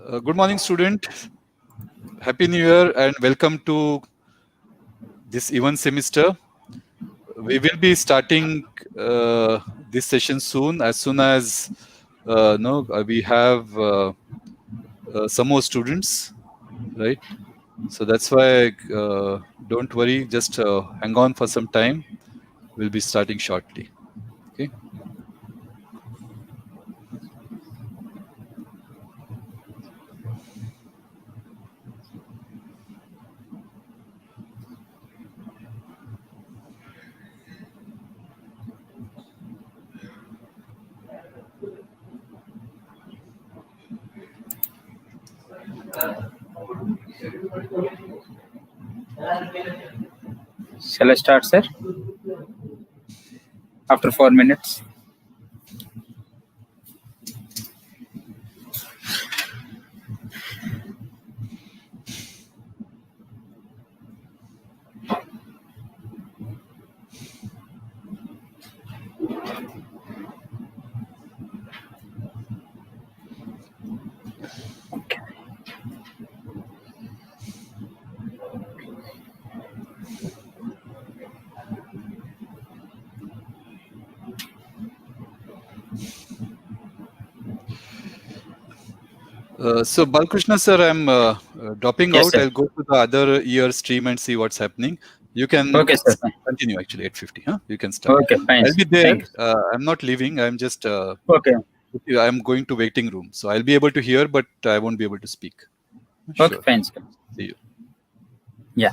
Good morning, student. Happy New Year and welcome to this even semester. We will be starting this session soon as we have some more students, right? So that's why don't worry, just hang on for some time. We'll be starting shortly. Okay. Shall I start, sir? After 4 minutes. So Balkrishna sir, I'm dropping Yes, out. sir. I'll go to the other year stream and see what's happening. You can continue actually at 50. Huh? You can start. Okay, fine. I'll be there. Thank I'm not leaving. I'm just okay. I'm going to waiting room. So I'll be able to hear, but I won't be able to speak. Okay, Sure. fine, sir. See you. Yeah.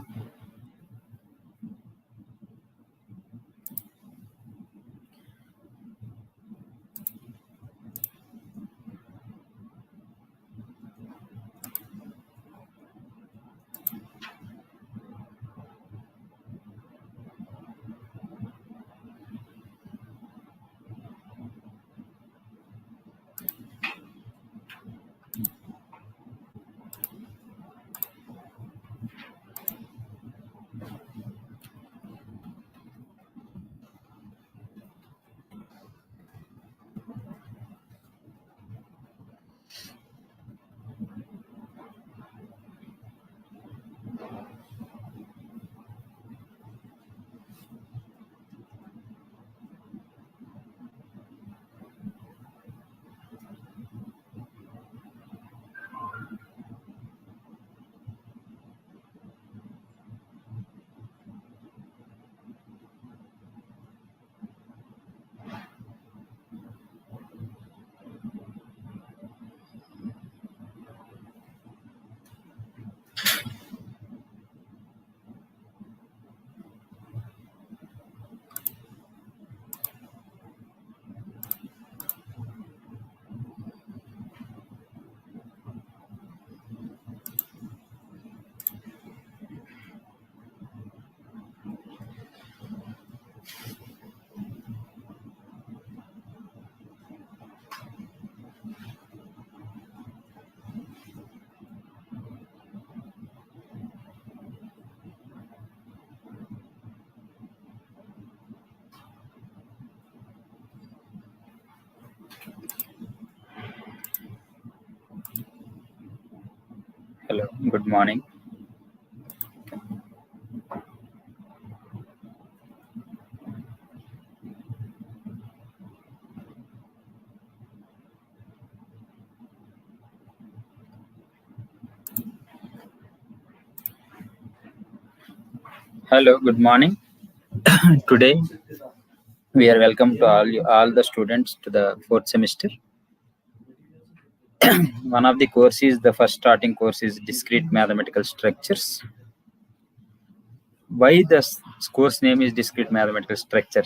Hello, good morning. Hello, good morning. Today we are welcome to all the students to the 4th semester. One of the courses, the first starting course is discrete mathematical structures. Why the course name is discrete mathematical structure?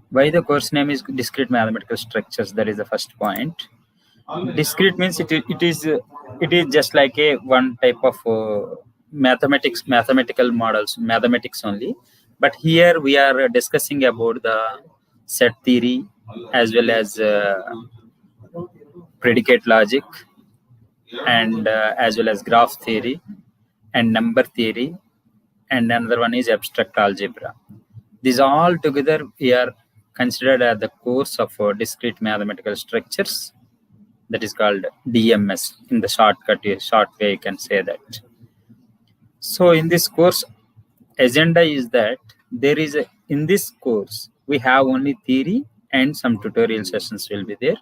Why the course name is discrete mathematical structures? That is the first point. Discrete means it is just like a one type of mathematical models, mathematics only. But here we are discussing about the set theory as well as predicate logic, and as well as graph theory and number theory and another one is abstract algebra. These all together we are considered as the course of discrete mathematical structures, that is called DMS. In the short way you can say that. So in this course, agenda is that in this course we have only theory and some tutorial sessions will be there.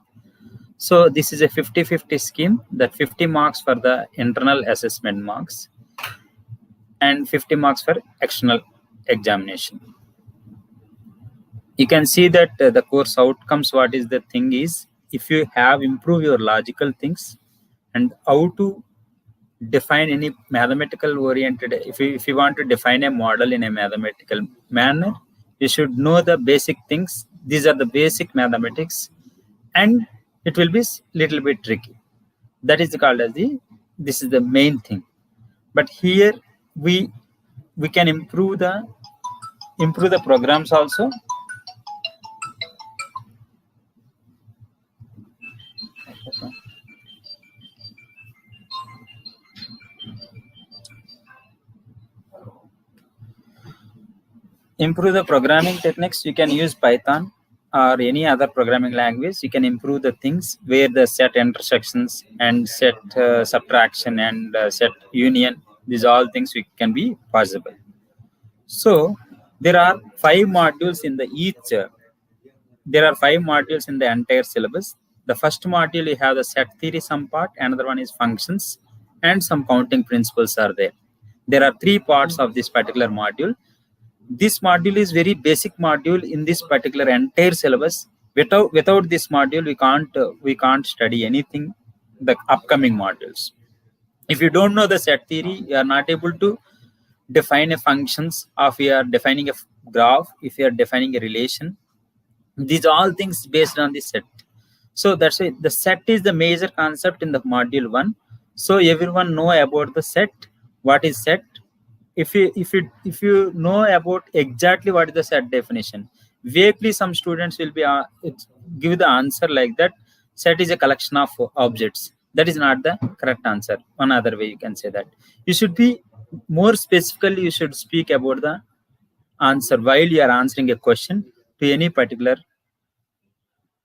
So this is a 50-50 scheme, that 50 marks for the internal assessment marks and 50 marks for external examination. You can see that the course outcomes, what is the thing is, if you have improved your logical things and how to define any mathematical oriented, if you want to define a model in a mathematical manner, you should know the basic things. These are the basic mathematics, and it will be little bit tricky. That is called as this is the main thing. But here we can improve the programs also. Improve the programming techniques. You can use Python or any other programming language. You can improve the things where the set intersections and set subtraction and set union, these all things can be possible. So there are 5 modules in the entire syllabus. The first module, you have the set theory some part, another one is functions, and some counting principles are there. There are 3 parts of this particular module. This module is very basic module in this particular entire syllabus. Without this module, we can't study anything, the upcoming modules. If you don't know the set theory, you are not able to define a functions, or if you are defining a graph, if you are defining a relation. These all things based on the set. So that's why the set is the major concept in the module 1. So everyone know about the set. What is set? If you know about exactly what is the set definition, vaguely some students will be give the answer like that. Set is a collection of objects. That is not the correct answer. One other way you can say that. You should be more specifically. You should speak about the answer while you are answering a question to any particular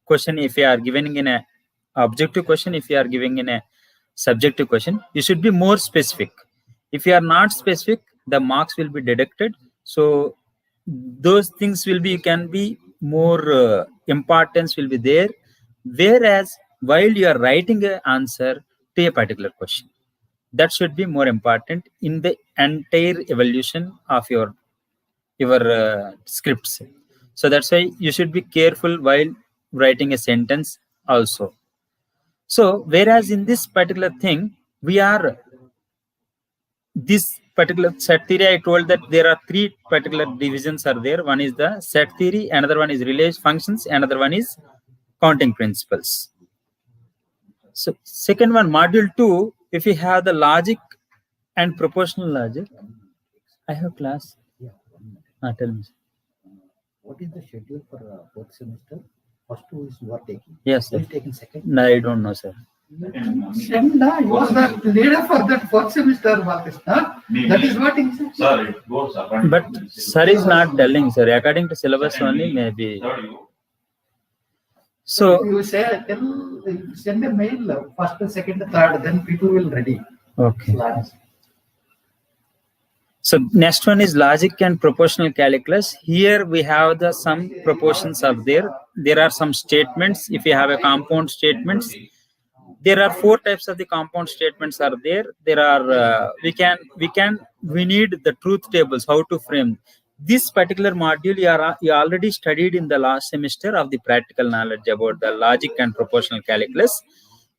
question. If you are giving in a objective question, if you are giving in a subjective question, you should be more specific. If you are not specific, the marks will be deducted. So those things will be, can be more importance will be there. Whereas while you are writing an answer to a particular question, that should be more important in the entire evolution of your scripts. So that's why you should be careful while writing a sentence also. So whereas in this particular thing, this particular set theory, I told that there are 3 particular divisions are there. One is the set theory, another one is relation functions, another one is counting principles. So second one, module 2, if you have the logic and proportional logic. I have class. Yeah. Tell me. What is the schedule for 4th semester? First 2 is you are taking. Yes, sir. Who is taking second? No, I don't know, sir. Senda, you are the leader for that 4th semester, Balkrishna. That is what he said. Sorry, but sir is not telling, sir. According to syllabus only, maybe. So you say, send a mail, first, second, third, then people will ready. Okay. So next one is logic and proportional calculus. Here we have some proportions are there. There are some statements. If you have a compound statements, there are 4 types of the compound statements are there. There are we need the truth tables, how to frame. This particular module you already studied in the last semester of the practical knowledge about the logic and proportional calculus.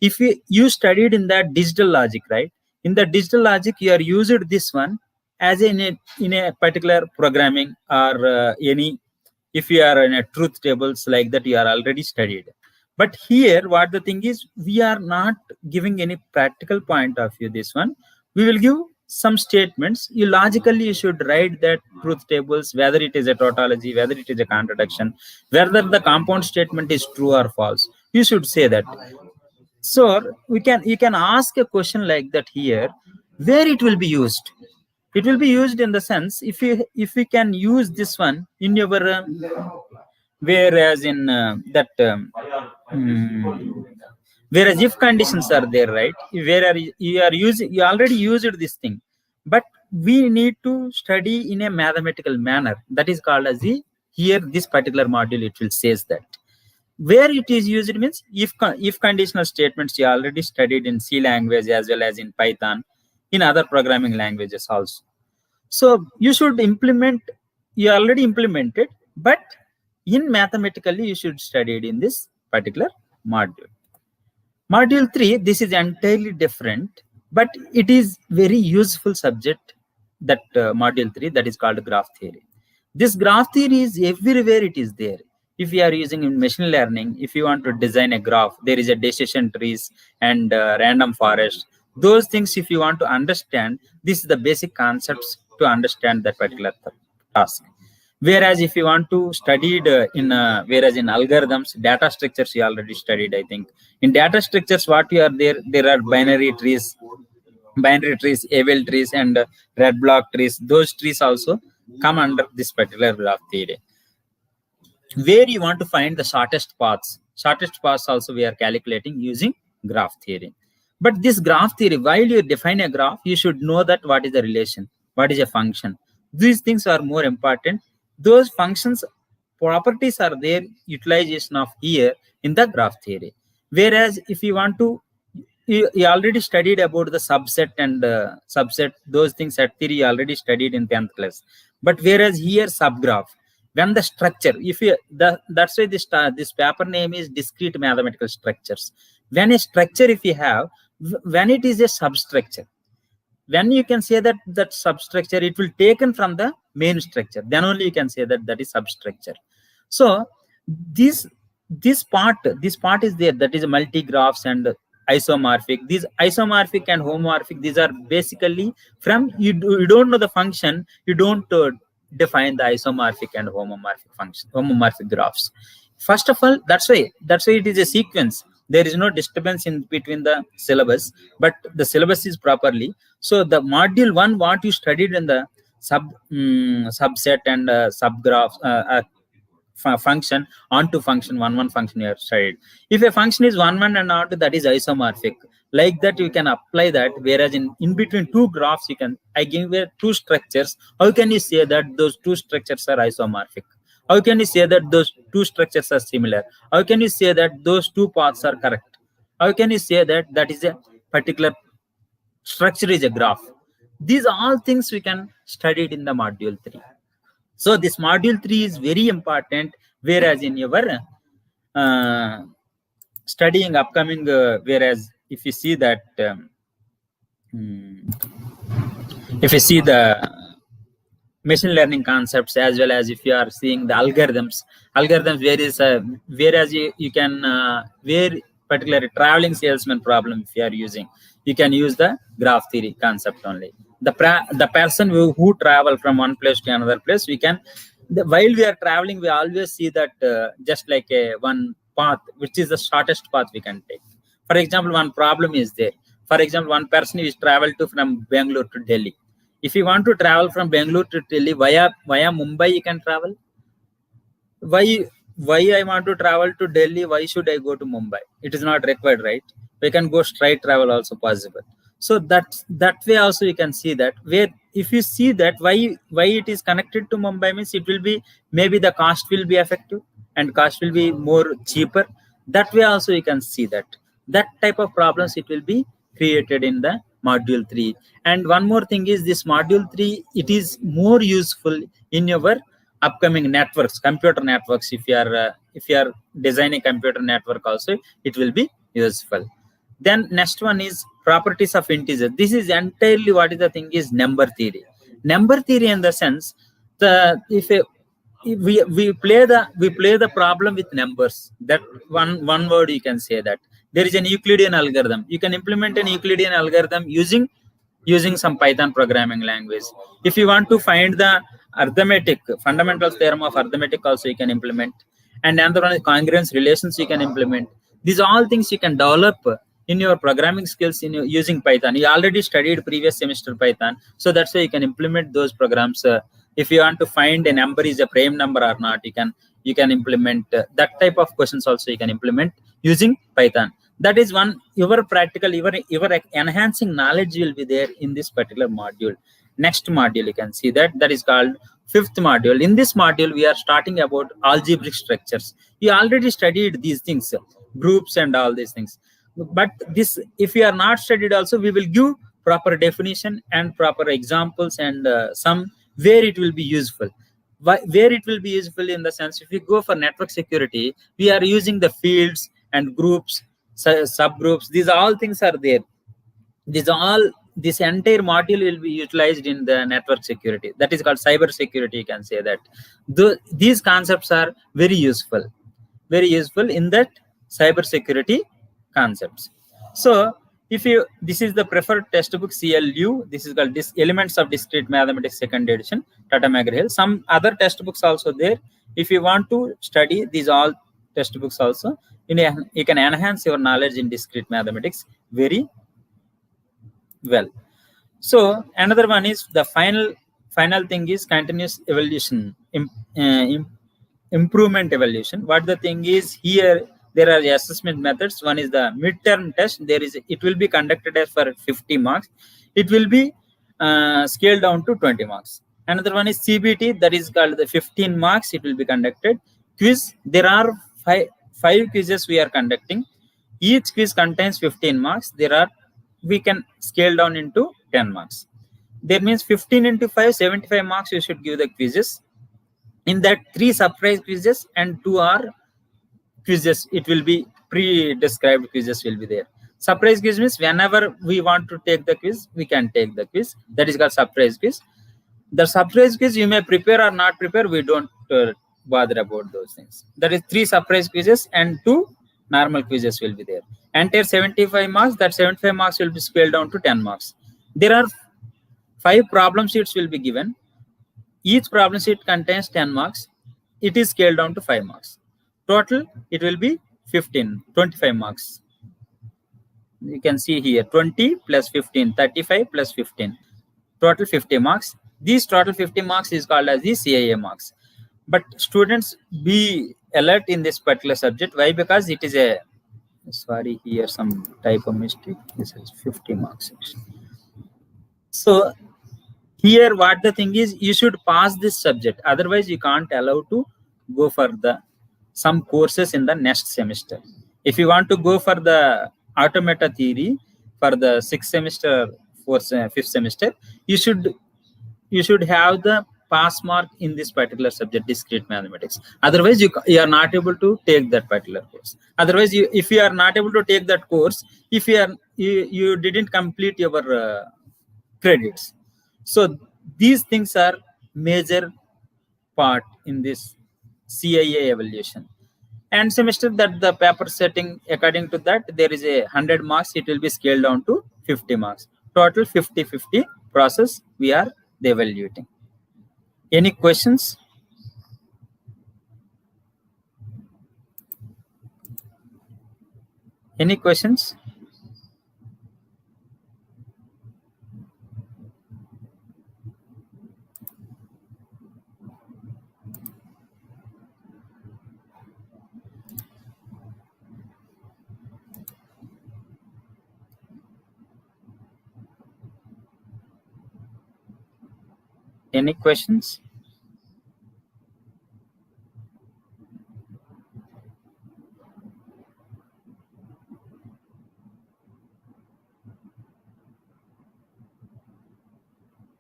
If you studied in that digital logic, right? In the digital logic, you are used this one as in a particular programming or if you are in a truth tables like that, you are already studied. But here, what the thing is, we are not giving any practical point of view. This one, we will give some statements. You should write that truth tables, whether it is a tautology, whether it is a contradiction, whether the compound statement is true or false. You should say that. So you can ask a question like that here, where it will be used. It will be used in the sense if we can use this one in your whereas in whereas if conditions are there, right, where you are using, you already used this thing, but we need to study in a mathematical manner. That is called as the, here this particular module it will says that where it is used means if conditional statements you already studied in C language as well as in Python, in other programming languages also. So you should implement, you already implemented, but in mathematically you should study it in this particular module. Module 3, this is entirely different, but it is very useful subject, that module 3, that is called graph theory. This graph theory is everywhere, it is there. If you are using in machine learning, if you want to design a graph, there is a decision trees and random forest. Those things, if you want to understand, this is the basic concepts to understand that particular task. Whereas if you want to study whereas in algorithms, data structures you already studied, I think. In data structures, what you are there are binary trees, ABL trees, and red block trees. Those trees also come under this particular graph theory. Where you want to find the shortest paths also we are calculating using graph theory. But this graph theory, while you define a graph, you should know that what is the relation, what is a function. These things are more important. Those functions properties are there, utilization of here in the graph theory. Whereas if you want to, you already studied about the subset and subset, those things at theory you already studied in 10th class. But whereas here subgraph, when the structure, if you that's why this paper name is discrete mathematical structures. When a structure, if you have, when it is a substructure, when you can say that substructure, it will taken from the main structure, then only you can say that is substructure. So this part is there, that is multi-graphs and isomorphic. These isomorphic and homomorphic, these are basically from you don't know the function, you don't define the isomorphic and homomorphic graphs. First of all, that's why it is a sequence. There is no disturbance in between the syllabus, but the syllabus is properly. So the module 1, what you studied in the subset and subgraph function onto function 1 function you have studied. If a function is 1 and onto, that is isomorphic. Like that you can apply that. Whereas in between two graphs, I give you two structures. How can you say that those two structures are isomorphic? How can you say that those two structures are similar? How can you say that those two paths are correct? How can you say that is a particular structure is a graph? These are all things we can study in the module 3. So this module 3 is very important. Whereas in your studying upcoming, whereas if you see that, if you see the machine learning concepts, as well as if you are seeing the algorithms, whereas you can where particularly traveling salesman problem, if you are using, you can use the graph theory concept only. The person who travel from one place to another place, we can, while we are traveling, we always see that just like one path, which is the shortest path we can take. For example, one problem is there. For example, one person is traveled from Bangalore to Delhi. If you want to travel from Bangalore to Delhi via Mumbai, you can travel. Why I want to travel to Delhi? Why should I go to Mumbai? It is not required, right? We can go straight travel also possible. So that way also you can see that, where if you see that why it is connected to Mumbai means it will be, maybe the cost will be effective and cost will be more cheaper. That way also you can see that type of problems it will be created in the module 3. And one more thing is, this module 3, it is more useful in your upcoming networks, computer networks. If you are designing computer network also, it will be useful. Then next one is properties of integer. This is entirely what is the thing is number theory. Number theory in the sense, if we play the problem with numbers. That one word you can say that there is an Euclidean algorithm. You can implement an Euclidean algorithm using some Python programming language. If you want to find the arithmetic fundamental theorem of arithmetic, also you can implement. And another one is congruence relations you can implement. These are all things you can develop in your programming skills in your using Python. You already studied previous semester Python, so that's why you can implement those programs. If you want to find a number is a prime number or not, you can implement that type of questions also. You can implement using Python. That is one your practical, your enhancing knowledge will be there in this particular module. Next module you can see that is called fifth module. In this module we are starting about algebraic structures. You already studied these things, groups and all these things, but this, if you are not studied also, we will give proper definition and proper examples and some where it will be useful. Where it will be useful in the sense, if you go for network security, we are using the fields and groups, subgroups. These all things are there. This entire module will be utilized in the network security. That is called cyber security. You can say that these concepts are very useful in that cyber security concepts. So if you, this is the preferred textbook CLU. This is called Elements of Discrete Mathematics, second edition, Tata McGraw-Hill. Some other textbooks also there. If you want to study these all textbooks also, you can enhance your knowledge in discrete mathematics very well. So another one is the final thing is continuous evolution, improvement evolution. What the thing is here, there are assessment methods. One is the midterm test. It will be conducted as for 50 marks. It will be scaled down to 20 marks. Another one is CBT, that is called the 15 marks. It will be conducted. Quiz, there are five quizzes we are conducting. Each quiz contains 15 marks. We can scale down into 10 marks. That means 15 into 5, 75 marks you should give the quizzes. In that, 3 surprise quizzes and 2 are quizzes. It will be pre-described quizzes will be there. Surprise quiz means whenever we want to take the quiz, we can take the quiz. That is called surprise quiz. The surprise quiz you may prepare or not prepare. We don't bother about those things. That is 3 surprise quizzes and 2 normal quizzes will be there. Entire 75 marks. That 75 marks will be scaled down to 10 marks. There are 5 problem sheets will be given. Each problem sheet contains 10 marks. It is scaled down to 5 marks. Total, it will be 25 marks. You can see here 20 plus 15, 35 plus 15. Total 50 marks. These total 50 marks is called as the CIA marks. But students, be alert in this particular subject. Why? Because it is a, sorry, here some type of mistake. This is 50 marks. So here what the thing is, you should pass this subject. Otherwise, you can't allow to go for some courses in the next semester. If you want to go for the automata theory for the 6th semester, 5th semester, you should have the pass mark in this particular subject, discrete mathematics. Otherwise, you are not able to take that particular course. Otherwise, if you are not able to take that course, if you didn't complete your credits. So these things are major part in this CIA evaluation. And semester that the paper setting, according to that, there is a 100 marks. It will be scaled down to 50 marks. Total 50-50 process we are evaluating. Any questions? Any questions? Any questions?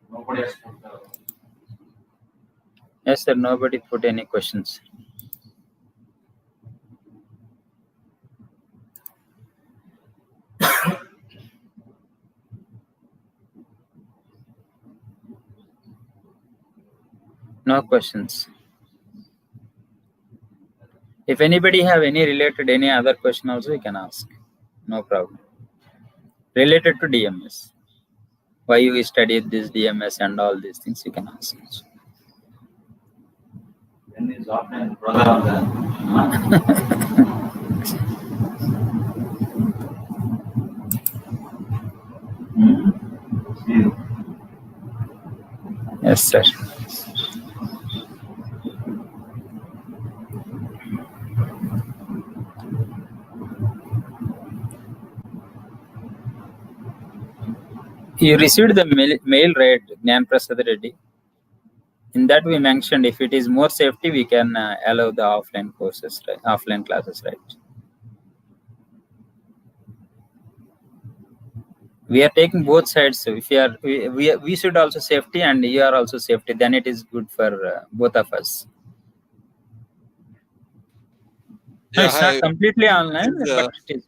Nobody has put Yes, sir. Nobody put any questions. No questions. If anybody have any other question also, you can ask. No problem. Related to DMS. Why you studied this DMS and all these things, you can ask. when is offline program then? Yes, sir. You received the mail, right, Gnan Prasad Reddy? In that we mentioned if it is more safety, we can allow the offline courses, right? Offline classes, right? We are taking both sides. So if we should also safety and you are also safety, then it is good for both of us. No, Yeah, it's not completely online, This, but it is.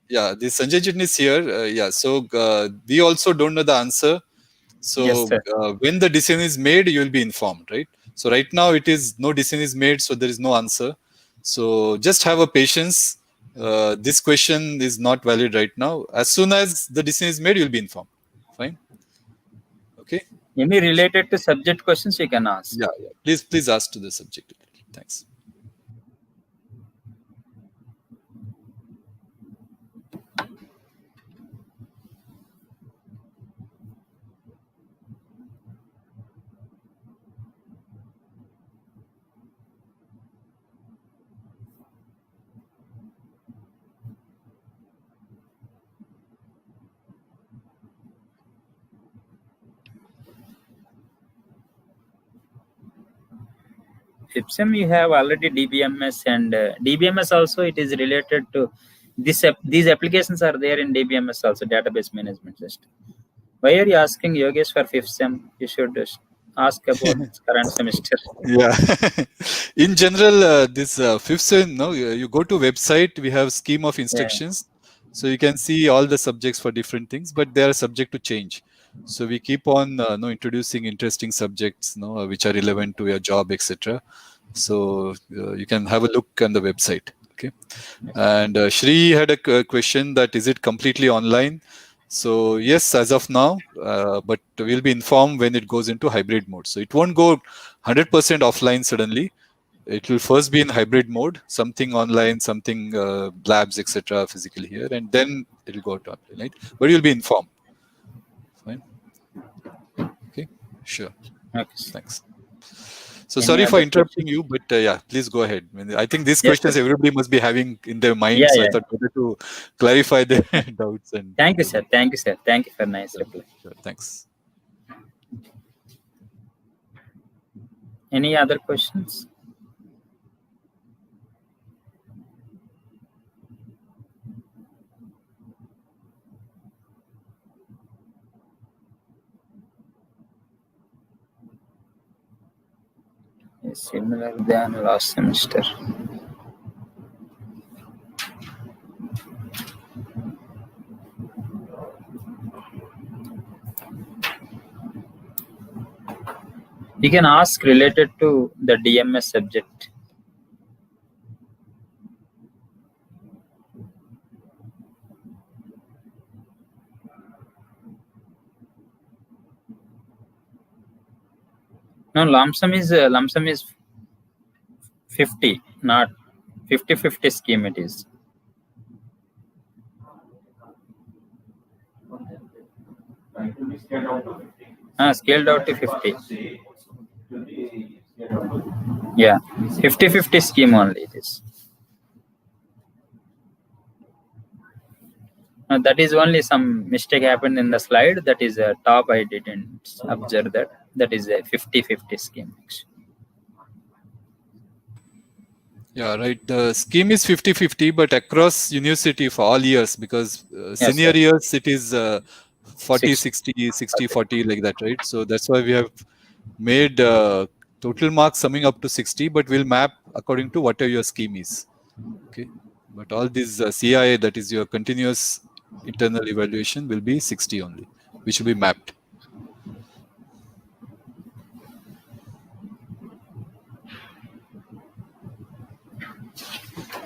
Yeah, this Sanjay Jitni is here. So we also don't know the answer. So Yes, sir. when the decision is made, you will be informed, right? So right now it is no decision is made, so there is no answer. So just have a patience. This question is not valid right now. As soon as the decision is made, you will be informed. Fine. Okay. Any related to subject questions you can ask. Yeah. Please ask to the subject. Thanks. Ipsum, you have already DBMS and DBMS also. It is related to this. These applications are there in DBMS also, database management system. Why are you asking Yogesh for 5th sem? You should ask about current semester. Yeah. In general, this 5th sem, no, you go to website. We have scheme of instructions, so you can see all the subjects for different things, but they are subject to change. So we keep on introducing interesting subjects, which are relevant to your job, etc. So you can have a look on the website. Okay. And Shri had a question that is it completely online? So yes, as of now, but we'll be informed when it goes into hybrid mode. So it won't go 100% offline suddenly. It will first be in hybrid mode, something online, something labs, etc. physically here, and then it will go to online, right? But you'll be informed. Fine. Okay. Sure. Okay. Thanks. So Any sorry for other interrupting you, but yeah, please go ahead. I think these Yes, questions sir. everybody must be having in their mind, Yeah, so I yeah. thought better to clarify their doubts. And Thank you, sir. Thank you, sir. Thank you for nice reply. Sure, thanks. Any other questions? Similar than last semester. You can ask related to the DMS subject. No, lump sum is 50, not 50-50 scheme it is. Scaled out to 50. Yeah, 50-50 scheme only it is. That is only some mistake happened in the slide. That is a top. I didn't observe that. That is a 50-50 scheme. Yeah, right. The scheme is 50-50, but across university for all years, because senior sir. years it is 40-60, 60-40 like that, right? So that's why we have made total marks summing up to 60, but we'll map according to whatever your scheme is. Okay. But all these CIA, that is your continuous internal evaluation, will be 60 only, which will be mapped.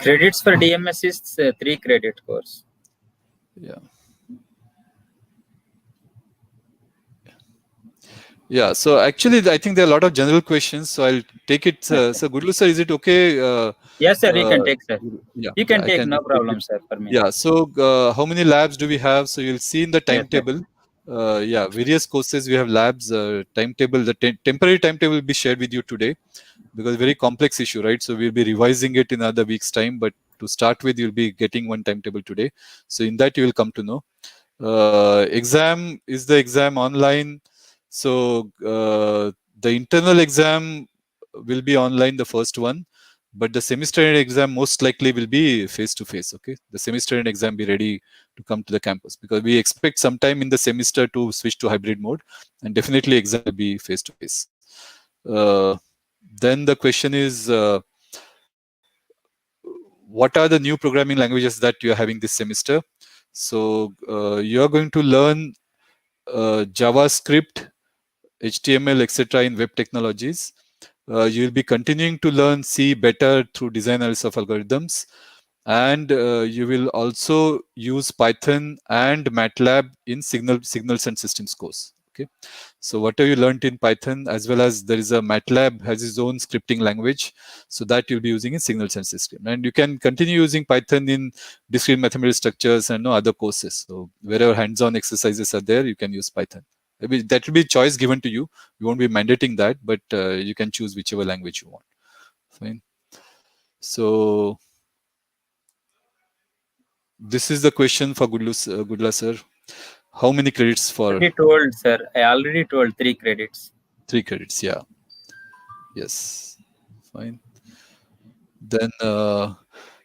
Credits for DMS is 3 credit course. Yeah. Yeah, so actually, I think there are a lot of general questions. So I'll take it. So Gudlu sir, is it okay? Yes, sir. You can take, sir. Yeah, You can I take, can no take problem, it. sir, for me. Yeah, so how many labs do we have? So you'll see in the Yes, sir. timetable. Yeah, various courses we have labs. Timetable. The temporary timetable will be shared with you today because very complex issue, right? So we'll be revising it in another week's time. But to start with, you'll be getting one timetable today. So in that, you will come to know. Exam is the exam online. So the internal exam will be online, the first one, but the semester end exam most likely will be face to face. Okay, the semester end exam be ready to come to the campus because we expect sometime in the semester to switch to hybrid mode, and definitely exam will be face to face. Then the question is, what are the new programming languages that you are having this semester? So you are going to learn JavaScript, HTML, etc. in web technologies. You will be continuing to learn C better through design analysis of algorithms. And you will also use Python and MATLAB in signals and systems course. Okay. So whatever you learned in Python, as well as there is a MATLAB has its own scripting language. So that you'll be using in signals and system. And you can continue using Python in discrete mathematical structures and no other courses. So wherever hands-on exercises are there, you can use Python. Maybe that will be choice given to you. We won't be mandating that, but you can choose whichever language you want. Fine. So this is the question for Gudla sir. How many credits for? Already told, sir. I already told 3 credits. 3 credits, yeah. Yes. Fine. Then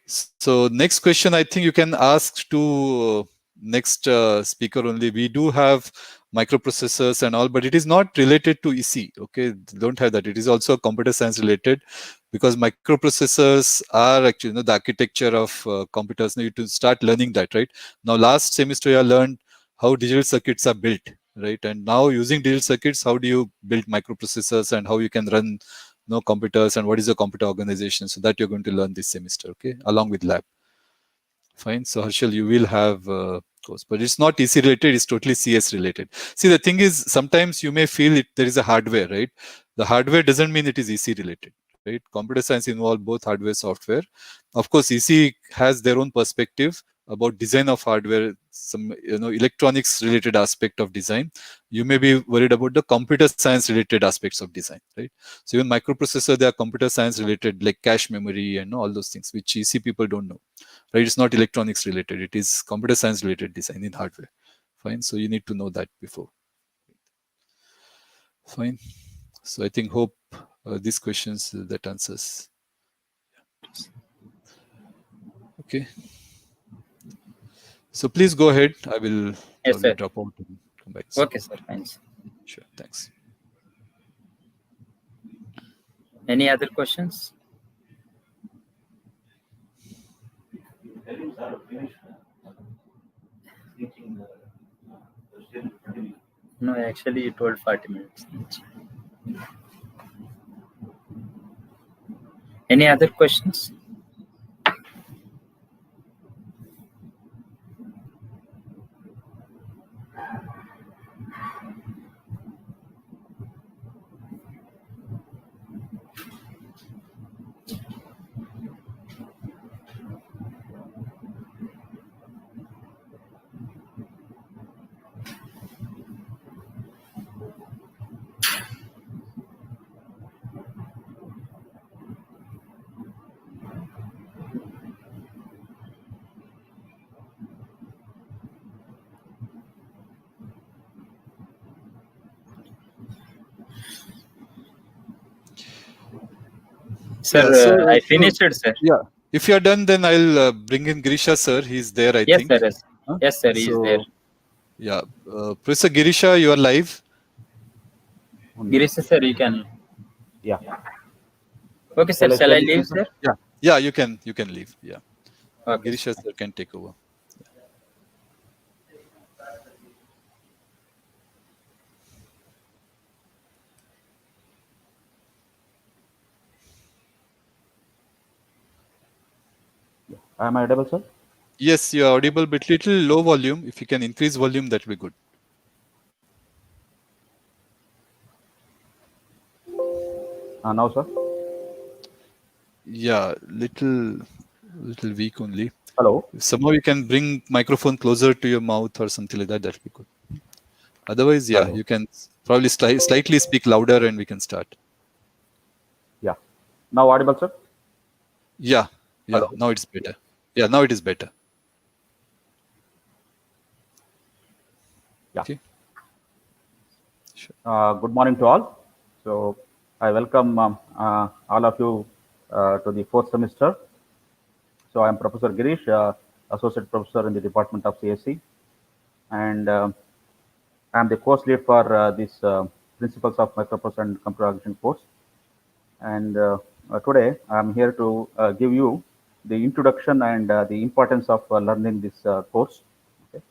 so next question, I think you can ask to next speaker only. We do have microprocessors and all, but it is not related to EC. Okay, don't have that. It is also computer science related because microprocessors are actually the architecture of computers. Now you to start learning that, right? Now last semester you learned how digital circuits are built, right? And now using digital circuits, how do you build microprocessors and how you can run computers and what is a computer organization, so that you're going to learn this semester, okay, along with lab. Fine. So Harshal, you will have course, but it's not EC related, it's totally CS related. See, the thing is, sometimes you may feel there is a hardware, right? The hardware doesn't mean it is EC related, right? Computer science involves both hardware, software. Of course, EC has their own perspective about design of hardware, some electronics related aspect of design. You may be worried about the computer science related aspects of design, right? So even microprocessor, they are computer science related, like cache memory and all those things, which EC people don't know, right? It's not electronics related, it is computer science related design in hardware. Fine. So you need to know that before. Fine. So I think hope these questions that answers. Okay. So please go ahead. I will probably drop out and come back. Okay, sir. Thanks. Sure. Thanks. Any other questions? No, actually, you told 40 minutes. Any other questions? Sir, Yeah, I finished it, sir. Yeah. If you are done, then I'll bring in Girisha, sir. He's there, I think. Sir, yes. Huh? Yes, sir, he is there. Yeah. Professor Girisha, you are live. Girisha, sir, you can. Yeah. Okay, sir. Shall I leave, sir? Yeah. Yeah, you can leave. Yeah. Okay. Girisha, sir, can take over. Am I audible, sir? Yes, you are audible, but little low volume. If you can increase volume, that will be good. Now, sir. Yeah, little weak only. Hello. If somehow you can bring microphone closer to your mouth or something like that, that would be good. Otherwise, yeah, Hello. you can probably slightly speak louder and we can start. Yeah. Now audible, sir. Yeah, Hello. now it's better. Yeah, now it is better. Yeah. Okay. Sure. Good morning to all. So I welcome all of you to the fourth semester. So I am Professor Girish, Associate Professor in the Department of CSE, and I am the course lead for this Principles of Microprocessor and Computer Organization course. And today I am here to give you the introduction and the importance of learning this course. Okay.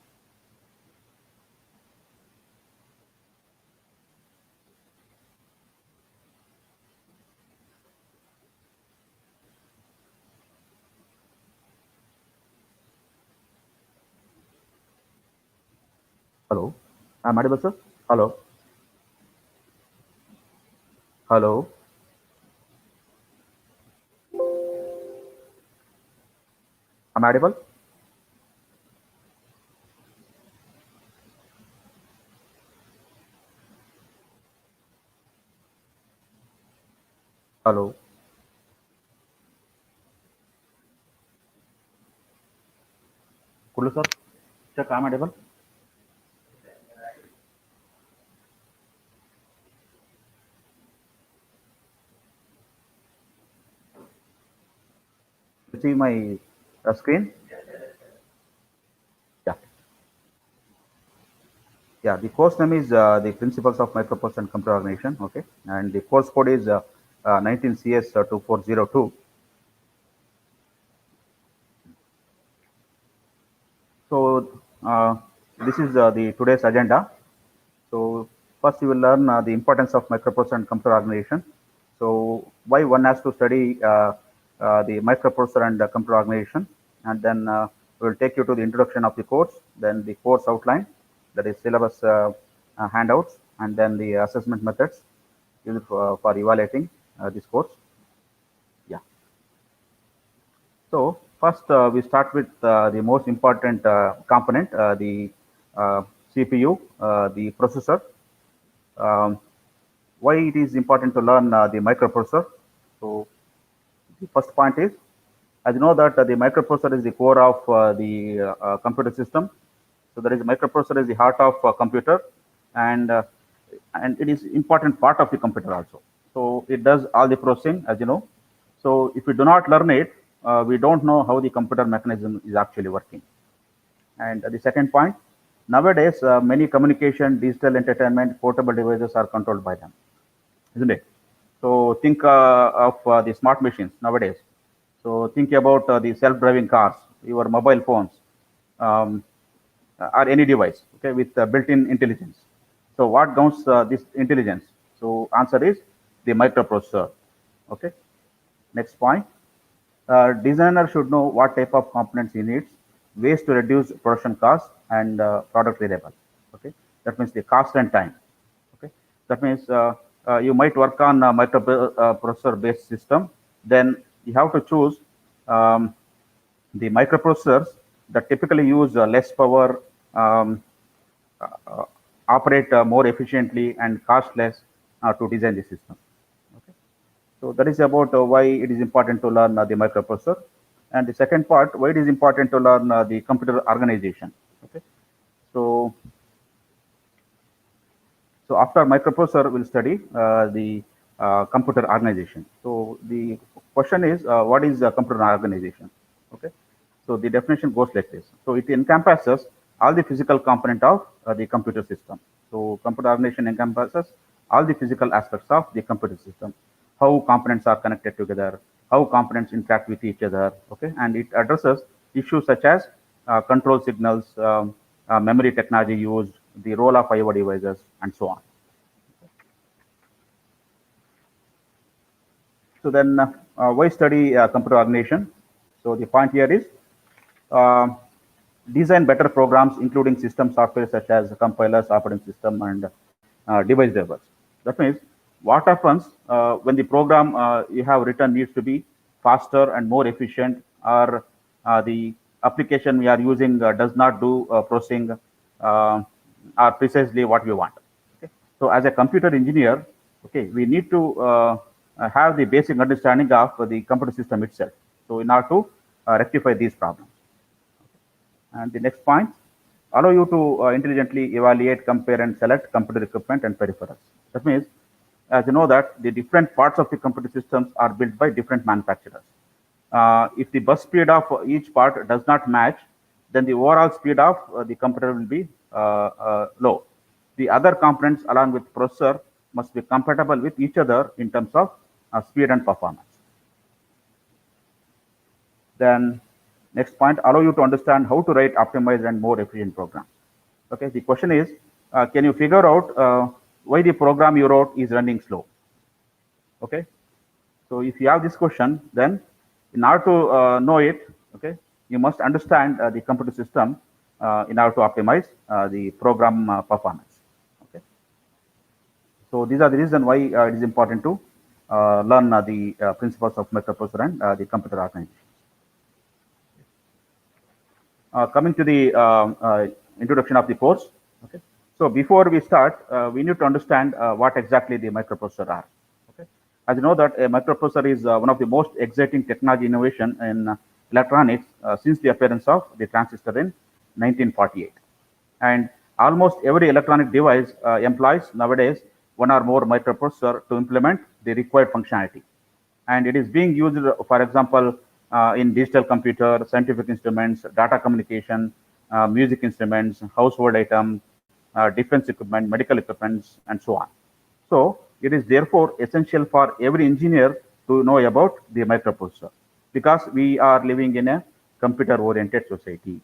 Hello. I'm audible, sir. Hello. Hello. I'm audible. Hello. Kulu, sir. Check. I'm audible. You see my screen? Yeah. Yeah. The course name is the Principles of Microprocessor and Computer Organization. Okay. And the course code is 19 CS 2402. So this is the today's agenda. So first you will learn the importance of microprocessor and computer organization. So why one has to study the microprocessor and computer organization, and then we will take you to the introduction of the course, then the course outline, that is syllabus handouts, and then the assessment methods used for evaluating this course. Yeah. So first we start with the most important component, the CPU, the processor. Um, why it is important to learn the microprocessor? So the first point is, as you know that the microprocessor is the core of the computer system. So there is microprocessor is the heart of computer, and it is important part of the computer also. So it does all the processing, as you know. So if we do not learn it, we don't know how the computer mechanism is actually working. And the second point, nowadays many communication, digital entertainment, portable devices are controlled by them, isn't it? So think of the smart machines nowadays. So think about the self-driving cars, your mobile phones, um, or any device, okay, with built-in intelligence. So what governs this intelligence? So answer is the microprocessor. Okay. Next point. Designer should know what type of components he needs, ways to reduce production cost and product reliable. Okay, that means the cost and time. Okay, that means you might work on a microprocessor based system. Then you have to choose um, the microprocessors that typically use less power, um, uh, operate more efficiently, and cost less to design the system. Okay. So that is about why it is important to learn the microprocessor. And the second part, why it is important to learn the computer organization. Okay. So, so after microprocessor, we'll study the computer organization. So the question is, what is computer organization? Okay. So the definition goes like this. So it encompasses all the physical component of the computer system. So computer organization encompasses all the physical aspects of the computer system, how components are connected together, how components interact with each other. Okay, and it addresses issues such as control signals, memory technology used, the role of IO devices, and so on. So then, why study computer organization? So the point here is uh, design better programs, including system software such as compilers, operating system, and device drivers. That means what happens when the program you have written needs to be faster and more efficient, or the application we are using does not do processing or precisely what we want. Okay? So as a computer engineer, okay, we need to have the basic understanding of the computer system itself. So in order to rectify these problems. And the next point, allow you to intelligently evaluate, compare, and select computer equipment and peripherals. That means, as you know, that the different parts of the computer systems are built by different manufacturers. If the bus speed of each part does not match, then the overall speed of the computer will be low. The other components along with processor must be compatible with each other in terms of speed and performance. Then next point, allow you to understand how to write optimized and more efficient programs. Okay, the question is, can you figure out why the program you wrote is running slow? Okay, so if you have this question, then in order to know it, okay, you must understand the computer system in order to optimize the program performance. Okay, so these are the reason why it is important to learn the principles of microprocessor and the computer organization. Coming to the introduction of the course. Okay, so before we start, we need to understand what exactly the microprocessor are. Okay, as you know that a microprocessor is one of the most exciting technology innovation in electronics since the appearance of the transistor in 1948. And almost every electronic device employs nowadays one or more microprocessor to implement the required functionality. And it is being used, for example, in digital computer, scientific instruments, data communication, music instruments, household items, defense equipment, medical equipments, and so on. So it is therefore essential for every engineer to know about the microprocessor, because we are living in a computer-oriented society.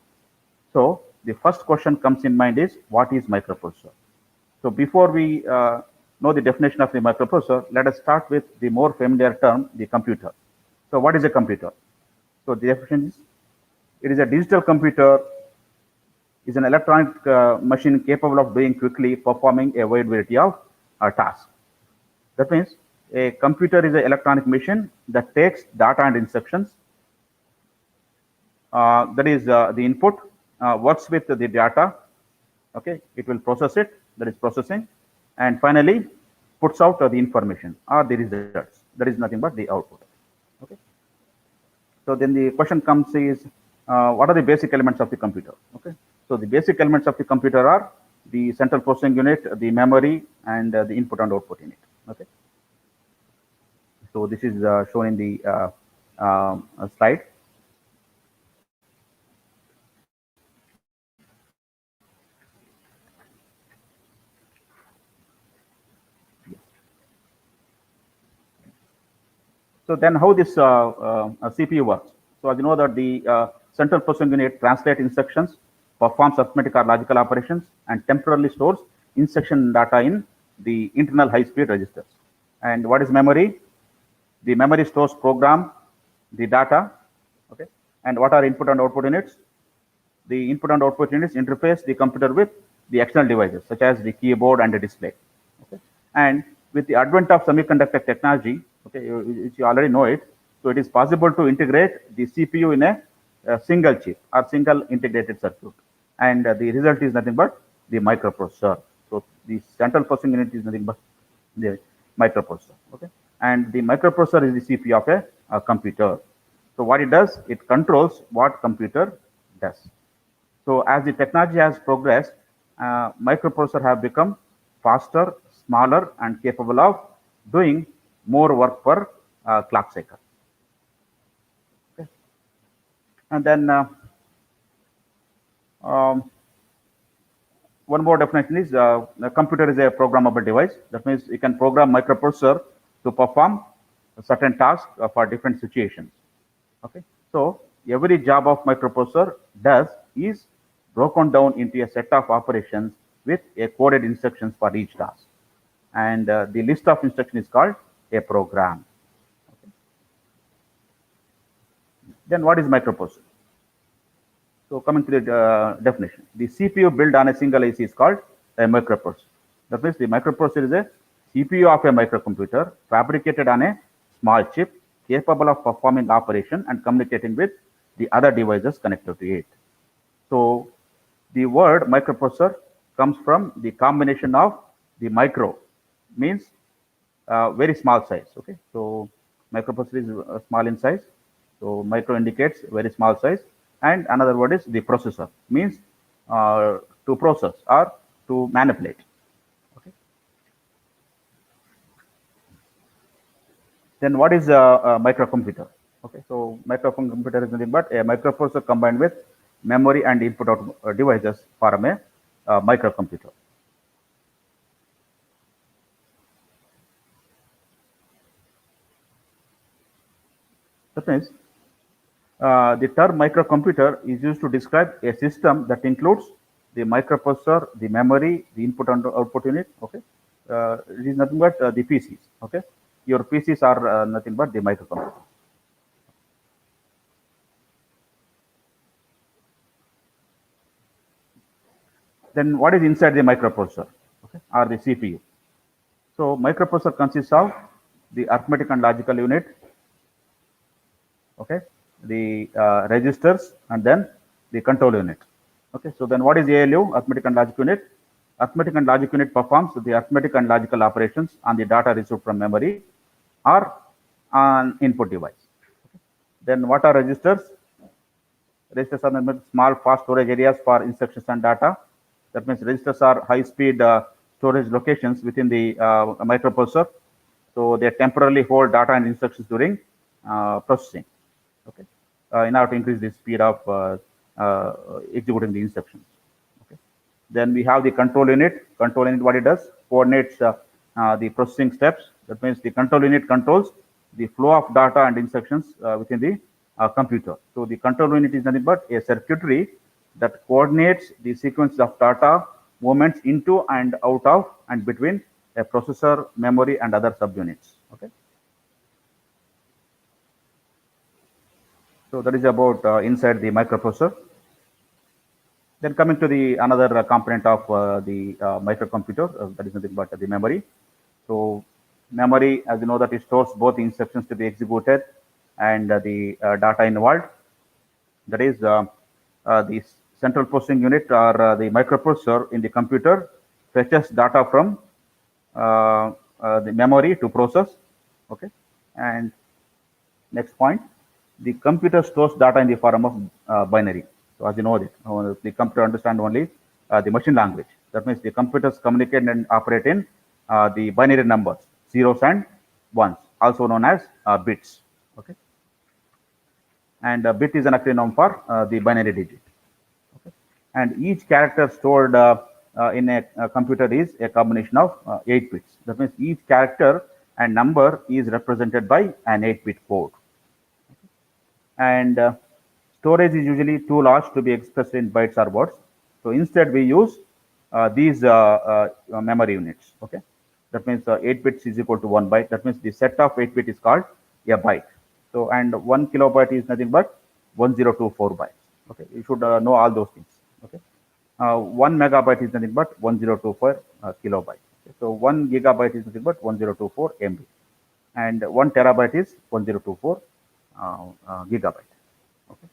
So the first question comes in mind is, what is microprocessor? So before we know the definition of the microprocessor, let us start with the more familiar term, the computer. So what is a computer? So the definition is, it is a digital computer, is an electronic machine capable of doing quickly, performing a wide variety of tasks. That means a computer is an electronic machine that takes data and instructions. That is the input, works with the data. Okay, it will process it, that is processing, and finally puts out the information or the results. That is nothing but the output. Okay. So then the question comes is, what are the basic elements of the computer? Okay. So the basic elements of the computer are the central processing unit, the memory, and the input and output unit. Okay. So this is shown in the slide. So then how this CPU works? So as you know that the central processing unit translates instructions, performs arithmetic or logical operations, and temporarily stores instruction data in the internal high-speed registers. And what is memory? The memory stores program, the data. Okay. And what are input and output units? The input and output units interface the computer with the external devices, such as the keyboard and the display. Okay. And with the advent of semiconductor technology, okay, you already know it, so it is possible to integrate the CPU in a single chip or single integrated circuit, and the result is nothing but the microprocessor. So the central processing unit is nothing but the microprocessor. Okay, and the microprocessor is the CPU of a computer. So what it does, it controls what computer does. So as the technology has progressed, microprocessors have become faster, smaller, and capable of doing more work per clock cycle. Okay. And then one more definition is a computer is a programmable device. That means you can program microprocessor to perform a certain task for different situations. Okay. So every job of microprocessor does is broken down into a set of operations with a coded instructions for each task. And the list of instructions is called a program. Okay. Then what is microprocessor? So coming to the definition, the CPU built on a single IC is called a microprocessor. That means the microprocessor is a CPU of a microcomputer fabricated on a small chip capable of performing operation and communicating with the other devices connected to it. So the word microprocessor comes from the combination of the micro, means very small size. Okay, so microprocessor is small in size. So micro indicates very small size, and another word is the processor, means to process or to manipulate. Okay. Then what is a microcomputer? Okay, so microcomputer is nothing but a microprocessor combined with memory and input-out devices form a microcomputer. That means the term microcomputer is used to describe a system that includes the microprocessor, the memory, the input and output unit. Okay, it is nothing but the PCs. Okay, your PCs are nothing but the microcomputer. Then what is inside the microprocessor? Okay, or the CPU? So microprocessor consists of the arithmetic and logical unit. Okay, the registers, and then the control unit. Okay, so then what is ALU, arithmetic and logic unit? Arithmetic and logic unit performs the arithmetic and logical operations on the data received from memory or on input device. Okay. Then what are registers? Registers are small fast storage areas for instructions and data. That means registers are high speed storage locations within the microprocessor. So they temporarily hold data and instructions during processing. Okay, in order to increase the speed of executing the instructions. Okay, then we have the control unit. Control unit, what it does, coordinates the processing steps. That means the control unit controls the flow of data and instructions within the computer. So the control unit is nothing but a circuitry that coordinates the sequence of data movements into and out of and between a processor, memory, and other subunits. Okay. So that is about inside the microprocessor. Then coming to the another component of the microcomputer, that is nothing but the memory. So memory, as you know, that it stores both the instructions to be executed and the data involved. That is the central processing unit or the microprocessor in the computer fetches data from the memory to process. Okay, and next point, the computer stores data in the form of binary. So as you know, the computer understands only the machine language. That means the computers communicate and operate in the binary numbers, zeros and ones, also known as bits. Okay, and bit is an acronym for the binary digit. Okay, and each character stored in a computer is a combination of 8 bits. That means each character and number is represented by an 8-bit code. And storage is usually too large to be expressed in bytes or words. So instead, we use these memory units. Okay, that means 8 bits is equal to 1 byte. That means the set of 8 bit is called a byte. So and 1 kilobyte is nothing but 1024 bytes. Okay, you should know all those things. Okay, 1 megabyte is nothing but 1024 kilobyte. Okay? So 1 gigabyte is nothing but 1024 MB, and 1 terabyte is 1024 gigabyte. Okay.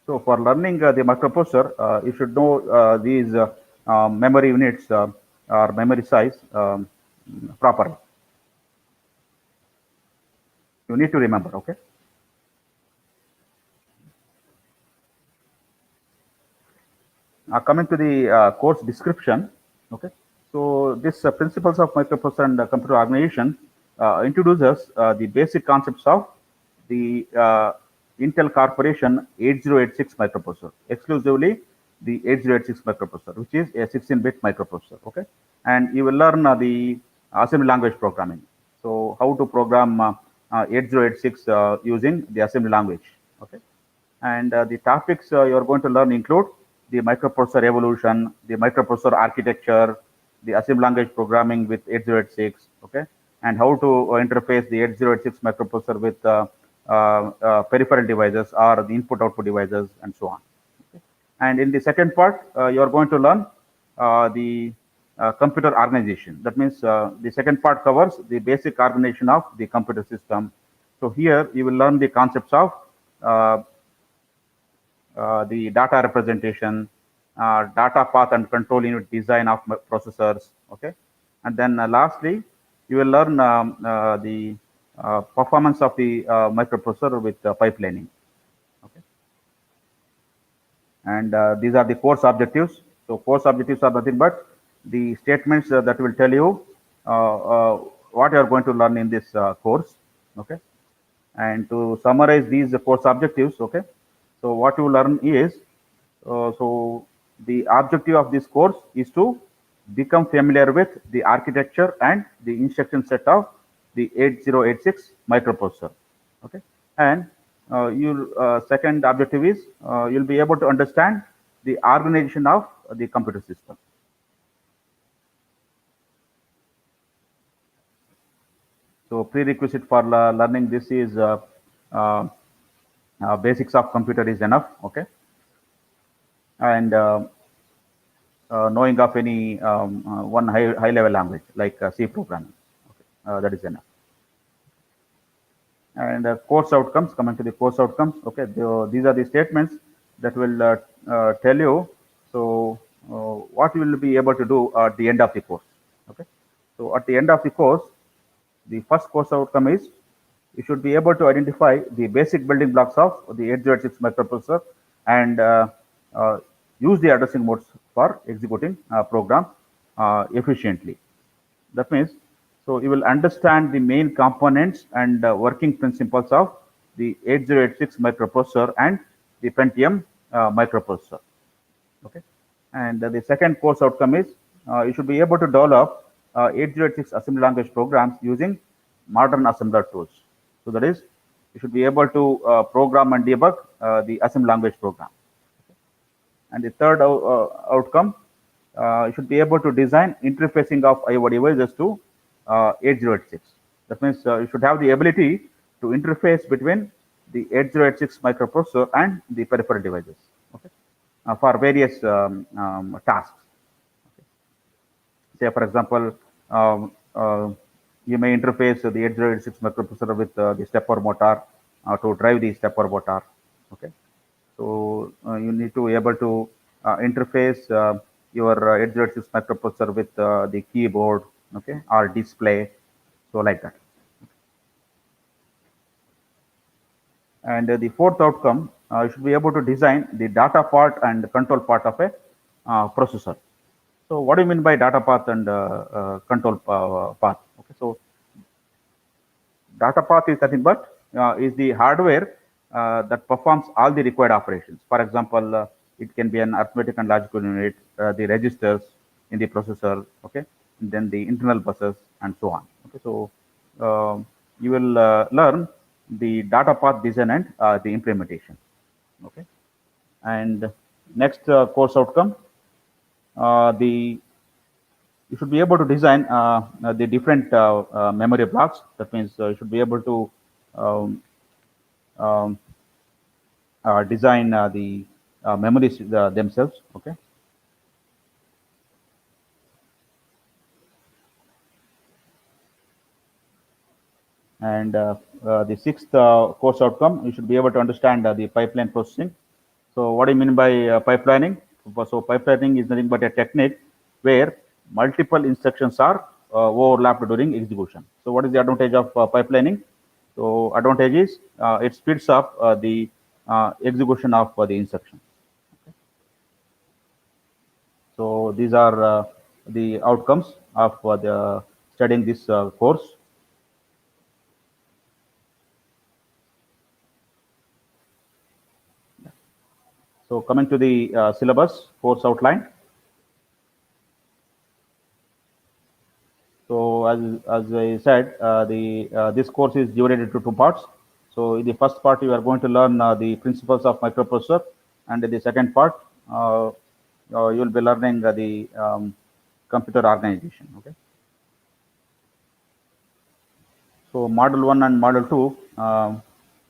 So for learning the microprocessor, you should know these memory units or memory size properly. You need to remember. Okay. Coming to the course description. Okay. So this principles of microprocessor and computer organization introduces the basic concepts of the Intel Corporation 8086 microprocessor, exclusively the 8086 microprocessor, which is a 16-bit microprocessor. Okay, and you will learn the assembly language programming. So how to program 8086 using the assembly language. Okay, and the topics you are going to learn include the microprocessor evolution, the microprocessor architecture, the assembly language programming with 8086. Okay, and how to interface the 8086 microprocessor with peripheral devices or the input-output devices and so on. Okay. And in the second part, you are going to learn the computer organization. That means the second part covers the basic organization of the computer system. So here you will learn the concepts of the data representation, data path and control unit design of processors. Okay, and then lastly, you will learn the performance of the microprocessor with pipelining. Okay, and these are the course objectives. So course objectives are nothing but the statements that will tell you what you are going to learn in this course. Okay, and to summarize these course objectives, okay, so what you learn is, so the objective of this course is to become familiar with the architecture and the instruction set of the 8086 microprocessor. Okay, and your second objective is you'll be able to understand the organization of the computer system. So prerequisite for learning this is uh, basics of computer is enough. Okay, and knowing of any one high level language like C programming. Okay, that is enough. And course outcomes, coming to the course outcomes. Okay, these are the statements that will tell you so what you will be able to do at the end of the course. Okay, so at the end of the course, the first course outcome is you should be able to identify the basic building blocks of the 8086 microprocessor and use the addressing modes for executing program efficiently. That means, so you will understand the main components and working principles of the 8086 microprocessor and the Pentium microprocessor. Okay, and the second course outcome is you should be able to develop 8086 assembly language programs using modern assembler tools. So that is, you should be able to program and debug the assembly language program. Okay. And the third outcome, you should be able to design interfacing of IO devices to 8086. That means you should have the ability to interface between the 8086 microprocessor and the peripheral devices. Okay, for various tasks. Okay. Say, for example, you may interface the 8086 microprocessor with the stepper motor to drive the stepper motor. Okay, so you need to be able to interface your 8086 microprocessor with the keyboard, okay, or display, so like that. And the fourth outcome, you should be able to design the data part and control part of a processor. So what do you mean by data path and control path? Okay, so data path is nothing but is the hardware that performs all the required operations. For example, it can be an arithmetic and logical unit, the registers in the processor, okay, and then the internal buses and so on. Okay, so you will learn the data path design and the implementation. Okay, and next course outcome, you should be able to design the different memory blocks. That means you should be able to design the memories themselves. Okay. And the sixth course outcome, you should be able to understand the pipeline processing. So what do you mean by pipelining? So pipelining is nothing but a technique where multiple instructions are overlapped during execution. So what is the advantage of pipelining? So advantage is it speeds up the execution of the instruction. Okay. So these are the outcomes of the studying this course. So coming to the syllabus course outline. So as I said, this course is divided into two parts. So in the first part, you are going to learn the principles of microprocessor, and in the second part, you will be learning the computer organization. Okay. So model 1 and model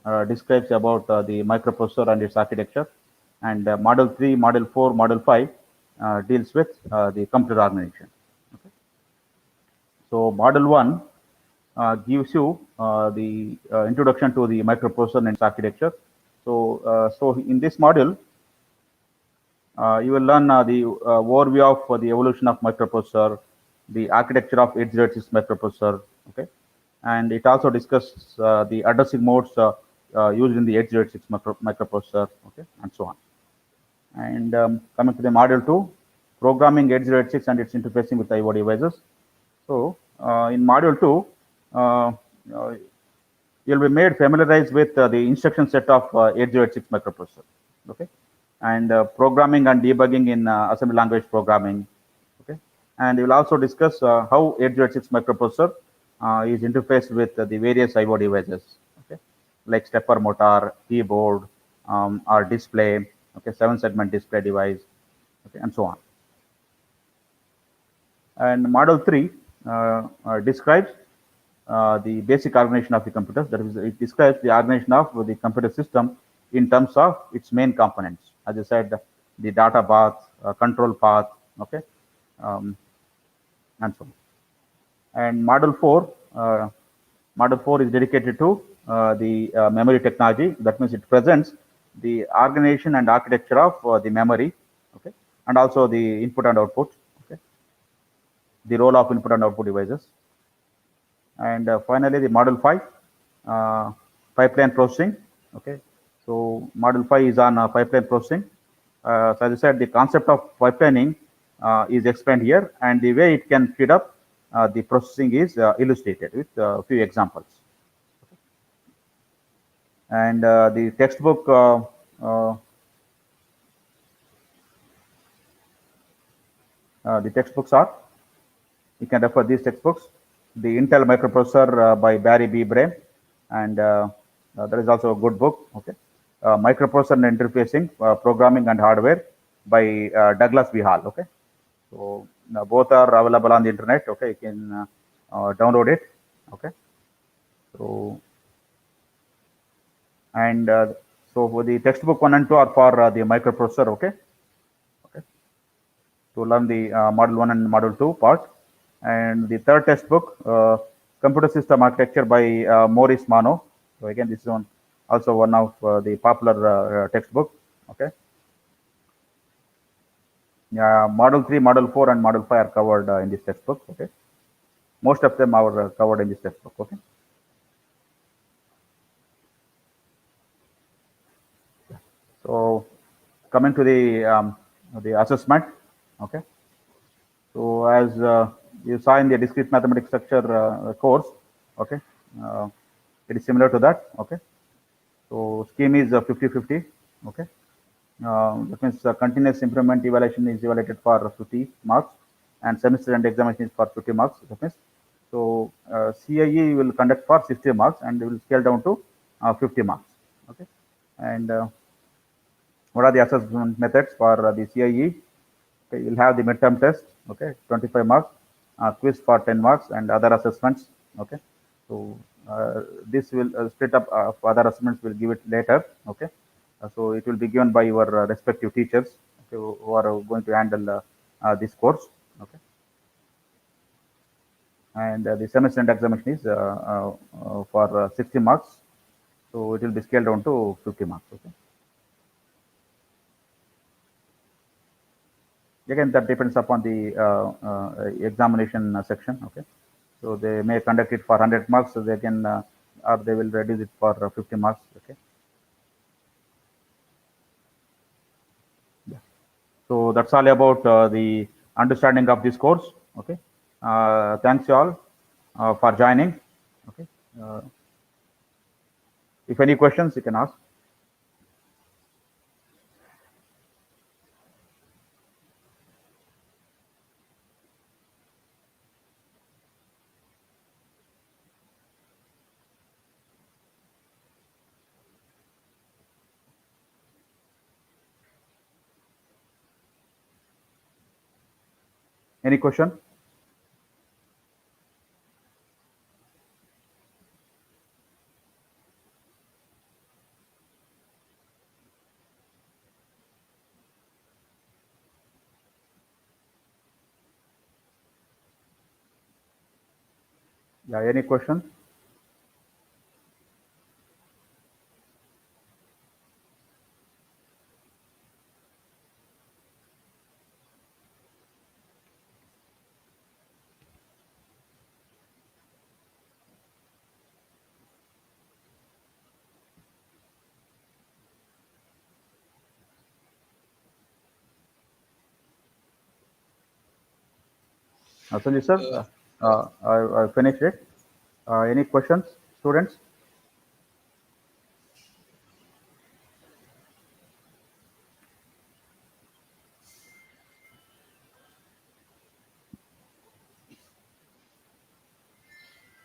2 describes about the microprocessor and its architecture, And model 3, model 4, model 5 deals with the computer organization. Okay. So model 1 gives you the introduction to the microprocessor and its architecture. So in this module, you will learn the overview of the evolution of microprocessor, the architecture of 8086 microprocessor, okay, and it also discusses the addressing modes used in the 8086 microprocessor, okay, and so on. And coming to the module 2, programming 8086 and its interfacing with IO devices. So in module 2, you'll be made familiarized with the instruction set of 8086 microprocessor, okay, and programming and debugging in assembly language programming, okay, and we'll also discuss how 8086 microprocessor is interfaced with the various IO devices, okay, like stepper motor, keyboard, or display, okay, 7-segment display device, okay, and so on. And model 3 describes the basic organization of the computers. That is, it describes the organization of the computer system in terms of its main components. As I said, the data path, control path, okay, and so on. And model 4 is dedicated to the memory technology. That means it presents the organization and architecture of the memory, okay, and also the input and output, okay, the role of input and output devices. And finally, the model 5, pipeline processing. Okay, so model 5 is on pipeline processing. So as I said, the concept of pipelining is explained here, and the way it can speed up the processing is illustrated with a few examples. And the textbook the textbooks are, you can refer these textbooks. The Intel Microprocessor by Barry B. Bray, and there is also a good book, okay, Microprocessor and Interfacing, Programming and Hardware by Douglas V. Hall, okay. So both are available on the internet, okay, you can download it, okay. So, and so for the textbook 1 and 2 are for the microprocessor, okay, to learn the model 1 and model 2 part. And the third textbook, Computer System Architecture by Maurice Mano. So again, this is also one of the popular textbook, okay. Model 3, model 4, and model 5 are covered in this textbook, okay. Most of them are covered in this textbook, okay. So coming to the assessment, okay. So as you saw in the discrete mathematics structure course, okay, it is similar to that, okay. So scheme is 50-50, okay. That means continuous improvement evaluation is evaluated for 50 marks, and semester end examination is for 50 marks. That means, so CIE will conduct for 60 marks and will scale down to 50 marks, okay. And what are the assessment methods for the CIE? Okay, you'll have the midterm test, okay, 25 marks, quiz for 10 marks, and other assessments, okay. So this will split up other assessments, will give it later, okay. So it will be given by your respective teachers, okay, who are going to handle this course, okay. And the semester end examination is for 60 marks, so it will be scaled down to 50 marks, okay. Again, that depends upon the examination section, okay. So they may conduct it for 100 marks, so they can, or they will reduce it for 50 marks, okay. Yeah. So that's all about the understanding of this course, okay. Thanks you all for joining, okay. If any questions, you can ask. Any question? Yeah, any questions? Sanjay sir, I finished it. Any questions, students?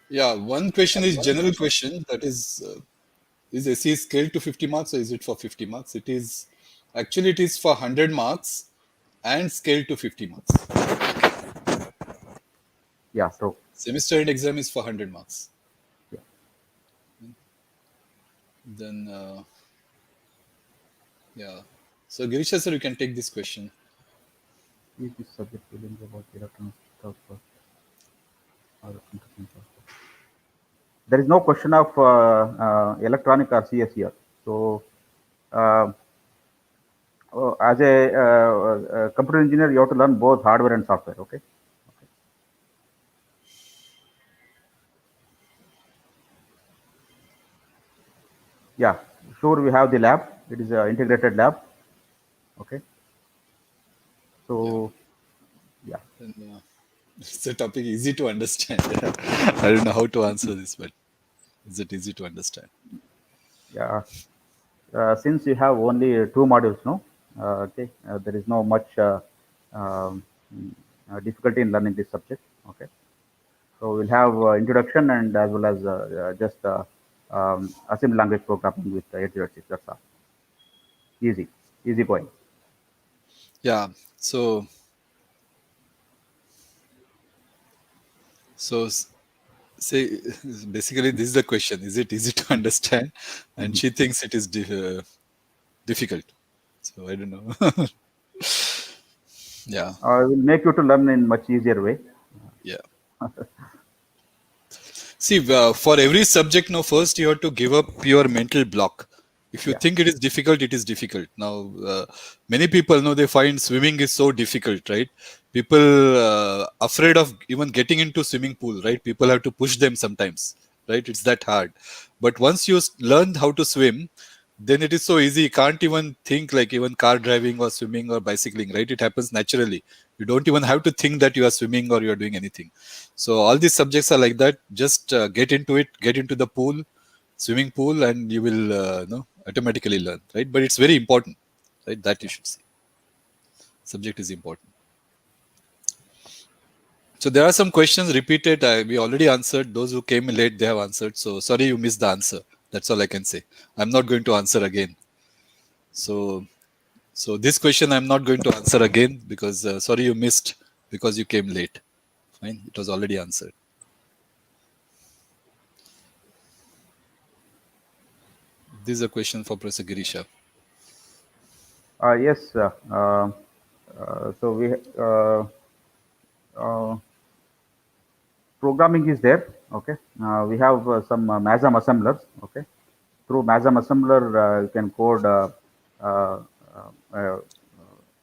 Yeah, one question is general question, that is SE scaled to 50 marks or is it for 50 marks? It is actually it is for 100 marks and scaled to 50 marks. Yeah, true. Semester end exam is for 100 marks. Yeah. Then yeah. So Girisha sir, you can take this question. Is this subject feelings about electronics stuff or there is no question of electronic or CS here. So, uh, as a computer engineer, you have to learn both hardware and software. Okay. Yeah, sure. We have the lab. It is an integrated lab. Okay. So, yeah. And, it's a topic easy to understand. I don't know how to answer this, but is it easy to understand? Yeah. Since you have only two modules, no, okay, there is no much um, difficulty in learning this subject. Okay, so we'll have introduction and as well as just assembly language programming with 806. That's all. Easy, easy going. Yeah. So say basically this is the question: is it easy to understand? And she thinks it is difficult. So I don't know. Yeah. Will make you to learn in much easier way. Yeah. See, for every subject, now first you have to give up your mental block. If you Yeah, think it is difficult, it is difficult. Now, many people know they find swimming is so difficult, right? People afraid of even getting into swimming pool, right? People have to push them sometimes, right? It's that hard. But once you learn how to swim, then it is so easy. You can't even think like even car driving or swimming or bicycling, right? It happens naturally. You don't even have to think that you are swimming or you are doing anything. So all these subjects are like that. Just get into it, get into the pool, swimming pool, and you will automatically learn, right? But it's very important, right? That you should see. Subject is important. So there are some questions repeated. We already answered. Those who came late, they have answered. So sorry you missed the answer. That's all I can say. I'm not going to answer again. So this question I'm not going to answer again because sorry you missed because you came late. Fine, it was already answered. This is a question for Professor Girisha. yes. So we uh, programming is there. Okay, we have some MASM assemblers. Okay, through MASM assembler you can code uh, uh,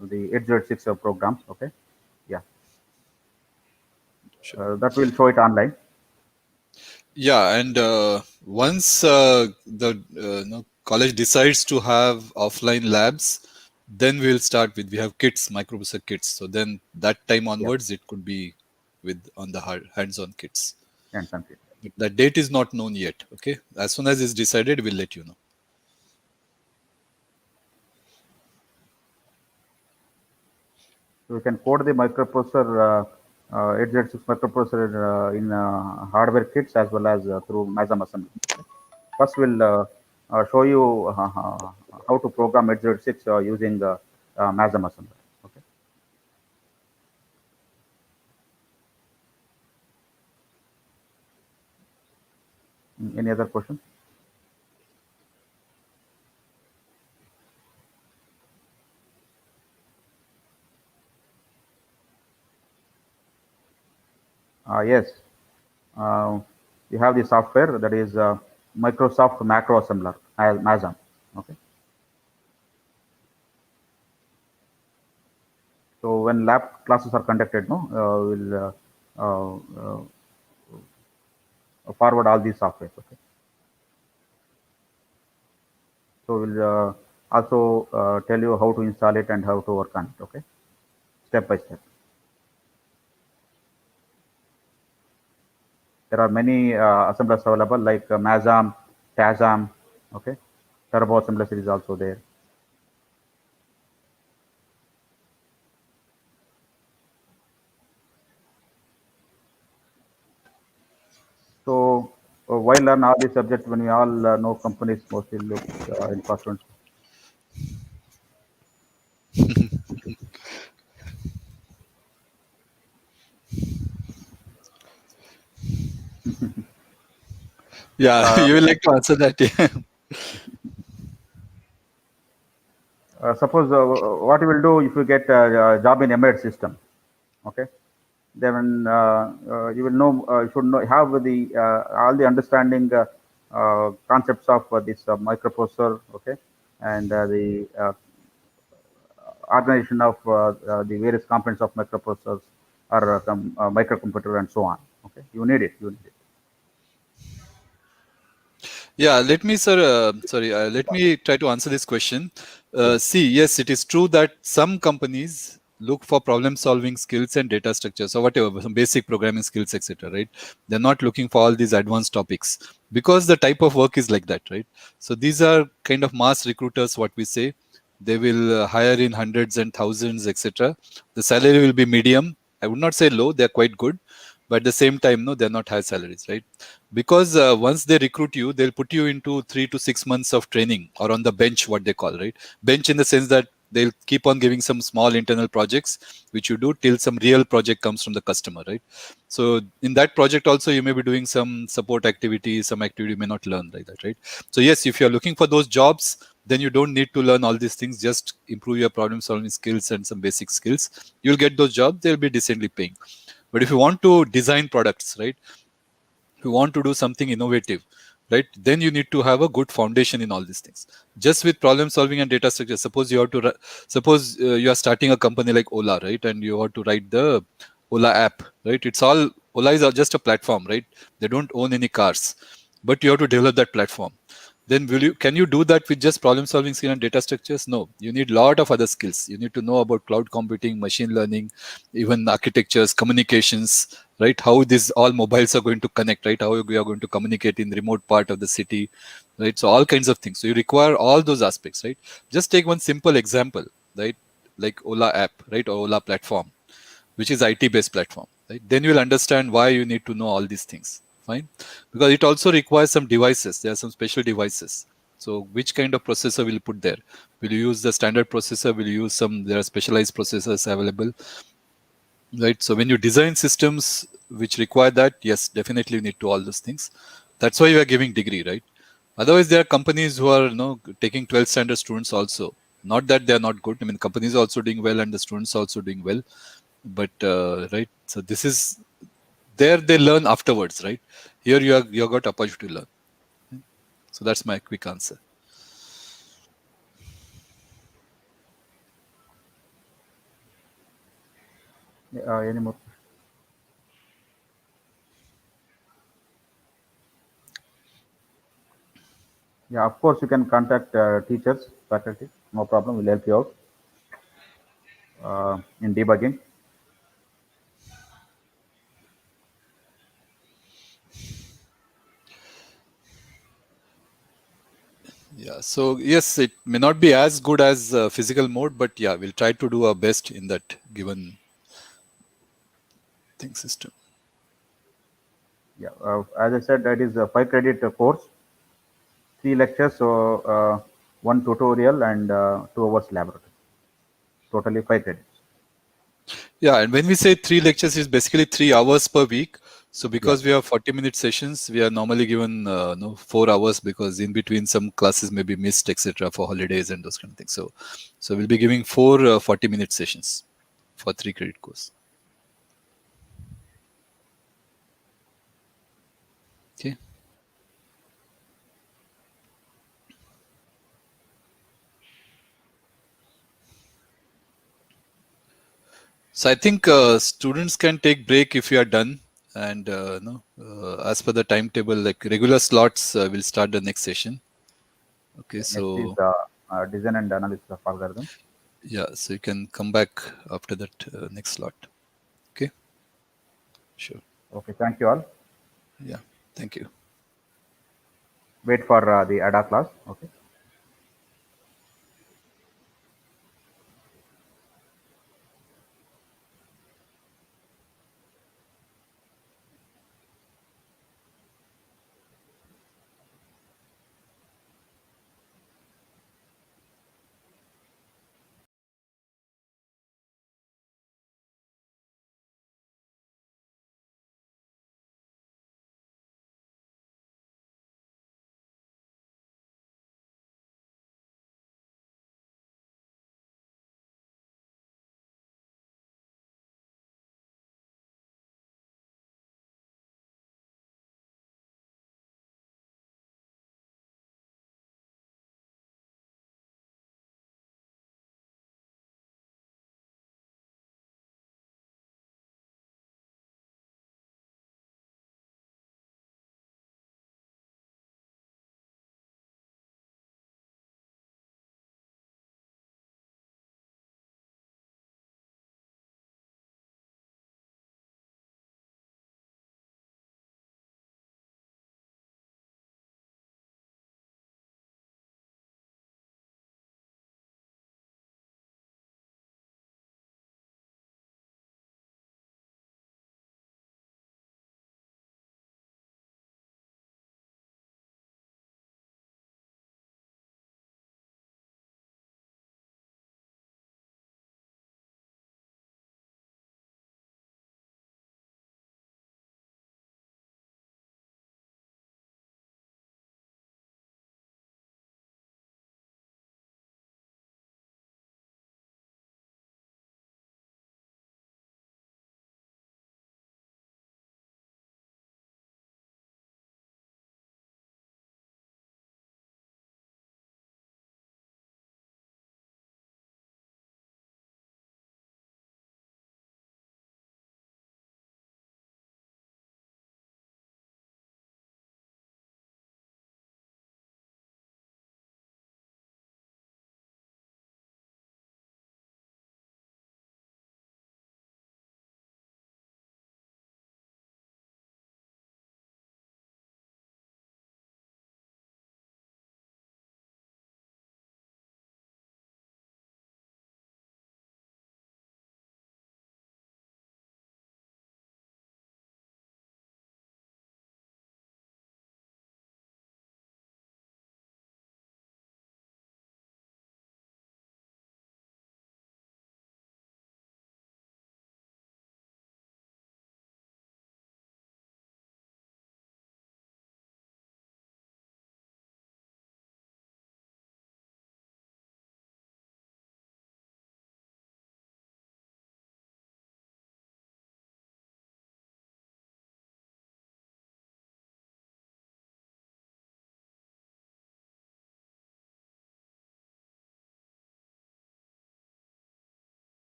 the 806 programs. Okay, yeah, Sure. that will show it online. Yeah, and once the college decides to have offline labs, then we'll start with we have kits, microprocessor kits. So then that time Yeah, onwards, it could be with on the hands-on kits. and something. But that date is not known yet. Okay, as soon as it's decided, we'll let you know. So we can code the microprocessor 806 microprocessor in hardware kits as well as through MASM assembly. Okay. First, we'll show you how to program 806 using MASM assembler. Okay. Any other question? Yes. we have the software that is Microsoft Macro Assembler, MASM. Okay. So when lab classes are conducted, no, we'll forward all these softwares. Okay. So we'll also tell you how to install it and how to work on it. Okay, step by step. There are many assemblers available like MASM, TASM. Okay, Turbo Assembler is also there. So why learn all these subjects when we all know companies mostly look in cost? Yeah, you will like to answer that. Yeah. Suppose what you will do if you get a job in embedded system, okay? Then you will know, you should know, have the all the understanding concepts of this microprocessor, okay, and the organization of the various components of microprocessors or microcomputer and so on. Okay, you need it. You need it. Yeah, let me, sir, let me try to answer this question. See, yes, it is true that some companies look for problem solving skills and data structures or whatever, some basic programming skills, etc. Right? They're not looking for all these advanced topics because the type of work is like that, right? So these are kind of mass recruiters, what we say. They will hire in hundreds and thousands, etc. The salary will be medium. I would not say low, they're quite good, but at the same time, no, they're not high salaries, right? Because once they recruit you, they'll put you into 3 to 6 months of training or on the bench, what they call, right? Bench in the sense that they'll keep on giving some small internal projects which you do till some real project comes from the customer, right? So in that project also you may be doing some support activity, some activity you may not learn like that, right? So yes, if you're looking for those jobs, then you don't need to learn all these things. Just improve your problem solving skills and some basic skills. You'll get those jobs. They'll be decently paying. But if you want to design products, right? If you want to do something innovative, right, then you need to have a good foundation in all these things. Just with problem solving and data structure, suppose you have to suppose you are starting a company like Ola, right, and you have to write the Ola app, right? It's all, Ola is just a platform, right? They don't own any cars, but you have to develop that platform. Then can you do that with just problem solving skill and data structures? No, you need a lot of other skills. You need to know about cloud computing, machine learning, even architectures, communications, right? How these all mobiles are going to connect, right? How we are going to communicate in remote part of the city, right? So all kinds of things. So you require all those aspects, right? Just take one simple example, right? Like Ola app, right? Or Ola platform, which is IT based platform, right? Then you will understand why you need to know all these things. Fine, because it also requires some devices. There are some special devices. So which kind of processor will you put there? Will you use the standard processor? Will you use some, there are specialized processors available, right? So when you design systems which require that, yes, definitely you need to all those things. That's why you are giving degree, right? Otherwise, there are companies who are, taking 12th standard students also. Not that they are not good. I mean, companies are also doing well and the students are also doing well. But right, so this is there they learn afterwards, right? Here you got opportunity to learn. So that's my quick answer. Any more? Yeah, of course you can contact teachers, faculty. No problem. We'll help you out in debugging. Yeah. So yes, it may not be as good as physical mode, but yeah, we'll try to do our best in that given thing system. Yeah, as I said, that is a 5 credit course, 3 lectures, so one tutorial and 2 hours laboratory. Totally 5 credits. Yeah, and when we say 3 lectures, is basically 3 hours per week. So because Yeah. we have 40-minute sessions, we are normally given 4 hours because in between some classes may be missed, etc., for holidays and those kind of things. So we'll be giving 40-minute sessions for 3 credit course. So I think students can take break if you are done, and as per the timetable, like regular slots, will start the next session. Okay, Next is so design and analysis of algorithms. yeah, so you can come back after that next slot. Okay, sure. Okay, thank you all. Yeah, thank you. Wait for the ADA class. Okay.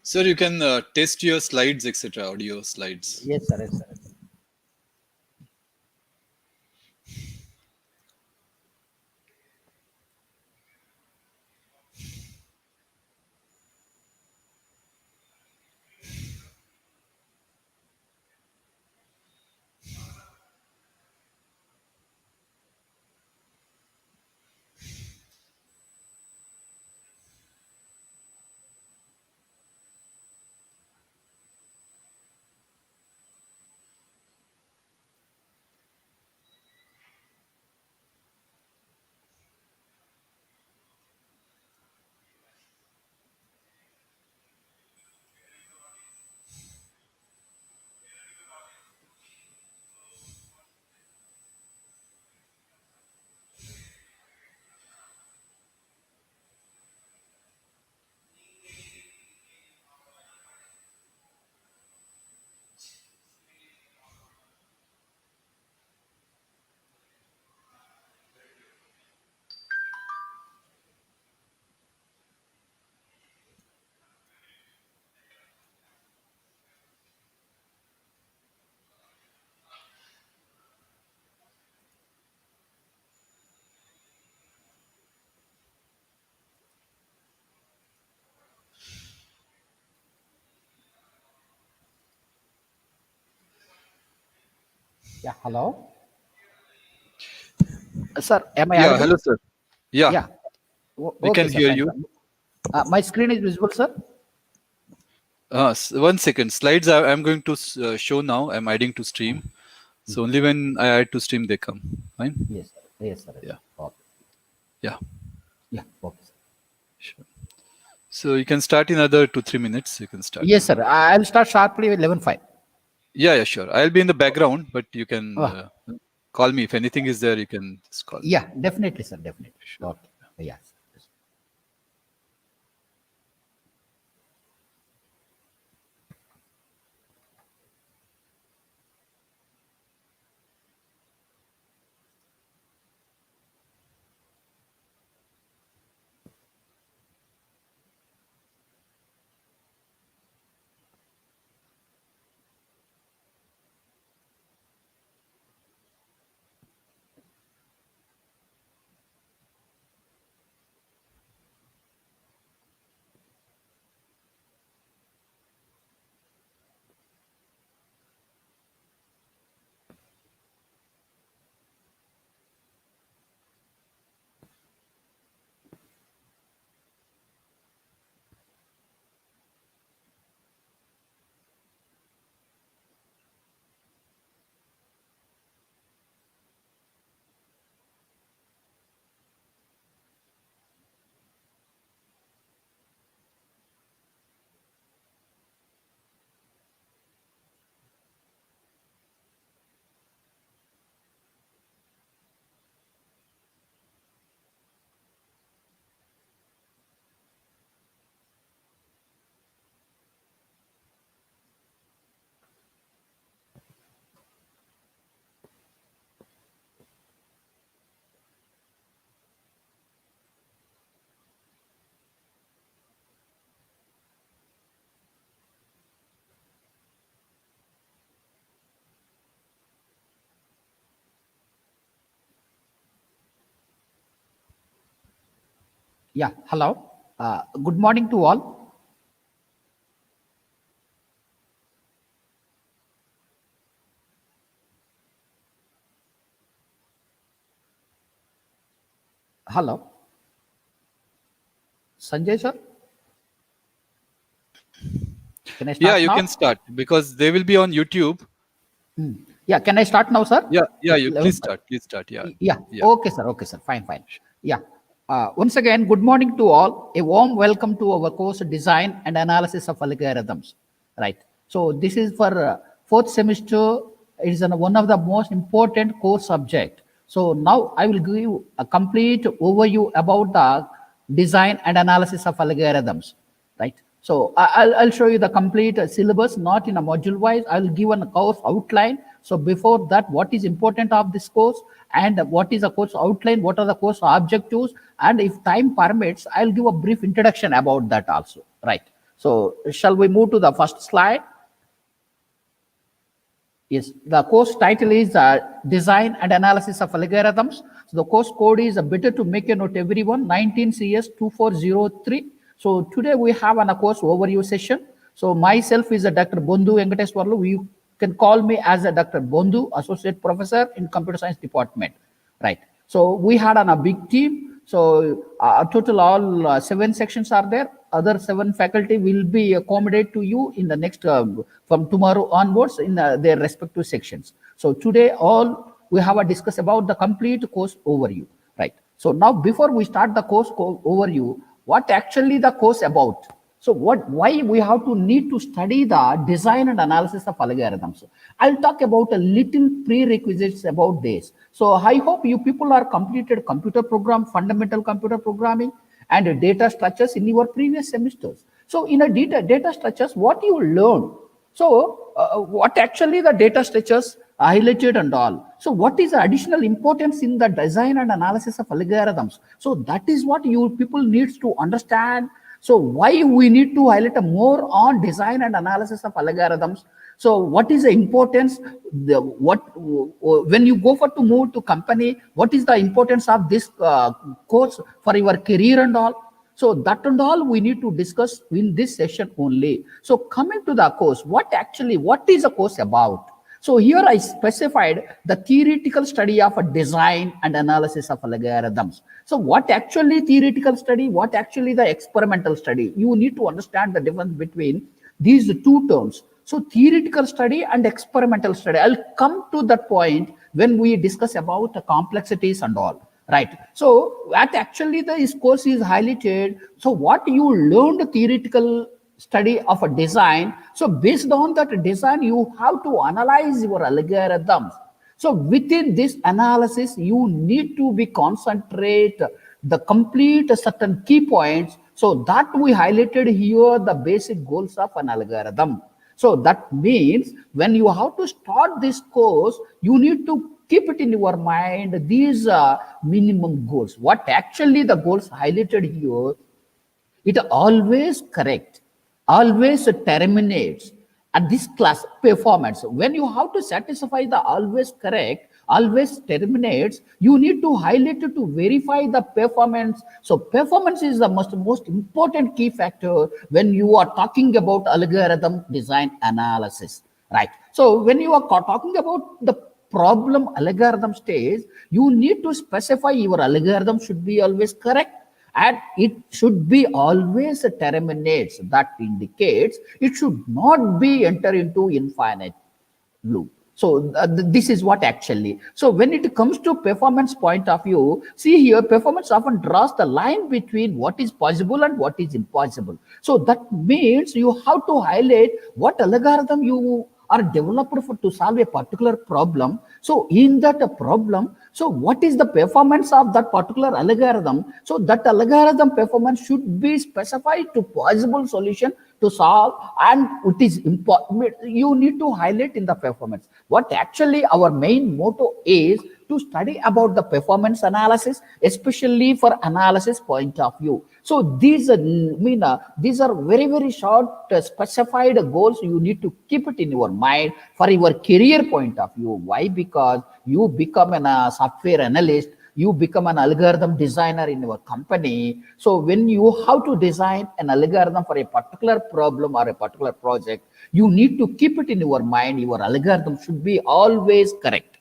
Sir, you can test your slides, etc., audio slides. Yes, sir. Yes, sir. Yeah. Hello. Sir, am I Yeah, audible? hello, sir. Yeah, Yeah. we Okay, can sir. hear Fine, you. fine. My screen is visible, sir. 1 second. Slides I'm going to show now. I'm adding to stream. So only when I add to stream, they come. Fine. Yes, sir. Yes, sir. Yeah. Okay. Yeah. Yeah. Okay, sir. Sure. So you can start in another 2-3 minutes. You can start. Yes, sir. I'll start sharply with 11:05. Yeah, sure. I'll be in the background, but you can Oh. call me if anything is there. You can just call. Yeah, definitely, sir. Definitely. Sure. Okay. Yes. Yeah. Hello. Good morning to all. Hello. Sanjay, sir. Can I start Yeah, you now? can start because they will be on YouTube. Yeah. Can I start now, sir? Yeah, you 11:05. please start. Please start. Yeah. Yeah. Yeah. Okay, sir. Okay, sir. Fine, fine. Yeah. Once again, good morning to all. A warm welcome to our course Design and Analysis of Algorithms. Right. So this is for fourth semester. It is one of the most important core subject. So now I will give you a complete overview about the design and analysis of algorithms. Right. So I'll show you the complete syllabus, not in a module wise. I'll give a course outline. So before that, what is important of this course and what is the course outline, what are the course objectives, and if time permits, I'll give a brief introduction about that also. Right. So shall we move to the first slide? Yes, the course title is Design and Analysis of Algorithms. So the course code is better to make a note everyone, 19 CS 2403. So today we have a course overview session. So myself is a Dr. Bondu Venkateswarlu. You can call me as a Dr. Bondu, Associate Professor in Computer Science Department. Right. So we had a big team. So total all 7 sections are there. Other 7 faculty will be accommodate to you in the next from tomorrow onwards in their respective sections. So today all we have a discuss about the complete course overview, right? So now before we start the course overview, what actually the course about? So why we have to need to study the design and analysis of algorithms? I'll talk about a little prerequisites about this. So I hope you people are completed computer program, fundamental computer programming and data structures in your previous semesters. So in a data structures, what you learn? So what actually the data structures highlighted and all. So what is the additional importance in the design and analysis of algorithms? So that is what you people needs to understand. So why we need to highlight more on design and analysis of algorithms? So what is the importance? When you go for to move to company, what is the importance of this course for your career and all? So that and all we need to discuss in this session only. So coming to the course, what is a course about? So here I specified the theoretical study of a design and analysis of algorithms. So what actually theoretical study, what actually the experimental study? You need to understand the difference between these 2 terms. So theoretical study and experimental study. I'll come to that point when we discuss about the complexities and all. Right. So what actually this course is highlighted. So what you learned theoretical study of a design. So based on that design, you have to analyze your algorithms. So within this analysis, you need to be concentrate the complete certain key points. So that we highlighted here the basic goals of an algorithm. So that means when you have to start this course, you need to keep it in your mind these minimum goals. What actually the goals highlighted here, it always correct, always terminates at this class performance. When you have to satisfy the always correct, always terminates, you need to highlight it to verify the performance. So performance is the most important key factor when you are talking about algorithm design analysis, right? So when you are talking about the problem algorithm stage, you need to specify your algorithm should be always correct and it should be always terminates. That indicates it should not be enter into infinite loop. So this is what actually. So when it comes to performance point of view, see here performance often draws the line between what is possible and what is impossible. So that means you have to highlight what algorithm you are developed to solve a particular problem. So in that problem, so what is the performance of that particular algorithm? So that algorithm performance should be specified to possible solution to solve, and it is important. You need to highlight in the performance. What actually our main motto is to study about the performance analysis, especially for analysis point of view. So these are very, very short specified goals. You need to keep it in your mind for your career point of view. Why? Because you become a software analyst, you become an algorithm designer in your company. So when you have to design an algorithm for a particular problem or a particular project, you need to keep it in your mind. Your algorithm should be always correct.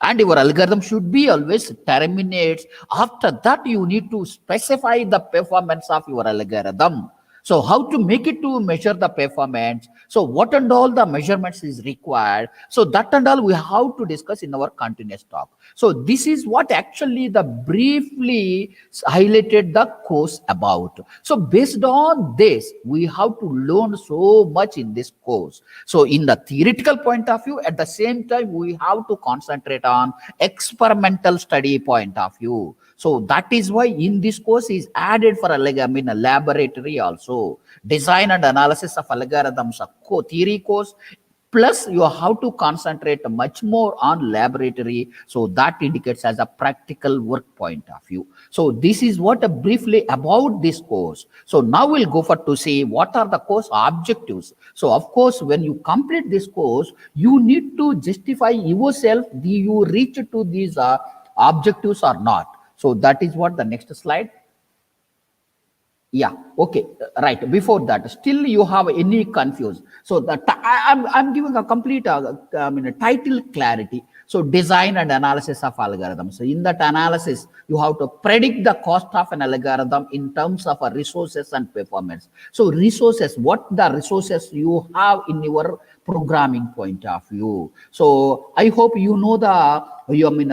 And your algorithm should be always terminates. After that, you need to specify the performance of your algorithm. So how to make it to measure the performance? So what and all the measurements is required? So that and all we have to discuss in our continuous talk. So this is what actually the briefly highlighted the course about. So based on this, we have to learn so much in this course. So in the theoretical point of view, at the same time, we have to concentrate on experimental study point of view. So that is why in this course is added for a laboratory also. Design and analysis of algorithms, a theory course, Plus, you have to concentrate much more on laboratory. So that indicates as a practical work point of view. So this is what briefly about this course. So now we'll go for to see what are the course objectives. So of course, when you complete this course, you need to justify yourself, do you reach to these objectives or not. So that is what the next slide. Yeah, okay, right. Before that, still you have any confuse. So that I'm giving a complete title clarity. So design and analysis of algorithms. So in that analysis, you have to predict the cost of an algorithm in terms of resources and performance. So resources, what the resources you have in your programming point of view. So I hope you know the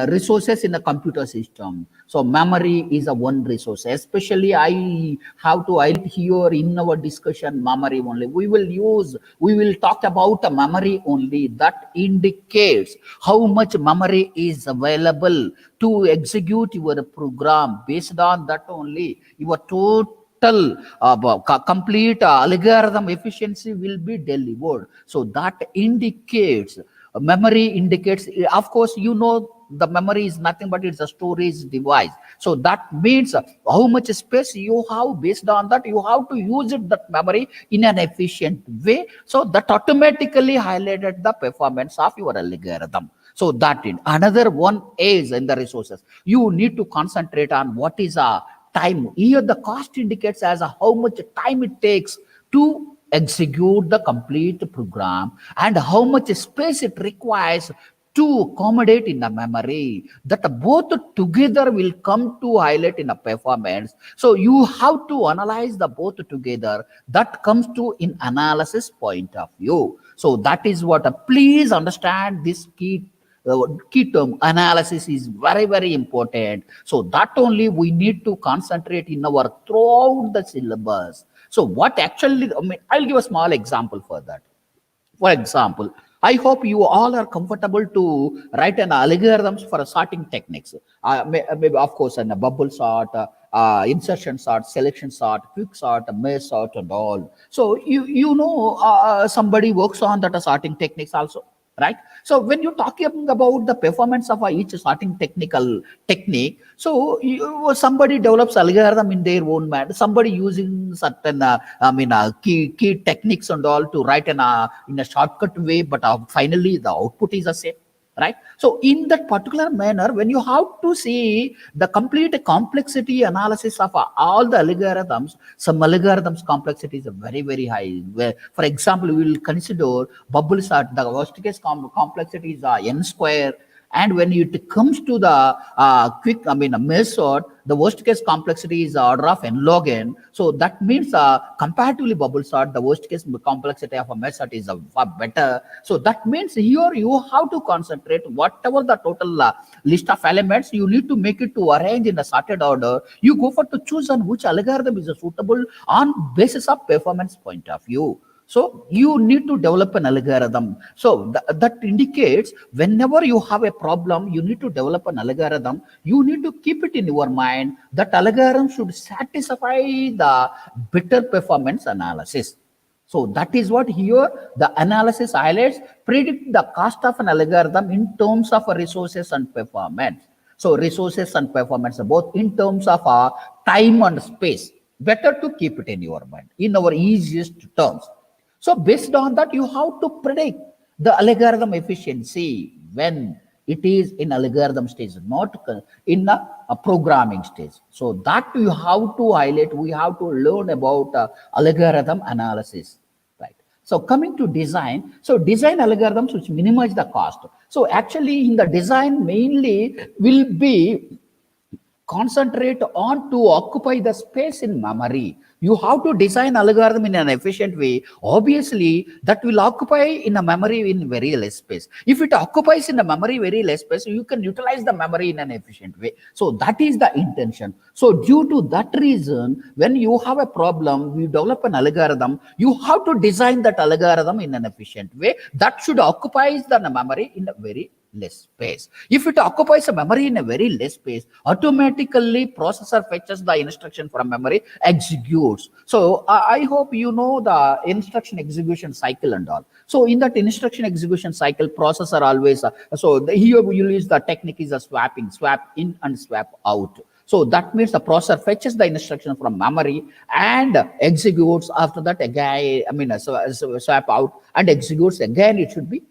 resources in the computer system. So memory is a one resource. Especially I have to highlight here in our discussion memory only. We will talk about the memory only. That indicates how much memory is available to execute your program. Based on that only, your total complete algorithm efficiency will be delivered. So that indicates memory indicates, of course, the memory is nothing but it's a storage device. So that means how much space you have. Based on that, you have to use that memory in an efficient way. So that automatically highlighted the performance of your algorithm. So that in another one is in the resources. You need to concentrate on what is a time. Here the cost indicates as how much time it takes to execute the complete program and how much space it requires to accommodate in the memory. That both together will come to highlight in a performance. So you have to analyze the both together. That comes to in analysis point of view. So that is what please understand this key term. Analysis is very, very important. So that only we need to concentrate in our throughout the syllabus. So what actually, I'll give a small example for that. For example, I hope you all are comfortable to write an algorithms for sorting techniques. Maybe of course, in a bubble sort, insertion sort, selection sort, quick sort, merge sort, and all. So somebody works on that sorting techniques also. Right. So when you're talking about the performance of each sorting technique, so somebody develops algorithm in their own mind, somebody using certain key techniques and all to write in a shortcut way, but finally the output is the same. Right. So in that particular manner, when you have to see the complete complexity analysis of all the algorithms, some algorithms complexity is very, very high. Where, for example, we will consider bubble sort, the worst case complexity is n square. And when it comes to the merge sort, the worst case complexity is order of n log n. So that means comparatively bubble sort, the worst case complexity of a merge sort is far better. So that means here you have to concentrate whatever the total list of elements, you need to make it to arrange in a sorted order. You go for to choose on which algorithm is suitable on basis of performance point of view. So you need to develop an algorithm. So that indicates whenever you have a problem, you need to develop an algorithm. You need to keep it in your mind that algorithm should satisfy the better performance analysis. So that is what here the analysis highlights. Predict the cost of an algorithm in terms of resources and performance. So resources and performance both in terms of time and space. Better to keep it in your mind in our easiest terms. So based on that, you have to predict the algorithm efficiency when it is in algorithm stage, not in a programming stage. So that you have to highlight. We have to learn about algorithm analysis. Right. So coming to design. So design algorithms which minimize the cost. So actually in the design mainly will be concentrate on to occupy the space in memory. You have to design algorithm in an efficient way. Obviously, that will occupy in a memory in very less space. If it occupies in a memory very less space, you can utilize the memory in an efficient way. So that is the intention. So due to that reason, when you have a problem, you develop an algorithm, you have to design that algorithm in an efficient way that should occupy the memory in a very less space. If it occupies a memory in a very less space, automatically processor fetches the instruction from memory, executes. So I hope you know the instruction execution cycle and all. So in that instruction execution cycle, processor always, here we use the technique is a swapping, swap in and swap out. So that means the processor fetches the instruction from memory and executes. After that again, swap out and executes again. It should be.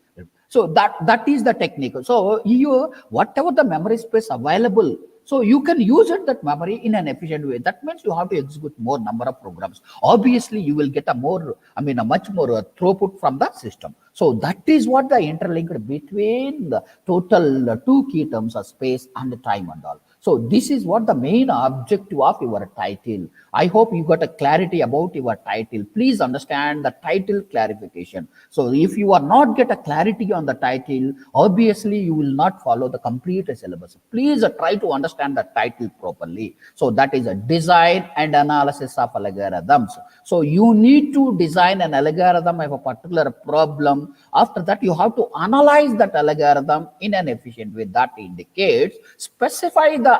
So that is the technique. So you, whatever the memory space available, so you can use it, that memory, in an efficient way. That means you have to execute more number of programs. Obviously, you will get a much more throughput from the system. So that is what the interlinked between the total two key terms of space and time and all. So this is what the main objective of your title. I hope you got a clarity about your title. Please understand the title clarification. So if you are not get a clarity on the title, obviously you will not follow the complete syllabus. Please try to understand the title properly. So that is a design and analysis of algorithms. So you need to design an algorithm of a particular problem. After that, you have to analyze that algorithm in an efficient way. That indicates, specify the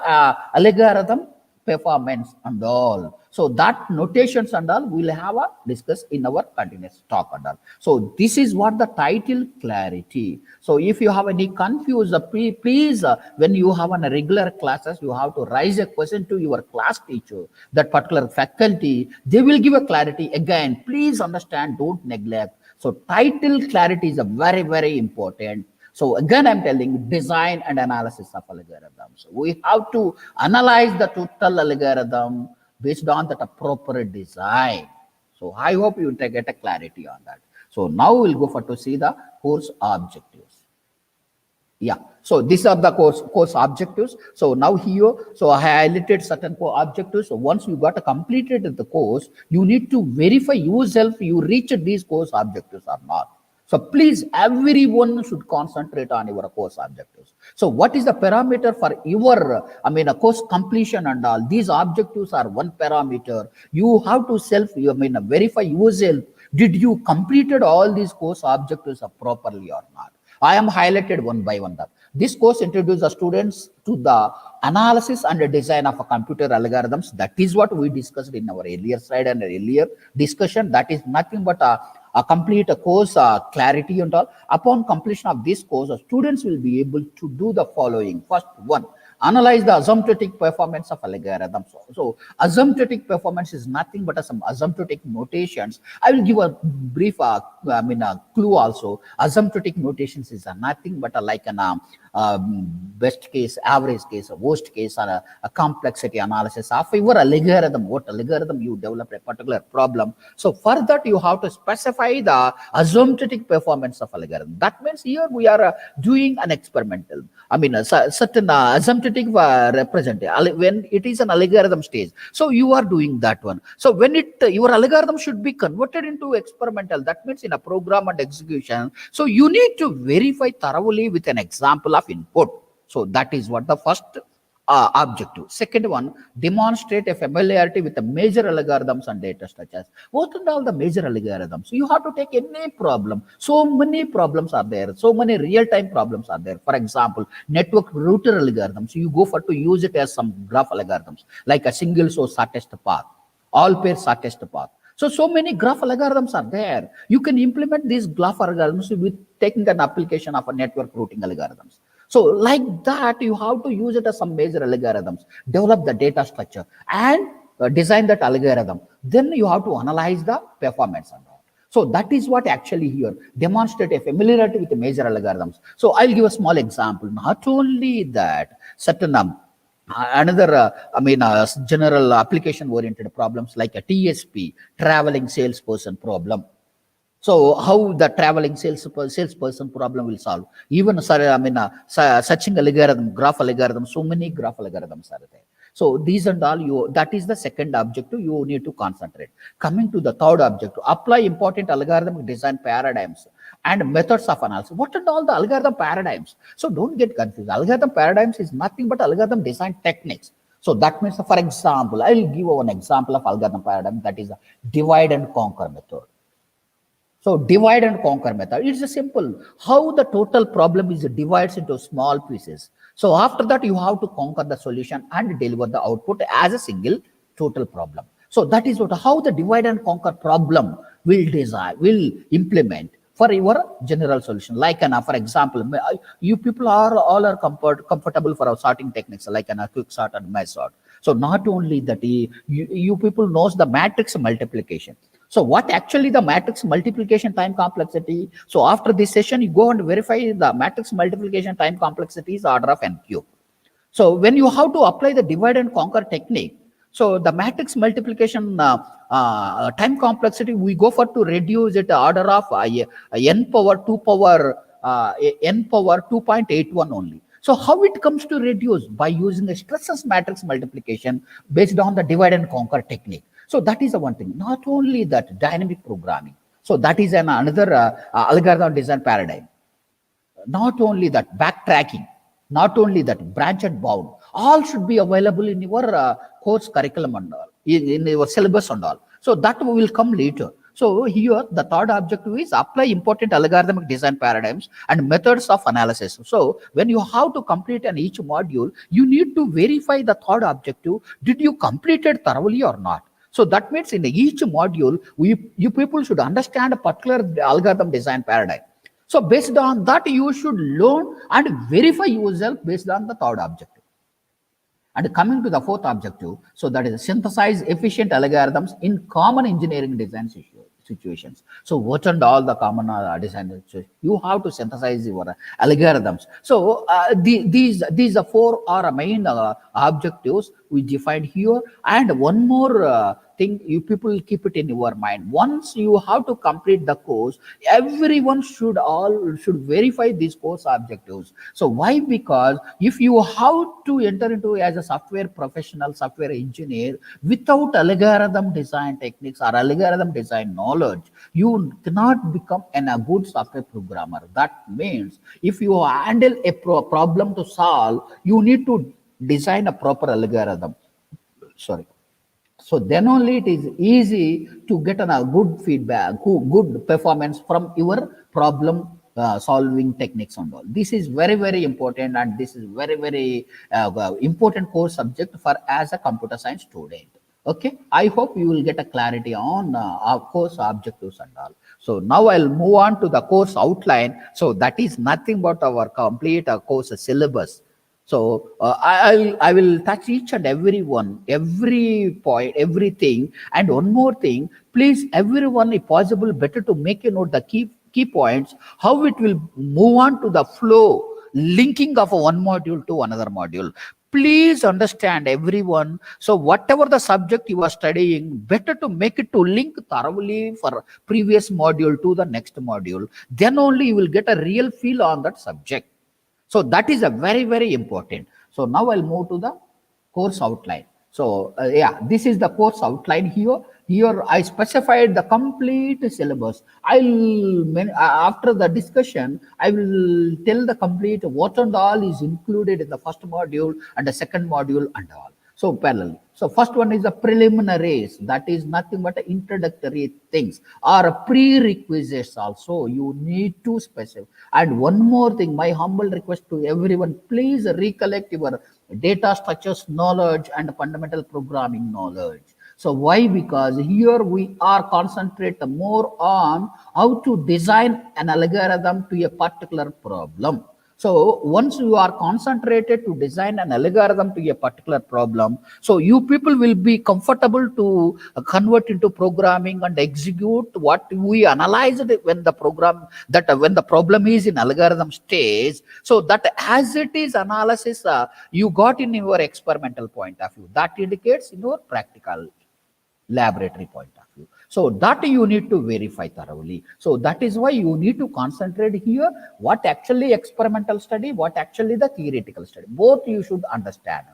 algorithm performance and all. So that notations and all we'll have a discuss in our continuous talk and all. So this is what the title clarity. So if you have any confused, please when you have a regular classes, you have to raise a question to your class teacher, that particular faculty. They will give a clarity. Again, please understand, don't neglect. So title clarity is a very, very important. So again, I'm telling you, design and analysis of algorithms. So we have to analyze the total algorithm based on that appropriate design. So I hope you get a clarity on that. So now we'll go for to see the course objectives. Yeah, so these are the course objectives. So now here, so I highlighted certain core objectives. So once you got completed the course, you need to verify yourself you reached these course objectives or not. So please, everyone should concentrate on your course objectives. So what is the parameter for your, a course completion and all? These objectives are one parameter. You have to verify yourself. Did you completed all these course objectives properly or not? I am highlighted one by one. This course introduces the students to the analysis and the design of a computer algorithms. That is what we discussed in our earlier slide and earlier discussion. That is nothing but a complete course clarity and all. Upon completion of this course, students will be able to do the following. First one, analyze the asymptotic performance of algorithms. So asymptotic performance is nothing but some asymptotic notations. I will give a brief clue also. Asymptotic notations is nothing but like an best case, average case, worst case, or a complexity analysis of your algorithm. What algorithm you develop a particular problem. So for that you have to specify the asymptotic performance of algorithm. That means here we are doing an experimental. A certain asymptotic representative when it is an algorithm stage. So you are doing that one. So when your algorithm should be converted into experimental, that means in a program and execution. So you need to verify thoroughly with an example of input. So that is what the first objective. Second one, demonstrate a familiarity with the major algorithms and data structures. What are all the major algorithms? You have to take any problem. So many problems are there. So many real-time problems are there. For example, network router algorithms. You go for to use it as some graph algorithms, like a single source shortest path, all pair shortest path. So many graph algorithms are there. You can implement these graph algorithms with taking an application of a network routing algorithms. So like that, you have to use it as some major algorithms, develop the data structure and design that algorithm. Then you have to analyze the performance and all. So that is what actually here demonstrate a familiarity with the major algorithms. So I'll give a small example. Not only that, certain another general application oriented problems like a TSP, traveling salesperson problem. So how the traveling salesperson problem will solve? Even searching algorithm, graph algorithm, so many graph algorithms are there. So these and all, that is the second objective you need to concentrate. Coming to the third objective, apply important algorithmic design paradigms and methods of analysis. What are all the algorithm paradigms? So don't get confused. Algorithm paradigms is nothing but algorithm design techniques. So that means, for example, I will give one example of algorithm paradigm, that is a divide and conquer method. So divide and conquer method. It's a simple how the total problem is divided into small pieces. So after that, you have to conquer the solution and deliver the output as a single total problem. So that is how the divide and conquer problem will implement for your general solution. Like for example, you people are all are comfortable for our sorting techniques like a quick sort and mass sort. So not only that, you people knows the matrix multiplication. So what actually the matrix multiplication time complexity? So after this session, you go and verify the matrix multiplication time complexity is order of n cube. So when you have to apply the divide and conquer technique, so the matrix multiplication time complexity, we go for to reduce it order of n power 2 power n power 2.81 only. So how it comes to reduce? By using a stressless matrix multiplication based on the divide and conquer technique. So that is the one thing. Not only that, dynamic programming. So that is another algorithm design paradigm. Not only that, backtracking. Not only that, branch and bound. All should be available in your course curriculum and all, in your syllabus and all. So that will come later. So here the third objective is apply important algorithmic design paradigms and methods of analysis. So when you have to complete an each module, you need to verify the third objective. Did you complete it thoroughly or not? So that means in each module, you people should understand a particular algorithm design paradigm. So based on that, you should learn and verify yourself based on the third objective. And coming to the fourth objective, so that is synthesize efficient algorithms in common engineering design situations. So what and all the common design situations, you have to synthesize your algorithms. So these four are main objectives we defined here. And one more thing, you people keep it in your mind. Once you have to complete the course, everyone should verify these course objectives. So why? Because if you have to enter into as a software professional, software engineer without algorithm design techniques or algorithm design knowledge, you cannot become a good software programmer. That means if you handle a problem to solve, you need to design a proper algorithm. Sorry. So then only it is easy to get a good feedback, good performance from your problem solving techniques and all. This is very, very important, and this is very, very important core subject for as a computer science student. Okay, I hope you will get a clarity on our course objectives and all. So now I'll move on to the course outline. So that is nothing but our complete course syllabus. So I will touch each and every one, every point, everything. And one more thing, please, everyone, if possible, better to make a note the key points, how it will move on to the flow, linking of one module to another module. Please understand, everyone. So whatever the subject you are studying, better to make it to link thoroughly for previous module to the next module. Then only you will get a real feel on that subject. So that is a very, very important. So now I'll move to the course outline. So yeah, this is the course outline here. Here I specified the complete syllabus. After the discussion, I will tell the complete what and all is included in the first module and the second module and all. So parallel. So first one is the preliminaries. That is nothing but introductory things or prerequisites also. You need to specify. And one more thing, my humble request to everyone, please recollect your data structures knowledge and fundamental programming knowledge. So why? Because here we are concentrate more on how to design an algorithm to a particular problem. So once you are concentrated to design an algorithm to a particular problem, so you people will be comfortable to convert into programming and execute what we analyzed when the problem is in algorithm stage. So that as it is analysis, you got in your experimental point of view, that indicates in your practical laboratory point of view. So that you need to verify thoroughly. So that is why you need to concentrate here what actually experimental study, what actually the theoretical study. Both you should understand.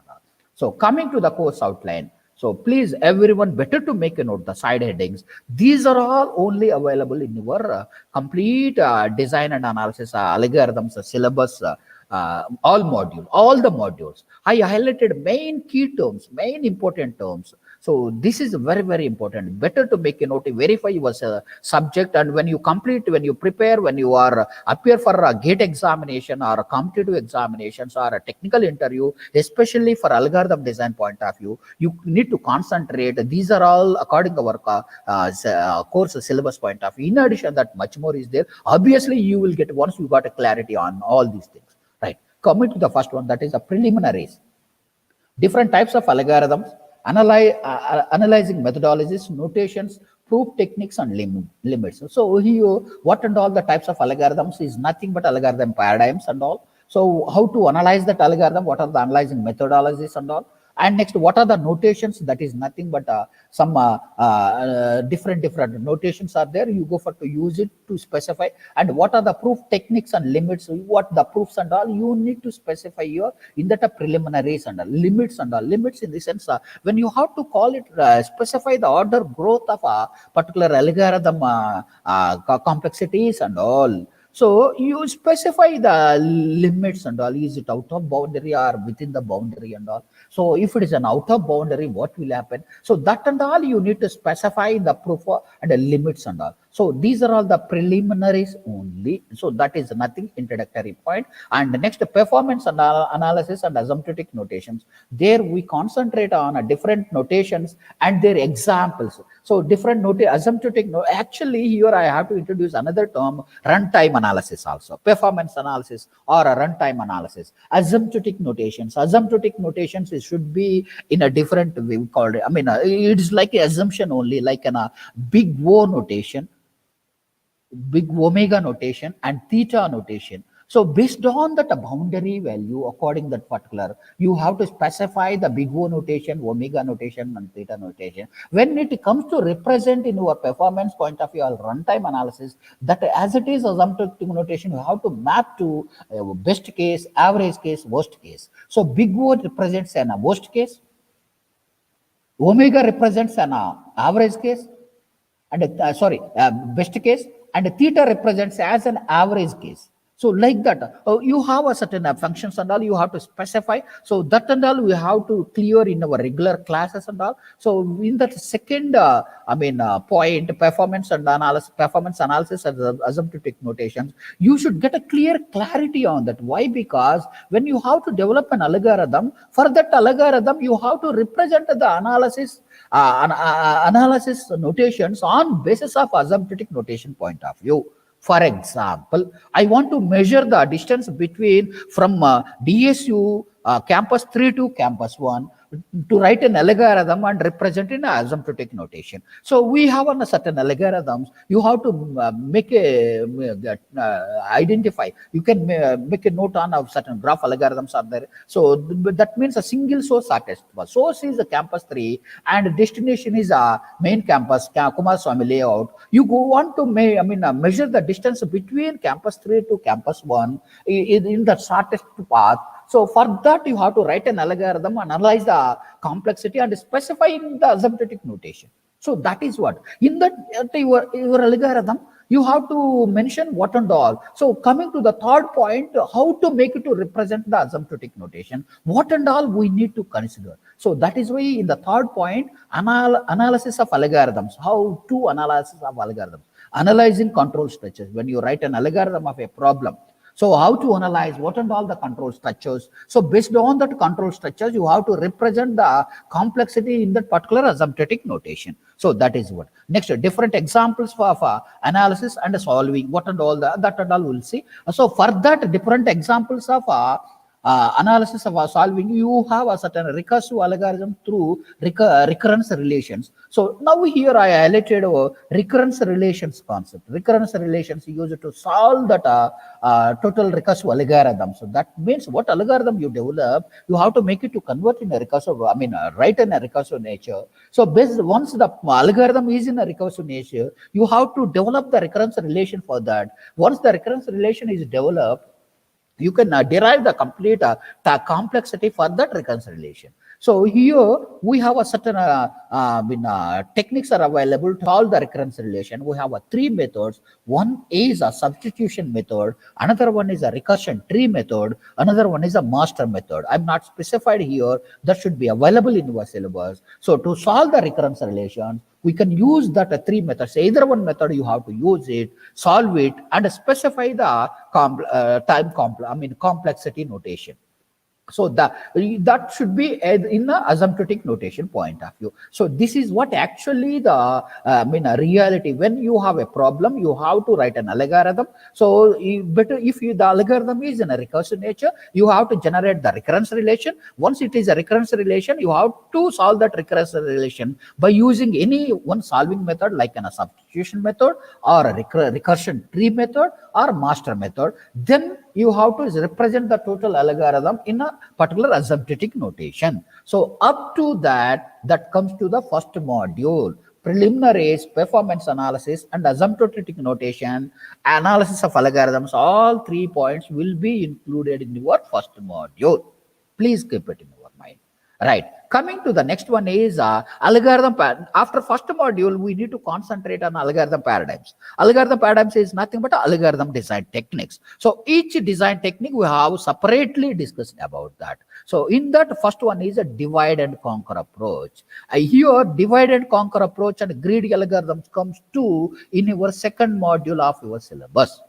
So coming to the course outline. So please, everyone, better to make a note the side headings. These are all only available in your complete design and analysis algorithms syllabus. All the modules. I highlighted main key terms, main important terms. So this is very, very important. Better to make a note, verify your subject, and when you complete, when you prepare, when you are appear for a gate examination or a competitive examinations or a technical interview, especially for algorithm design point of view, you need to concentrate. These are all according to our course syllabus point of view. In addition, that much more is there. Obviously, you will get once you got a clarity on all these things, right? Coming to the first one, that is a preliminaries. Different types of algorithms, analyzing methodologies, notations, proof techniques, and limits. So here, what and all the types of algorithms is nothing but algorithm paradigms and all. So how to analyze that algorithm, what are the analyzing methodologies and all. And next, what are the notations? That is nothing but some different notations are there. You go for to use it to specify. And what are the proof techniques and limits? What the proofs and all you need to specify your in that preliminaries and limits and all. Limits in the sense when you have to call it specify the order growth of a particular algorithm complexities and all. So you specify the limits and all. Is it out of boundary or within the boundary and all? So if it is an out of boundary, what will happen? So that and all you need to specify the proof and the limits and all. So these are all the preliminaries only. So that is nothing introductory point. And the next, performance analysis and asymptotic notations. There we concentrate on different notations and their examples. So different asymptotic. Actually, here I have to introduce another term: runtime analysis also. Performance analysis or a runtime analysis. Asymptotic notations. Asymptotic notations should be in a different way. We call it. I mean, it is like an assumption only, like a big O notation, big omega notation, and theta notation. So based on that boundary value, according to that particular, you have to specify the big O notation, omega notation, and theta notation. When it comes to represent in your performance point of view or runtime analysis, that as it is asymptotic notation, you have to map to best case, average case, worst case. So big O represents an worst case, omega represents an average case, and best case, and theta represents as an average case. So like that, you have a certain functions and all you have to specify. So that and all we have to clear in our regular classes and all. So in that second, point, performance analysis and asymptotic notations, you should get a clear clarity on that. Why? Because when you have to develop an algorithm, for that algorithm, you have to represent the analysis notations on basis of asymptotic notation point of view. For example, I want to measure the distance between from DSU campus 3 to campus 1 to write an algorithm and represent in asymptotic notation. So we have on a certain algorithms, you have to make a identify. You can make a note on of certain graph algorithms are there. So that means a single source artist. Source is the campus 3 and destination is a main campus, Kumaraswamy layout. You go want to measure the distance between campus 3 to campus 1 in the shortest path. So for that, you have to write an algorithm, analyze the complexity, and specify in the asymptotic notation. So that is what in that your algorithm you have to mention what and all. So coming to the third point, how to make it to represent the asymptotic notation, what and all we need to consider. So that is why in the third point, analysis of algorithms, how to analysis of algorithms, analyzing control structures. When you write an algorithm of a problem, so how to analyze what and all the control structures. So based on that control structures, you have to represent the complexity in that particular asymptotic notation. So that is what. Next, different examples for analysis and solving, what and all that and all we'll see. So for that, different examples of analysis of solving, you have a certain recursive algorithm through recurrence relations. So now here I highlighted recurrence relations concept. Recurrence relations used to solve that total recursive algorithm. So that means what algorithm you develop, you have to make it to convert in a recursive, write in a recursive nature. So once the algorithm is in a recursive nature, you have to develop the recurrence relation for that. Once the recurrence relation is developed, you can derive the complete complexity for that recurrence relation. So here we have a certain techniques are available to solve the recurrence relation. We have three methods. One is a substitution method, another one is a recursion tree method, another one is a master method. I'm not specified here. That should be available in your syllabus. So to solve the recurrence relation, we can use that three methods. Either one method you have to use it, solve it, and specify the complexity notation. So that should be in the asymptotic notation point of view. So this is what actually the reality. When you have a problem, you have to write an algorithm. So better if the algorithm is in a recursive nature, you have to generate the recurrence relation. Once it is a recurrence relation, you have to solve that recurrence relation by using any one solving method, like a substitution method or a recursion tree method or master method. Then you have to represent the total algorithm in a particular asymptotic notation. So up to that comes to the first module: preliminaries, performance analysis, and asymptotic notation, analysis of algorithms. All 3 points will be included in your first module. Please keep it in your mind. Right. Coming to the next one is algorithm. After first module, we need to concentrate on algorithm paradigms. Algorithm paradigms is nothing but algorithm design techniques. So each design technique we have separately discussed about that. So in that, first one is a divide and conquer approach. Here, divide and conquer approach and greedy algorithms comes to in your second module of your syllabus.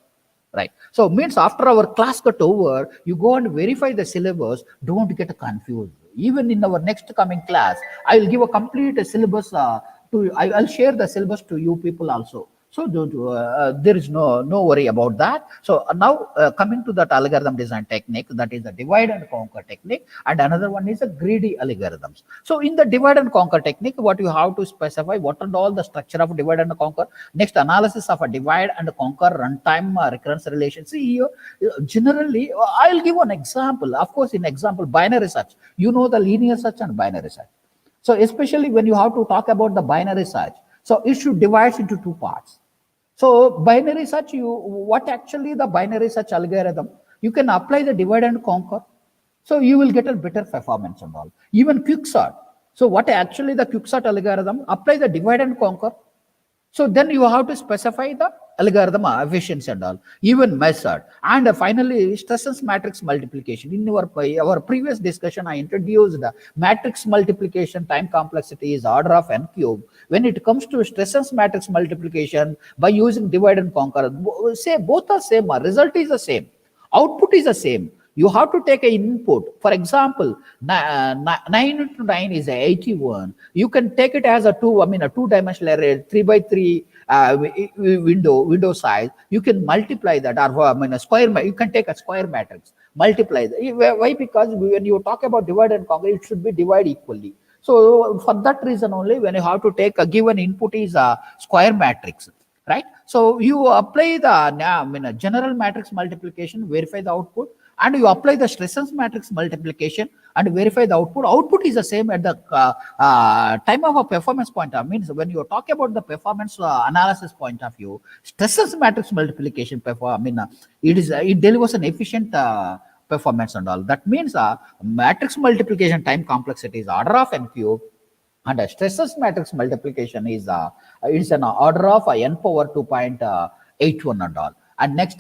Right. So means after our class got over, you go and verify the syllabus. Don't get confused. Even in our next coming class, I will give a complete syllabus I'll share the syllabus to you people also. So there is no worry about that. So now coming to that algorithm design technique, that is the divide and conquer technique, and another one is a greedy algorithms. So in the divide and conquer technique, what you have to specify, what and all the structure of divide and conquer. Next, analysis of a divide and conquer runtime recurrence relation. See here, generally, I'll give an example. Of course, in example, binary search. You know the linear search and binary search. So especially when you have to talk about the binary search, so it should divide into two parts. So binary search, what actually the binary search algorithm, you can apply the divide and conquer. So you will get a better performance and all. Even quick sort. So what actually the quick sort algorithm, apply the divide and conquer. So then you have to specify the algorithm efficiency and all, even method. And finally, Stressen's matrix multiplication. In our previous discussion, I introduced the matrix multiplication time complexity is order of n cube. When it comes to Stressen's matrix multiplication, by using divide and conquer, say both are same, result is the same, output is the same. You have to take an input. For example, 9 into 9 is 81. You can take it as a two-dimensional array, 3x3 window size. You can multiply that, or a square. You can take a square matrix, multiply that. Why? Because when you talk about divide and conquer, it should be divided equally. So for that reason only, when you have to take a given input is a square matrix, right? So you apply the general matrix multiplication, verify the output, and you apply the Stressen's matrix multiplication and verify the output. Output is the same at the time of a performance point of view. Means when you talk about the performance analysis point of view, Stressen's matrix multiplication it delivers an efficient performance and all. That means matrix multiplication time complexity is order of n cube, and a Stressen's matrix multiplication is it's an order of n power 2.81 and all. And next,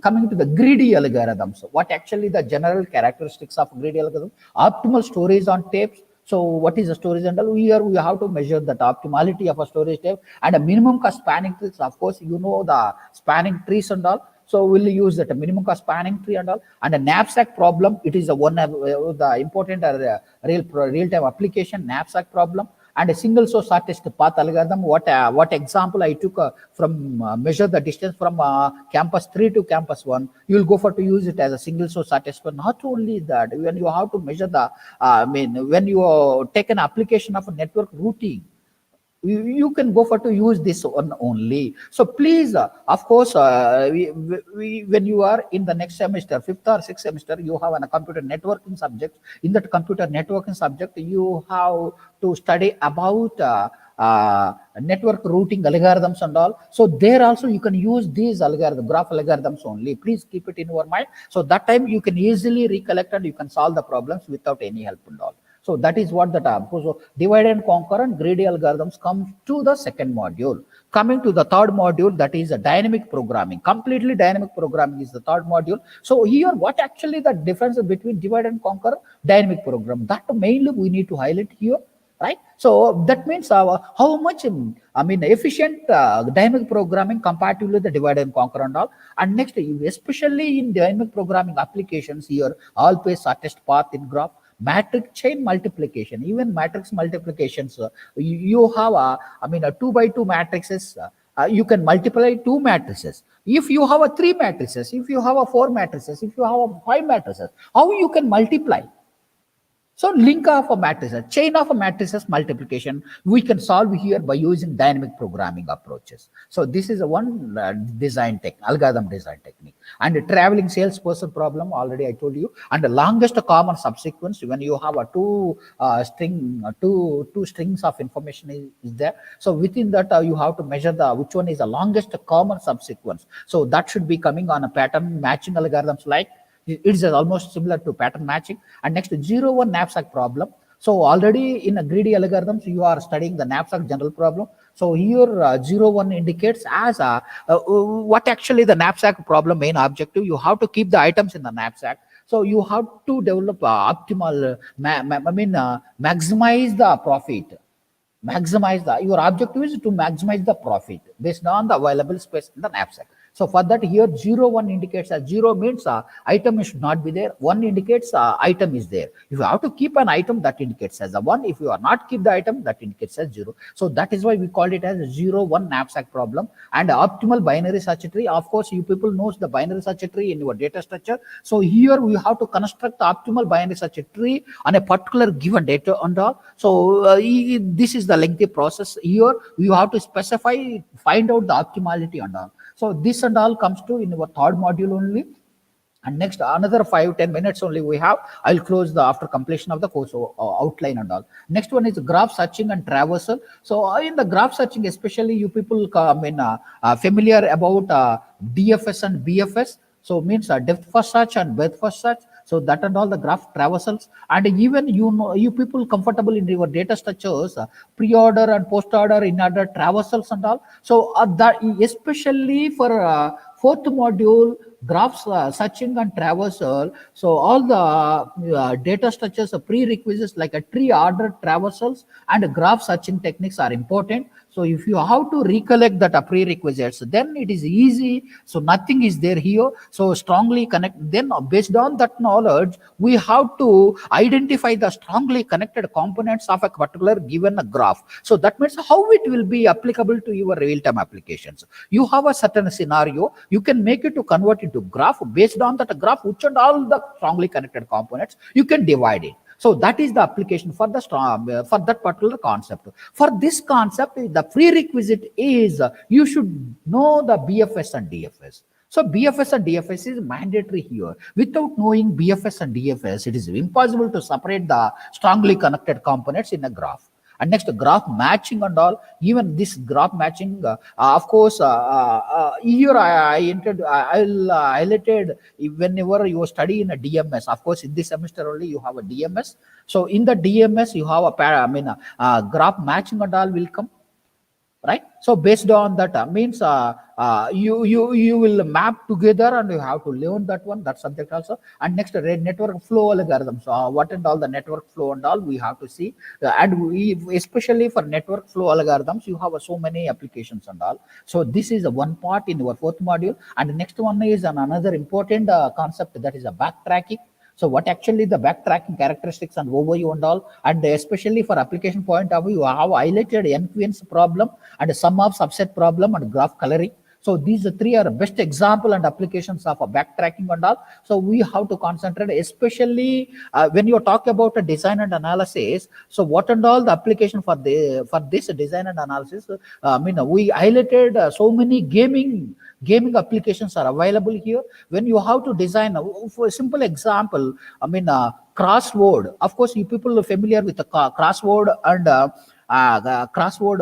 coming to the greedy algorithms, what actually the general characteristics of greedy algorithm? Optimal storage on tapes. So what is the storage and all? Here we have to measure the optimality of a storage tape, and a minimum cost spanning trees. Of course, you know the spanning trees and all. So we'll use that minimum cost spanning tree and all. And a knapsack problem, it is the important real-time application knapsack problem. And a single source artist path algorithm, what example I took from measure the distance from campus 3 to campus 1, you will go for to use it as a single source artist. But not only that, when you have to measure the, when you take an application of a network routing, you can go for to use this one only. So please, of course, when you are in the next semester, 5th or 6th semester, you have a computer networking subject. In that computer networking subject, you have to study about network routing algorithms and all. So there also you can use these graph algorithms only. Please keep it in your mind. So that time you can easily recollect and you can solve the problems without any help and all. So that is what the term. So divide and conquer and greedy algorithms comes to the second module. Coming to the third module, that is a dynamic programming. Completely dynamic programming is the third module. So here, what actually the difference between divide and conquer, dynamic program, that mainly we need to highlight here, right? So that means how much efficient dynamic programming comparatively with the divide and conquer and all. And next, especially in dynamic programming applications here, always shortest path in graph, matrix chain multiplication, even matrix multiplications. You have a 2 by 2 matrices. You can multiply 2 matrices. If you have a 3 matrices, if you have a 4 matrices, if you have a 5 matrices, how you can multiply? So link of a matrices, chain of a matrices multiplication, we can solve here by using dynamic programming approaches. So this is a one algorithm design technique. And the traveling salesperson problem, already I told you. And the longest common subsequence, when you have a two strings of information is there. So within that, you have to measure which one is the longest common subsequence. So that should be coming on a pattern matching algorithms like. It is almost similar to pattern matching. And next, 0-1 knapsack problem. So already in a greedy algorithms, you are studying the knapsack general problem. So here 0-1 indicates as what actually the knapsack problem main objective. You have to keep the items in the knapsack. So you have to develop optimal, maximize the profit. Your objective is to maximize the profit based on the available space in the knapsack. So for that here 0-1 indicates 0 means item should not be there. 1 indicates item is there. If you have to keep an item, that indicates as a 1. If you are not keep the item, that indicates as 0. So that is why we called it as a 0-1 knapsack problem. And optimal binary search tree. Of course, you people knows the binary search tree in your data structure. So here we have to construct the optimal binary search tree on a particular given data and all. So this is the lengthy process. Here you have to specify, find out the optimality and all. So this and all comes to in our third module only. And next, another 5-10 minutes only we have. I'll close after completion of the course outline and all. Next one is graph searching and traversal. So in the graph searching, especially you people familiar about DFS and BFS. So means depth first search and breadth first search. So that and all the graph traversals, and even you people comfortable in your data structures, pre-order and post-order in order traversals and all. So that especially for fourth module, graphs searching and traversal. So all the data structures prerequisites like a tree order traversals and graph searching techniques are important. So if you have to recollect that prerequisites, then it is easy. So nothing is there here. So strongly connect. Then based on that knowledge, we have to identify the strongly connected components of a particular given graph. So that means how it will be applicable to your real-time applications. You have a certain scenario, you can make it to convert into graph. Based on that graph, which and all the strongly connected components, you can divide it. So that is the application for the for that particular concept. For this concept, the prerequisite is you should know the BFS and DFS. So BFS and DFS is mandatory here. Without knowing BFS and DFS, it is impossible to separate the strongly connected components in a graph. And next, graph matching and all. Even this graph matching, of course, here I'll highlighted whenever you study in a DMS. Of course, in this semester only you have a DMS. So in the DMS, you have a graph matching and all will come. Right. So based on that means you will map together and you have to learn that one, that subject also. And next, network flow algorithms. What and all the network flow and all we have to see. And we, especially for network flow algorithms, you have so many applications and all. So this is one part in your fourth module. And the next one is another important concept, that is a backtracking. So what actually the backtracking characteristics and overview and all, and especially for application point of view, you have highlighted n-queens problem and sum of subset problem and graph coloring. So these three are best example and applications of a backtracking and all. So we have to concentrate, especially when you talk about a design and analysis. So what and all the application for this design and analysis? We highlighted so many gaming applications are available here. When you have to design, for a simple example, crossword. Of course, you people are familiar with the crossword and the crossword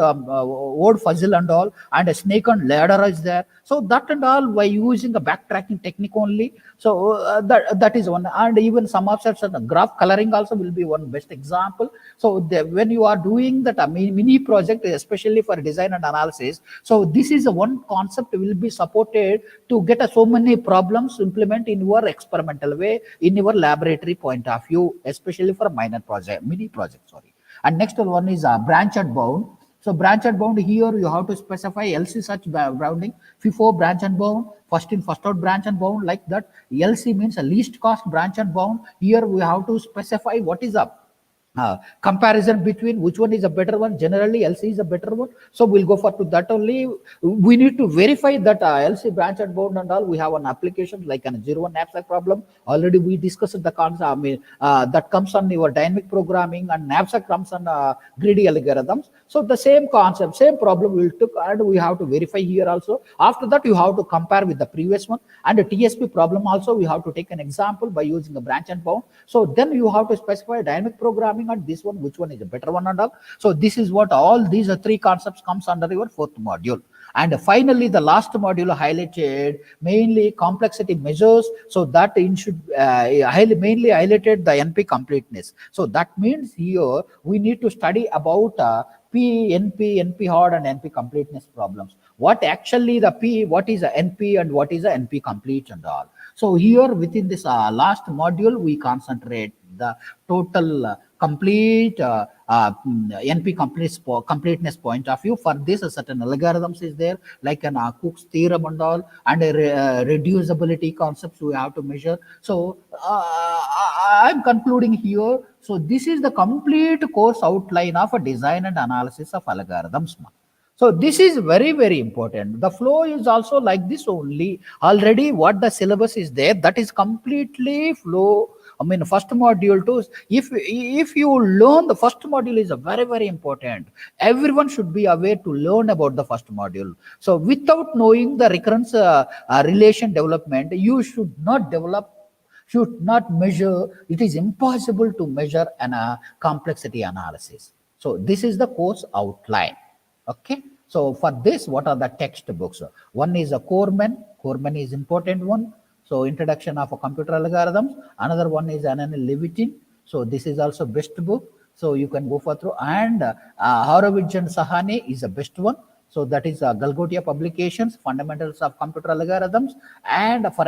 word puzzle and all, and a snake and ladder is there. So that and all by using a backtracking technique only. So that is one, and even some of such graph coloring also will be one best example. So when you are doing that mini project, especially for design and analysis, so this is one concept will be supported to get so many problems implement in your experimental way, in your laboratory point of view, especially for minor project, mini project, sorry. And next one is branched bound. So branched bound, here you have to specify LC such bounding, FIFO branch and bound, first in first out branch and bound, like that. LC means a least cost branch and bound. Here we have to specify what is up. Comparison between which one is a better one. Generally LC is a better one, so we'll go for to that only. We need to verify that LC branch and bound and all, we have an application like an 0-1 knapsack problem. Already we discussed the concept. That comes on your dynamic programming, and knapsack comes on greedy algorithms. So the same concept, same problem we'll took, and we have to verify here also. After that you have to compare with the previous one, and the TSP problem also we have to take an example by using a branch and bound. So then you have to specify dynamic programming and this one, which one is a better one and all. So this is what all these three concepts comes under your fourth module. And finally, the last module highlighted mainly complexity measures. So that should mainly highlighted the NP completeness. So that means here we need to study about P, NP, NP hard and NP completeness problems. What actually the P, what is a NP and what is a NP complete and all. So here within this last module, we concentrate the total complete NP completeness point of view. For this, certain algorithms is there, like an Cook's theorem and all, and reducibility concepts we have to measure. So I'm concluding here. So this is the complete course outline of a design and analysis of algorithms. So this is very, very important. The flow is also like this only. Already what the syllabus is there, that is completely flow. I mean, first module too. If you learn the first module is a very, very important. Everyone should be aware to learn about the first module. So without knowing the recurrence relation development, you should not develop, should not measure. It is impossible to measure an complexity analysis. So this is the course outline. Okay. So for this, what are the textbooks? One is a Coreman. Coreman is important one. So introduction of a computer algorithms. Another one is Anand Levitin. So this is also best book. So you can go for through. And Horowitz and Sahani is the best one. So that is Galgotia Publications, Fundamentals of Computer Algorithms. And for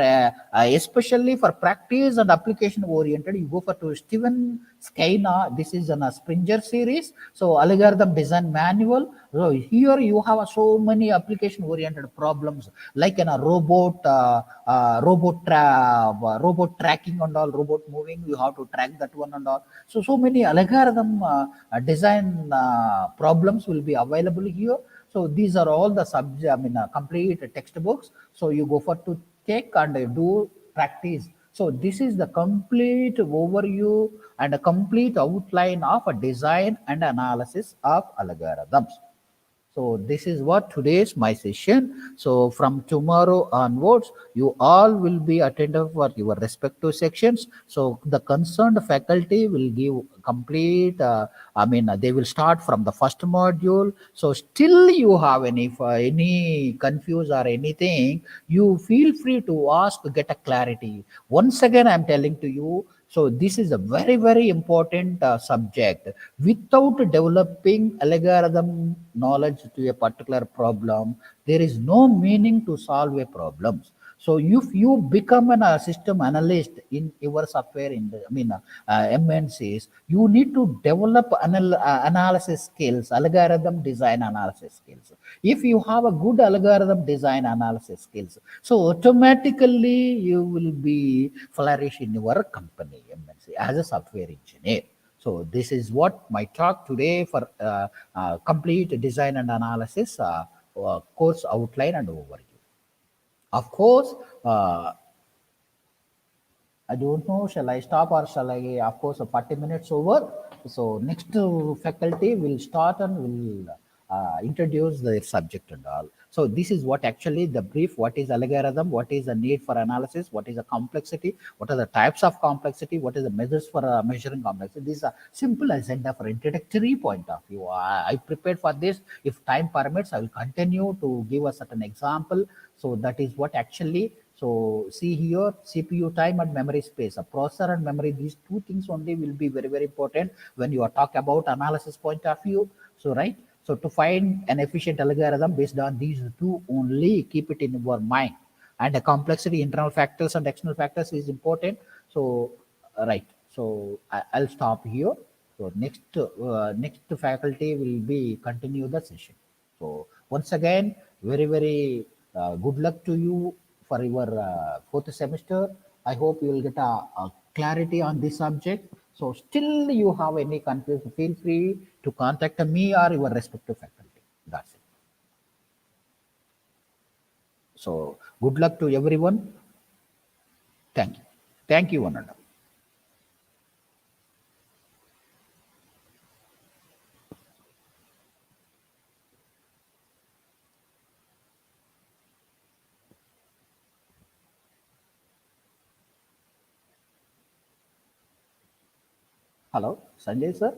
especially for practice and application oriented, you go for to Steven Skyna. This is a Springer series. So Algorithm Design Manual. So here you have so many application oriented problems, like in a robot tracking and all, robot moving, you have to track that one and all. So many algorithm design problems will be available here. So these are all the complete textbooks. So you go for to take and do practice. So this is the complete overview and a complete outline of a design and analysis of algorithms. So this is what today's my session. So from tomorrow onwards, you all will be attended for your respective sections. So the concerned faculty will give complete, they will start from the first module. So still you have any confuse or anything, you feel free to ask to get a clarity. Once again, I'm telling to you, so this is a very, very important subject. Without developing algorithm knowledge to a particular problem, there is no meaning to solve a problem. So if you become a system analyst in your software, MNCs, you need to develop analysis skills, algorithm design analysis skills. If you have a good algorithm design analysis skills, so automatically you will be flourish in your company, MNC, as a software engineer. So this is what my talk today for complete design and analysis course outline and overview. Of course, I don't know, shall I stop or shall I, of course, 40 minutes over. So next faculty will start and will introduce their subject and all. So this is what actually the brief, what is algorithm, what is the need for analysis, what is the complexity, what are the types of complexity, what is the measures for measuring complexity. This is a simple agenda for introductory point of view. I prepared for this. If time permits, I will continue to give a certain example. So that is what actually, so see here, CPU time and memory space, a processor and memory, these two things only will be very, very important when you are talking about analysis point of view. So, right. So to find an efficient algorithm based on these two only, keep it in your mind. And the complexity, internal factors and external factors is important. So, right. So I'll stop here. So next faculty will be continue the session. So once again, very, very good luck to you for your fourth semester. I hope you will get a clarity on this subject. So still you have any confusion, feel free to contact me or your respective faculty. That's it. So good luck to everyone. Thank you. Thank you, one and all. Hello, Sanjay sir.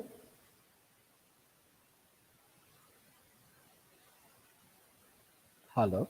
Hello.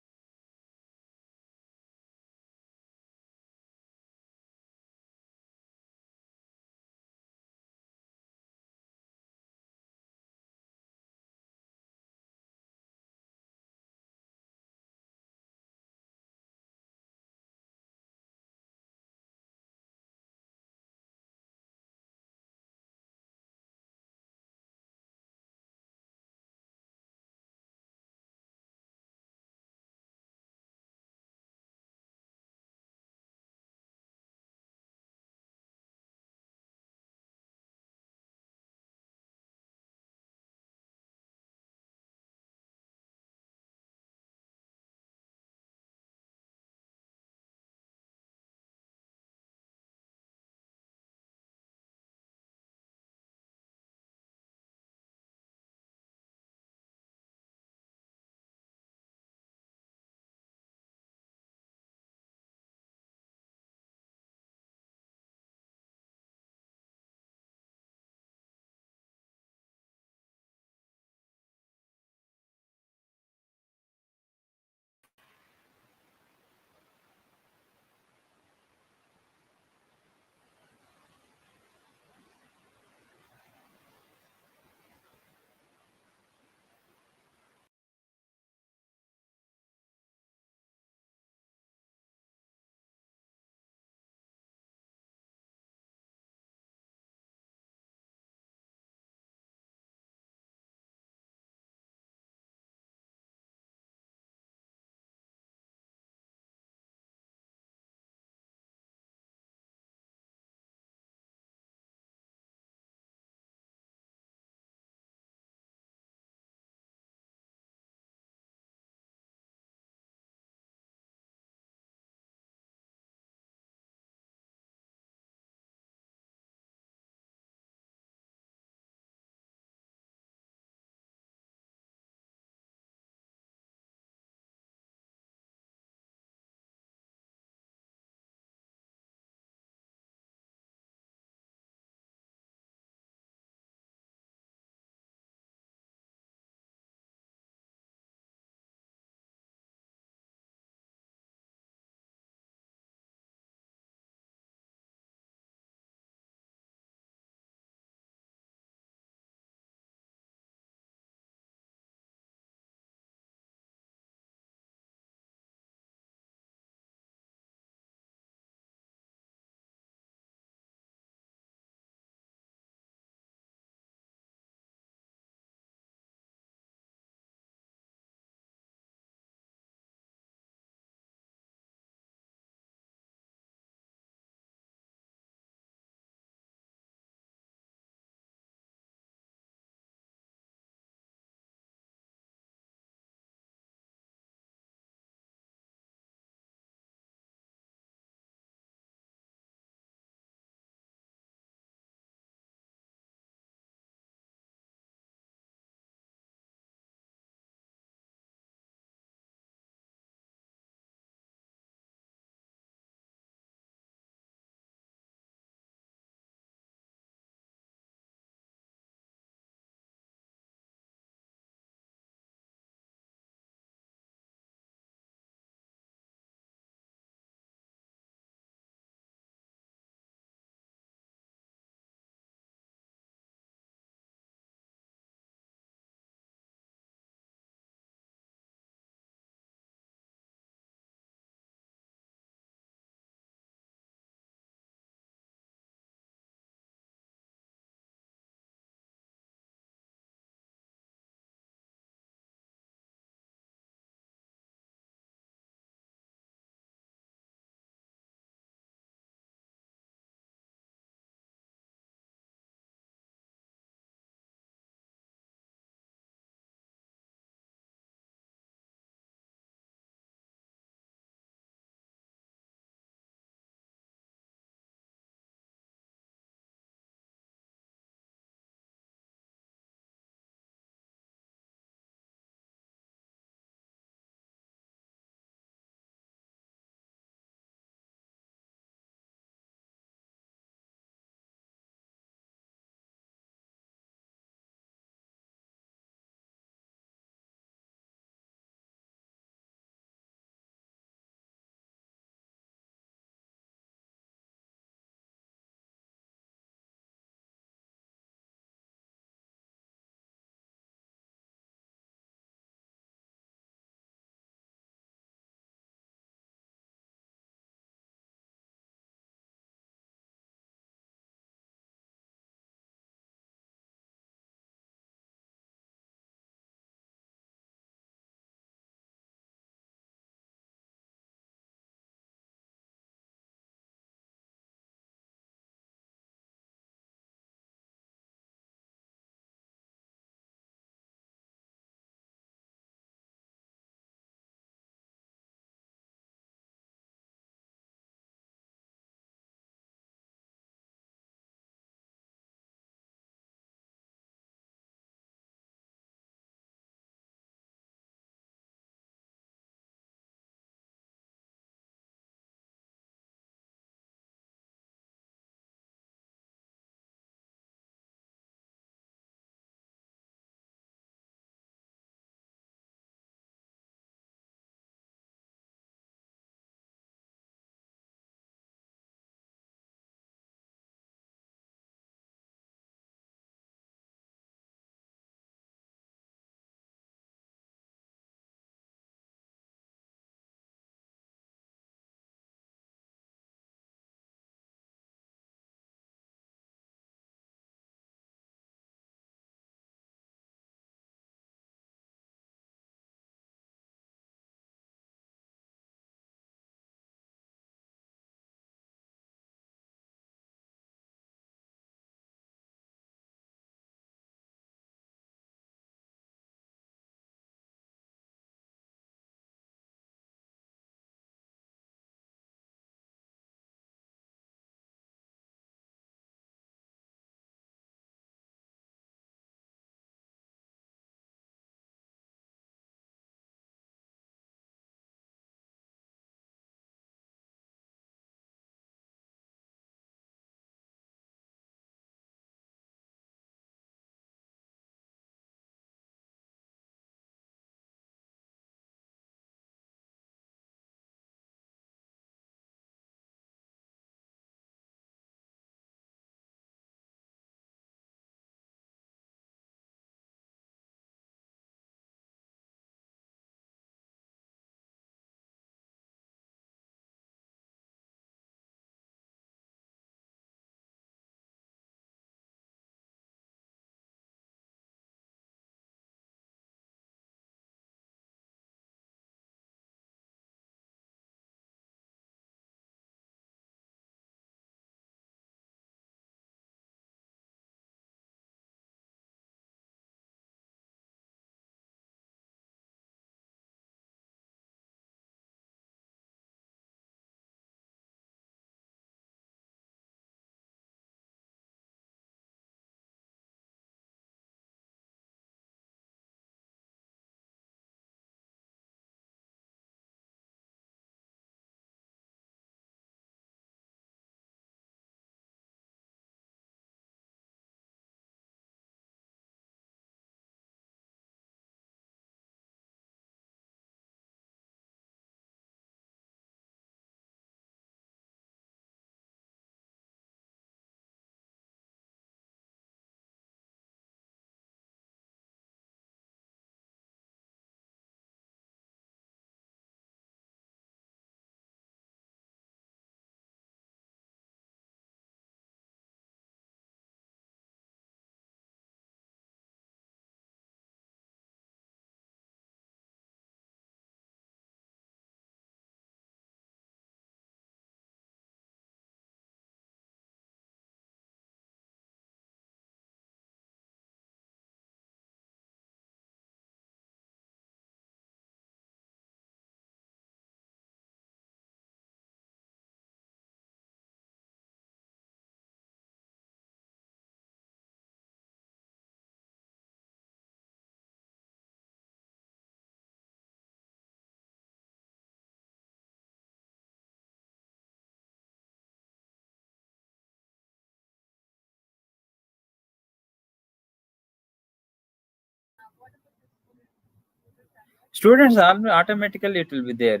Students automatically it will be there.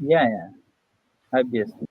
Yeah, obviously.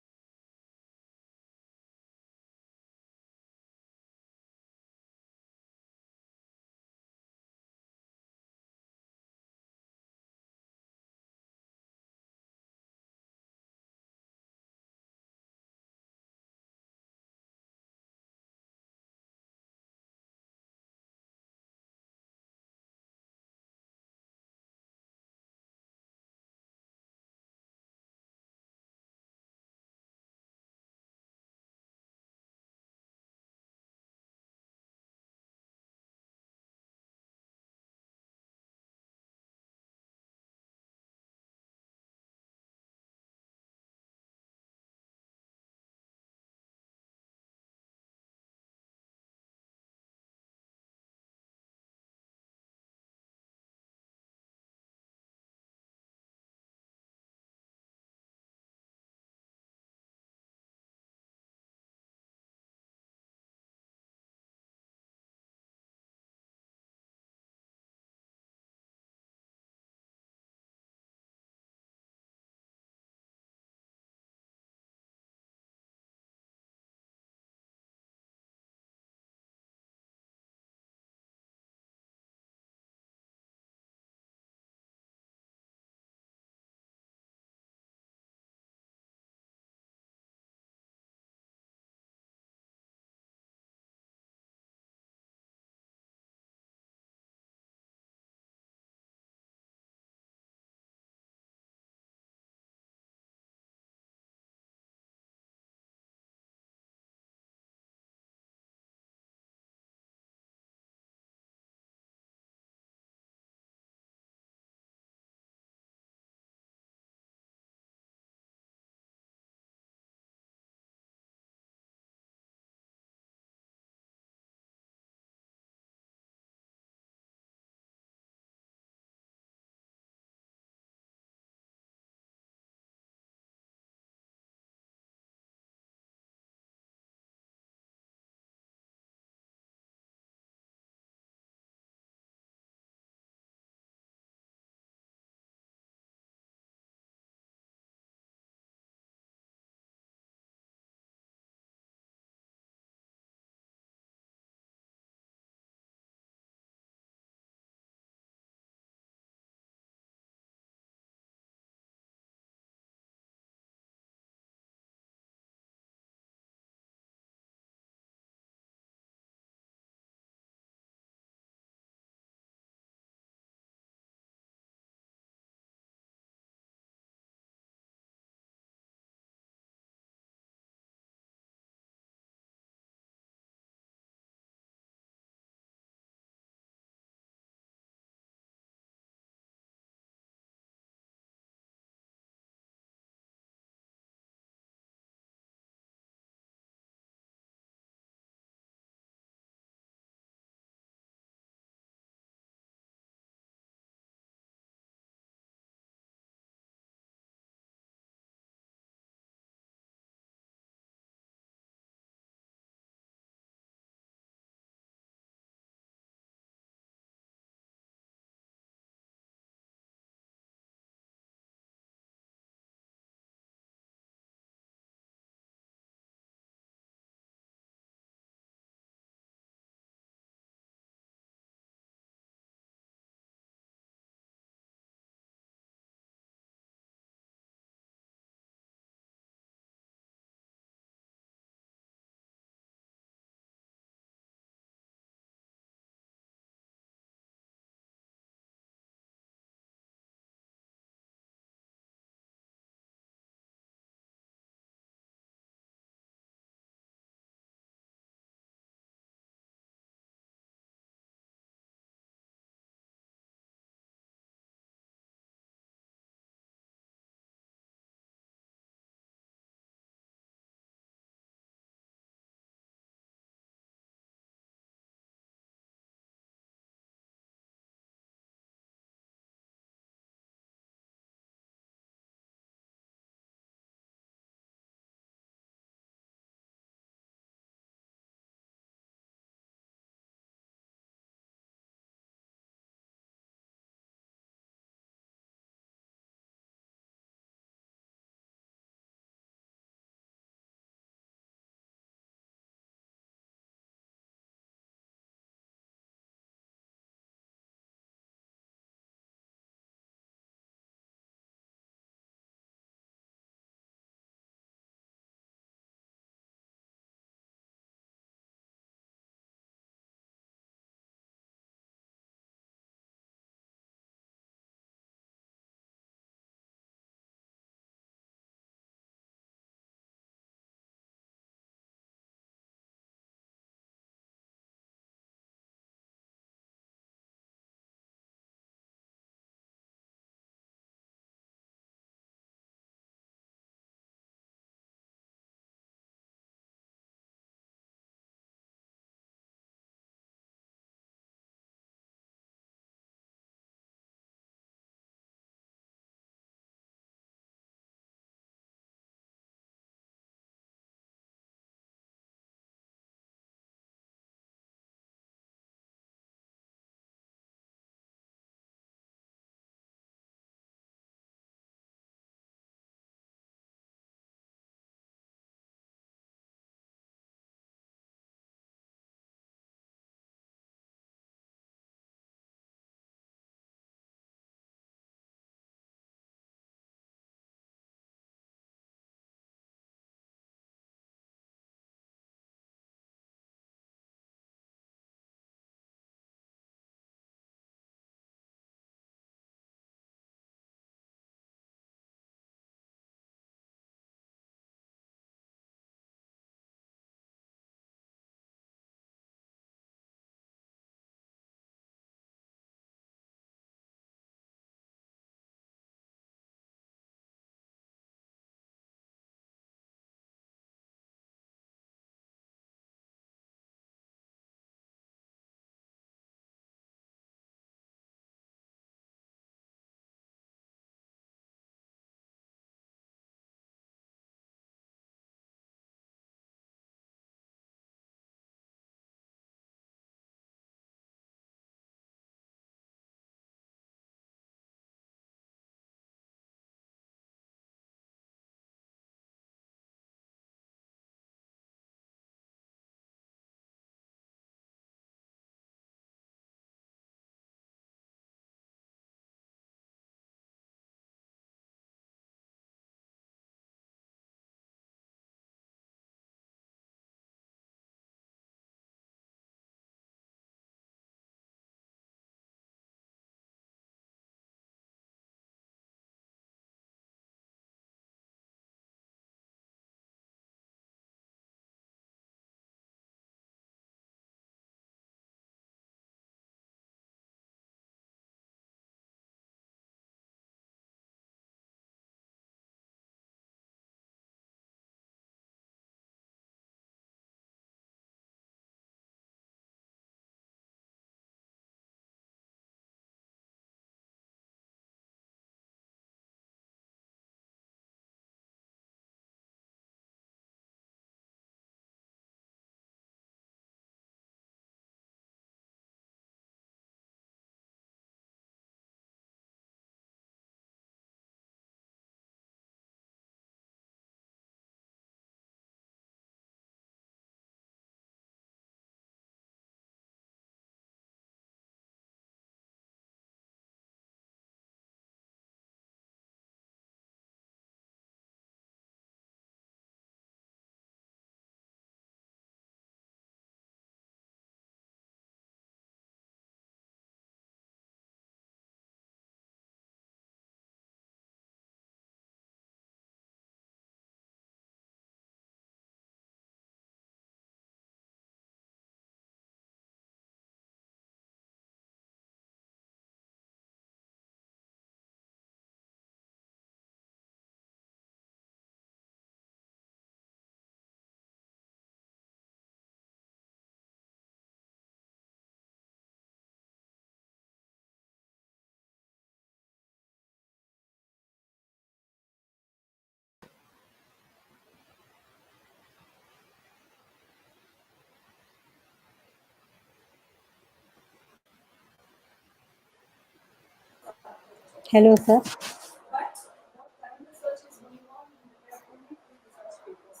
Hello, sir. But what current research is going on, there are only two research papers.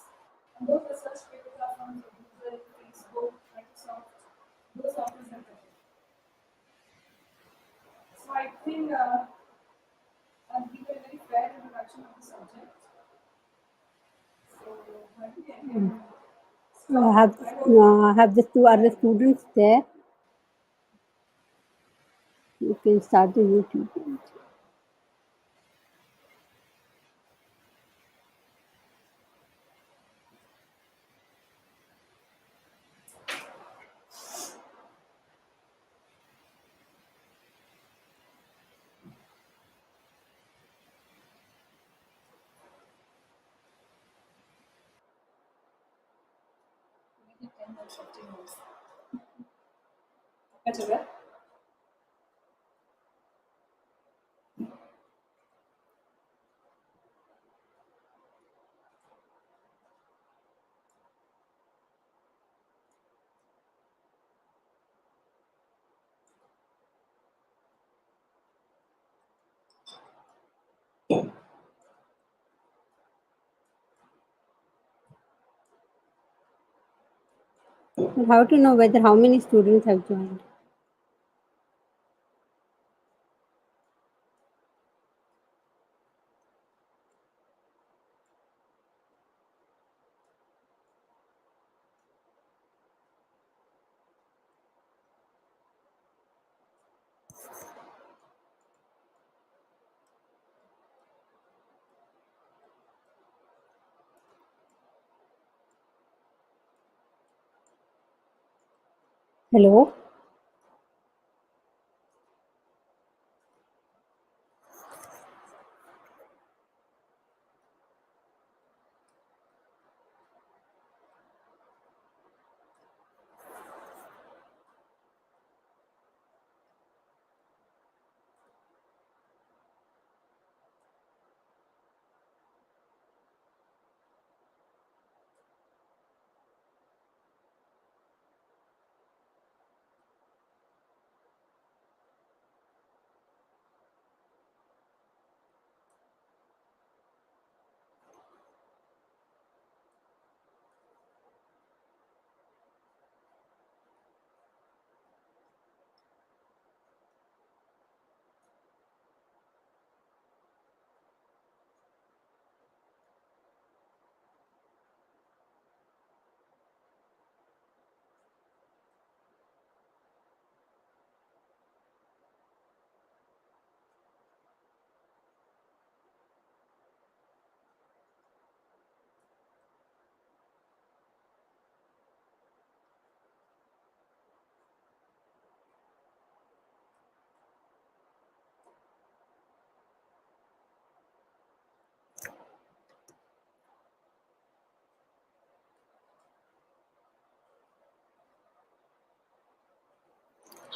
And those research papers are from Google, Facebook, Microsoft, those authors have written. So I think I'll give a very fair introduction of the subject. So I think I can I have the two other students there. You can start the YouTube page. make it 10 or 15 minutes. Better, right? But how to know whether how many students have joined? Hello?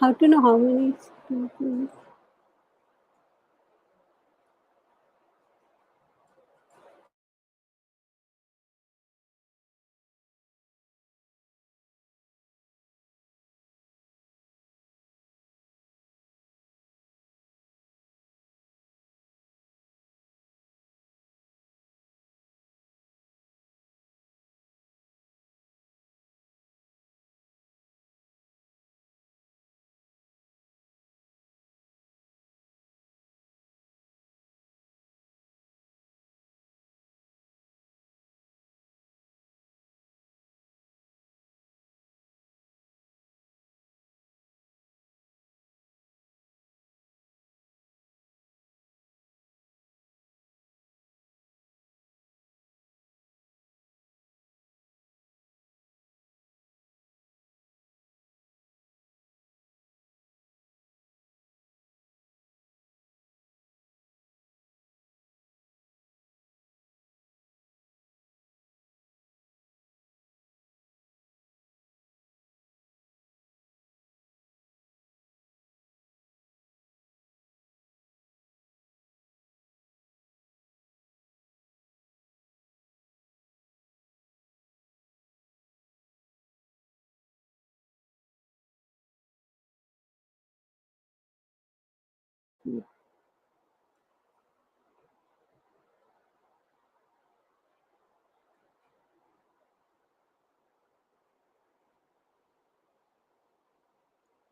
How to know how many students?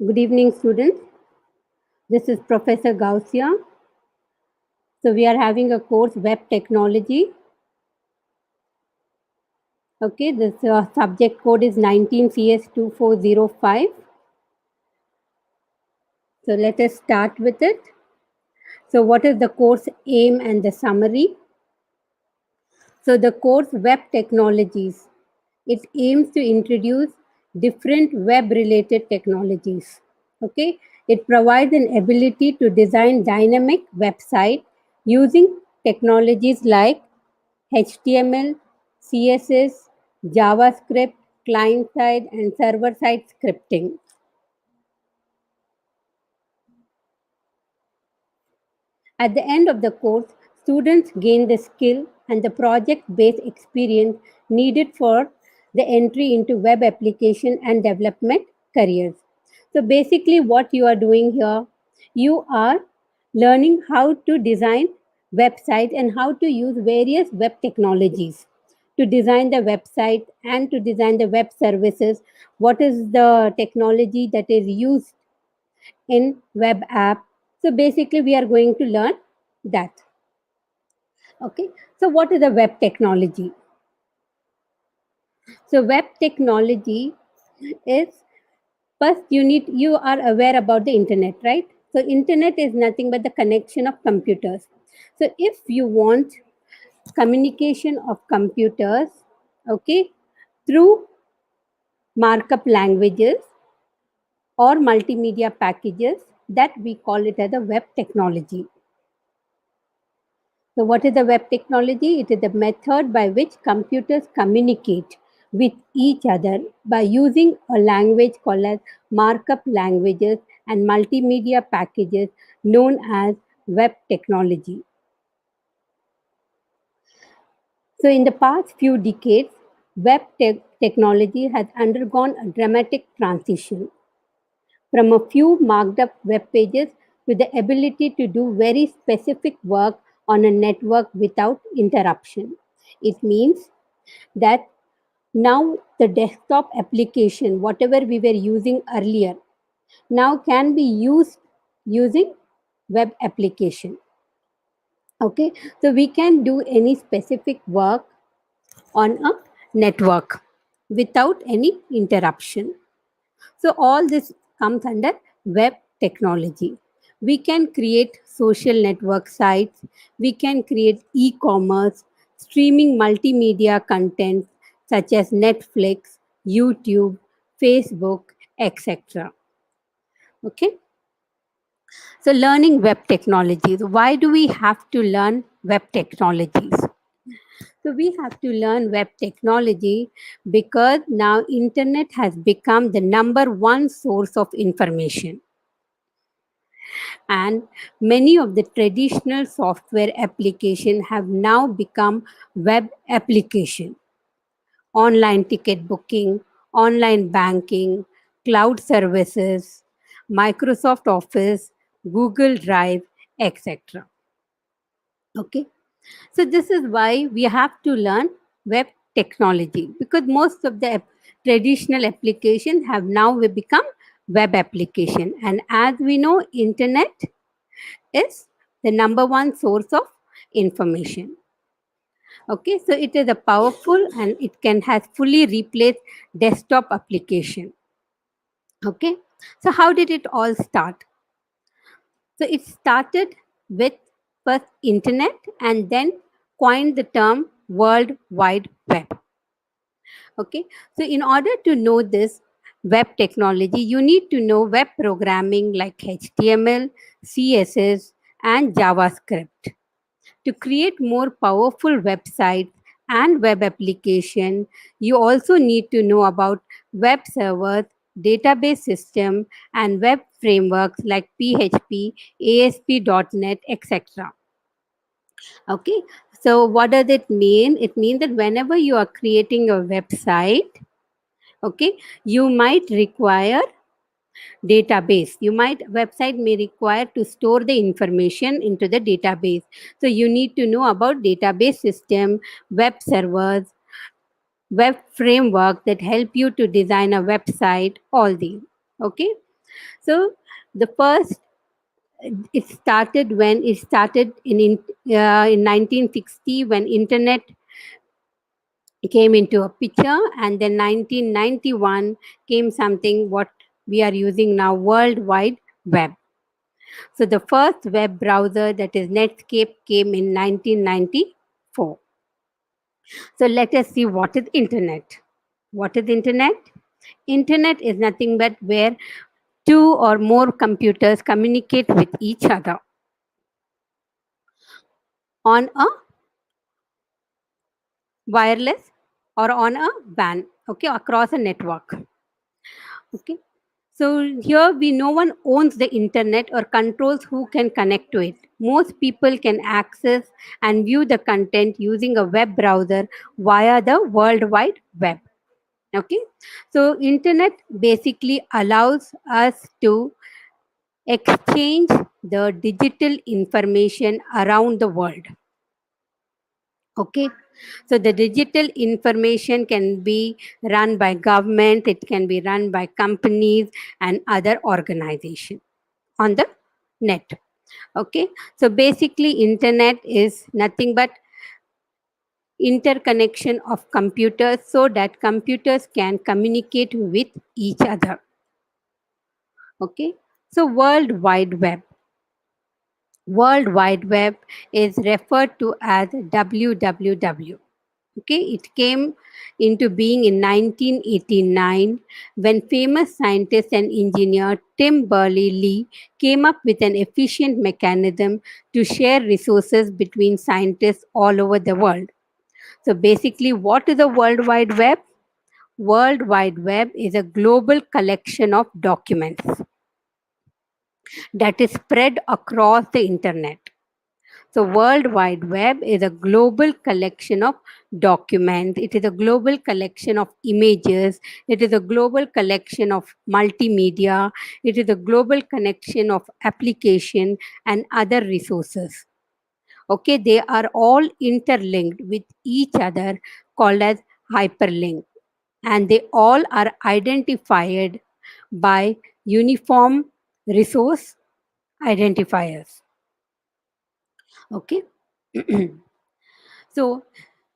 Good evening, students. This is Professor Gausia. So we are having a course, Web Technology. Okay, this subject code is 19CS2405. So let us start with it. So what is the course aim and the summary? So the course Web Technologies, it aims to introduce different web-related technologies. Okay, it provides an ability to design dynamic website using technologies like HTML, CSS, JavaScript, client-side and server-side scripting. At the end of the course, students gain the skill and the project-based experience needed for the entry into web application and development careers. So basically what you are doing here, you are learning how to design websites and how to use various web technologies to design the website and to design the web services. What is the technology that is used in web app? So basically we are going to learn that. Okay, so what is a web technology? So web technology is, first you are aware about the internet, right? So internet is nothing but the connection of computers. So if you want communication of computers, okay, through markup languages or multimedia packages, that we call it as a web technology. So what is the web technology? It is the method by which computers communicate with each other by using a language called as markup languages and multimedia packages known as web technology. So in the past few decades, web technology has undergone a dramatic transition from a few marked up web pages to the ability to do very specific work on a network without interruption. It means that now the desktop application, whatever we were using earlier, now can be used using web application. Okay, so we can do any specific work on a network without any interruption. So all this comes under web technology. We can create social network sites, we can create e-commerce, streaming multimedia content such as Netflix, YouTube, Facebook, etc. Okay. So learning web technologies. Why do we have to learn web technologies? So we have to learn web technology because now internet has become the number one source of information. And many of the traditional software applications have now become web application. Online ticket booking, online banking, cloud services, Microsoft Office, Google Drive, etc. Okay. So this is why we have to learn web technology because most of the traditional applications have now become web application. And as we know, internet is the number one source of information. Okay, so it is a powerful and it can has fully replaced desktop application. Okay, so how did it all start? So it started with first internet and then coined the term World Wide Web. Okay, so in order to know this web technology, you need to know web programming like HTML, CSS, and JavaScript. To create more powerful websites and web application, you also need to know about web servers, database system, and web frameworks like PHP, ASP.NET, etc. Okay, so what does it mean? It means that whenever you are creating a website, okay, you might require database. Website may require to store the information into the database. So you need to know about database system, web servers, web framework that help you to design a website, all these. Okay. So the first, it started in 1960 when internet came into a picture, and then 1991 came something what we are using now, World Wide Web. So the first web browser, that is Netscape, came in 1994. So let us see what is internet. What is internet? Internet is nothing but where two or more computers communicate with each other on a wireless or on a WAN, okay, across a network. Okay. So here no one owns the internet or controls who can connect to it. Most people can access and view the content using a web browser via the World Wide Web. Okay. So internet basically allows us to exchange the digital information around the world. Okay. So the digital information can be run by government, it can be run by companies and other organizations on the net. Okay. So basically internet is nothing but interconnection of computers so that computers can communicate with each other. Okay. So World Wide Web. World Wide Web is referred to as WWW. Okay, it came into being in 1989 when famous scientist and engineer Tim Berners-Lee came up with an efficient mechanism to share resources between scientists all over the world. So basically, what is the World Wide Web? World Wide Web is a global collection of documents that is spread across the internet. So World Wide Web is a global collection of documents. It is a global collection of images. It is a global collection of multimedia. It is a global connection of application and other resources. Okay, they are all interlinked with each other, called as hyperlink. And they all are identified by uniform resource identifiers. Okay. So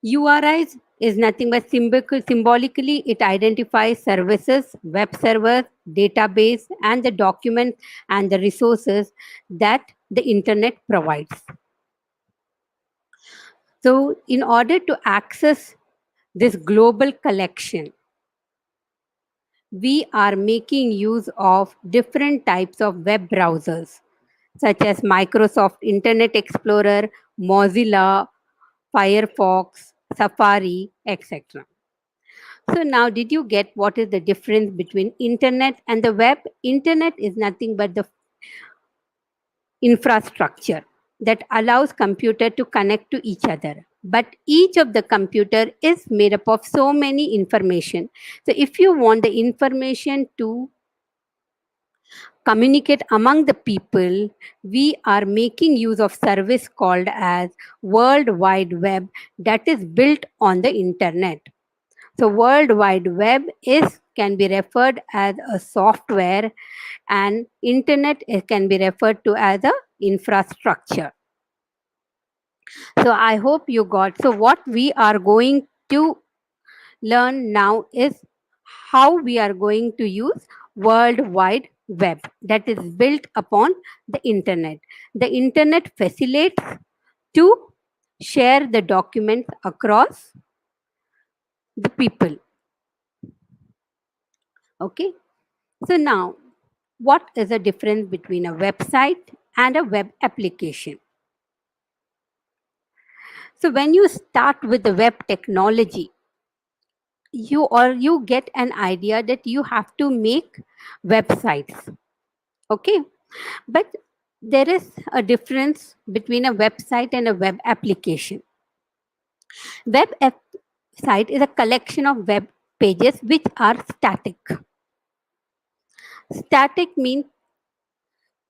URIs is nothing but symbolically it identifies services, web servers, database, and the documents and the resources that the internet provides. So in order to access this global collection, we are making use of different types of web browsers such as Microsoft Internet Explorer, Mozilla, Firefox, Safari, etc. So now did you get what is the difference between internet and the web? Internet is nothing but the infrastructure that allows computer to connect to each other. But each of the computer is made up of so many information. So if you want the information to communicate among the people, we are making use of service called as World Wide Web that is built on the internet. So World Wide Web can be referred as a software, and internet can be referred to as a infrastructure. So I hope you got. So what we are going to learn now is how we are going to use World Wide Web that is built upon the internet. The internet facilitates to share the documents across the people. Okay. So now, what is the difference between a website and a web application? So when you start with the web technology, you get an idea that you have to make websites. Okay. But there is a difference between a website and a web application. Site is a collection of web pages which are static. Static means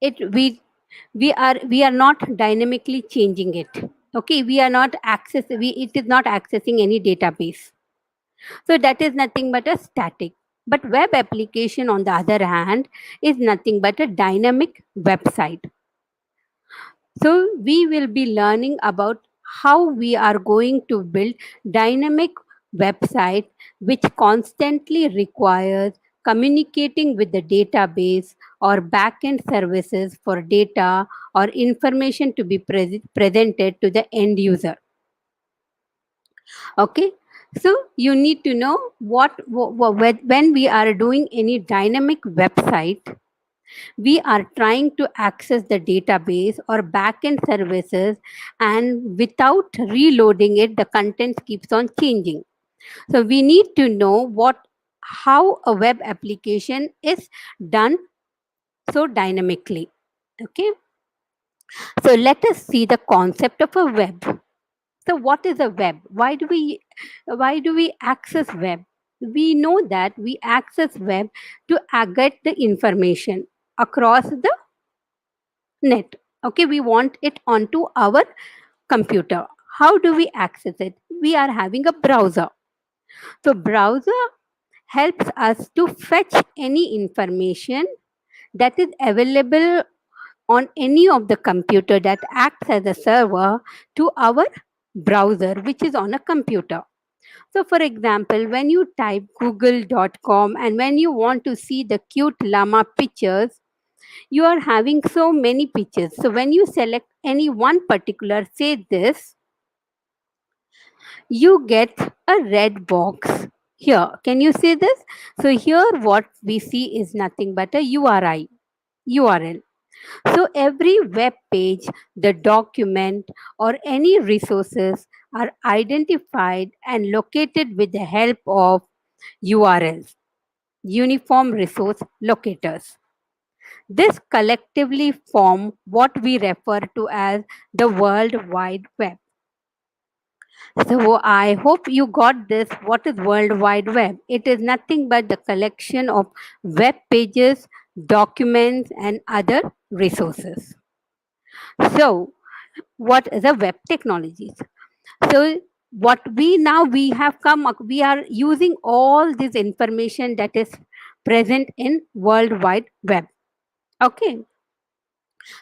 we are not dynamically changing it. Okay, we are not it is not accessing any database. So that is nothing but a static. But web application, on the other hand, is nothing but a dynamic website. So we will be learning about how we are going to build dynamic website which constantly requires communicating with the database or backend services for data or information to be presented to the end user. Okay, so you need to know when we are doing any dynamic website, we are trying to access the database or backend services, and without reloading it, the content keeps on changing. So we need to know how a web application is done so dynamically. Okay, so let us see the concept of a web. So what is a web? Why do we access web? We know that we access web to get the information across the net. Okay, we want it onto our computer. How do we access it? We are having a browser. So browser helps us to fetch any information that is available on any of the computer that acts as a server to our browser, which is on a computer. So for example, when you type google.com and when you want to see the cute llama pictures, you are having so many pictures. So when you select any one particular, say this, you get a red box here. Can you see this? So here what we see is nothing but a URL. So every web page, the document or any resources are identified and located with the help of URLs, Uniform Resource Locators. This collectively form what we refer to as the World Wide Web. So I hope you got this. What is World Wide Web? It is nothing but the collection of web pages, documents, and other resources. So what is a web technologies? So what we have come we are using all this information that is present in World Wide Web. Okay,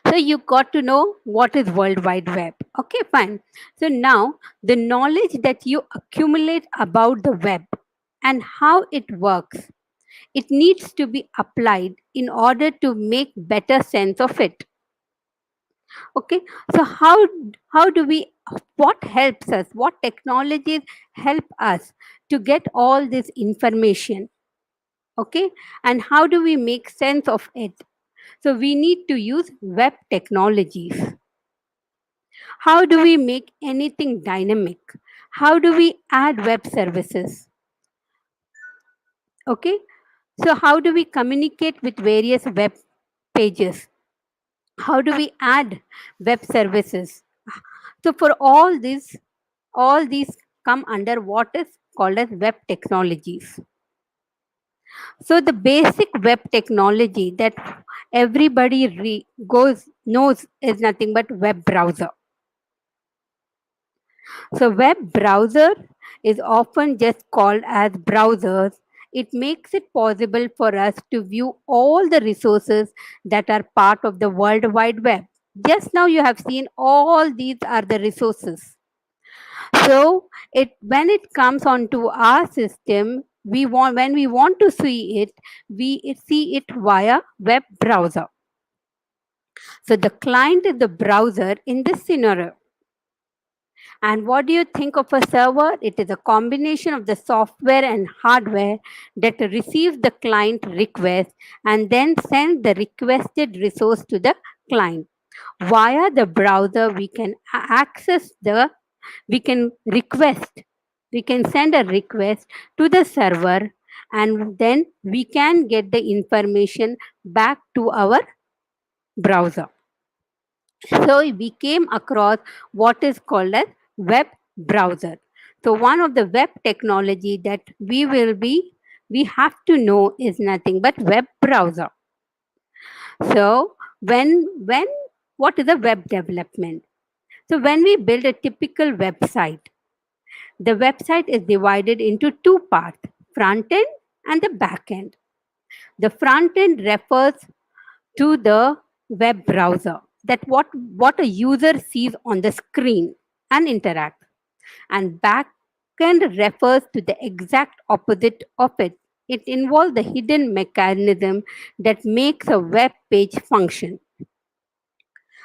so you got to know what is World Wide Web. Okay, fine. So now the knowledge that you accumulate about the web and how it works, it needs to be applied in order to make better sense of it. Okay, so how do we, what helps us, what technologies help us to get all this information? Okay, and how do we make sense of it? So we need to use web technologies. How do we make anything dynamic? How do we add web services? Okay, so how do we communicate with various web pages? How do we add web services? So for all these come under what is called as web technologies. So the basic web technology that everybody knows is nothing but web browser. So web browser is often just called as browsers. It makes it possible for us to view all the resources that are part of the World Wide Web. Just now you have seen all these are the resources. So when it comes onto our system, when we want to see it, we see it via web browser. So the client is the browser in this scenario. And what do you think of a server? It is a combination of the software and hardware that receives the client request and then sends the requested resource to the client. Via the browser, we can we can send a request to the server, and then we can get the information back to our browser. So we came across what is called as web browser. So one of the web technology that we have to know is nothing but web browser. So what is a web development? So when we build a typical website, the website is divided into two parts, front end and the back end. The front end refers to the web browser, that what a user sees on the screen and interacts. And back end refers to the exact opposite of it. It involves the hidden mechanism that makes a web page function.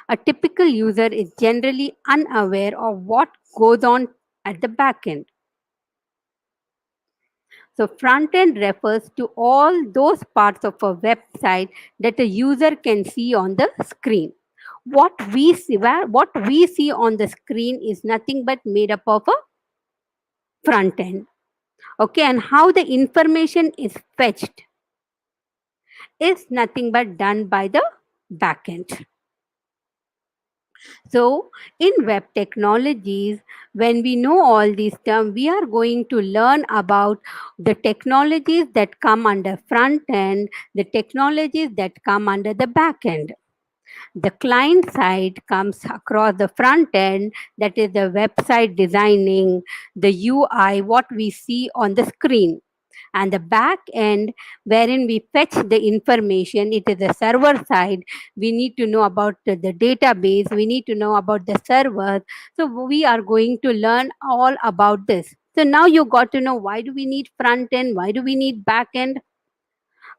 A typical user is generally unaware of what goes on at the back end. So front end refers to all those parts of a website that a user can see on the screen. What we see on the screen is nothing but made up of a front end. Okay, and how the information is fetched is nothing but done by the back end. So, in web technologies, when we know all these terms, we are going to learn about the technologies that come under front end, the technologies that come under the back end. The client side comes across the front end, that is the website designing, the UI, what we see on the screen. And the back end, wherein we fetch the information, it is the server side. We need to know about the database, we need to know about the servers. So we are going to learn all about this. So now you got to know, why do we need front end, why do we need back end?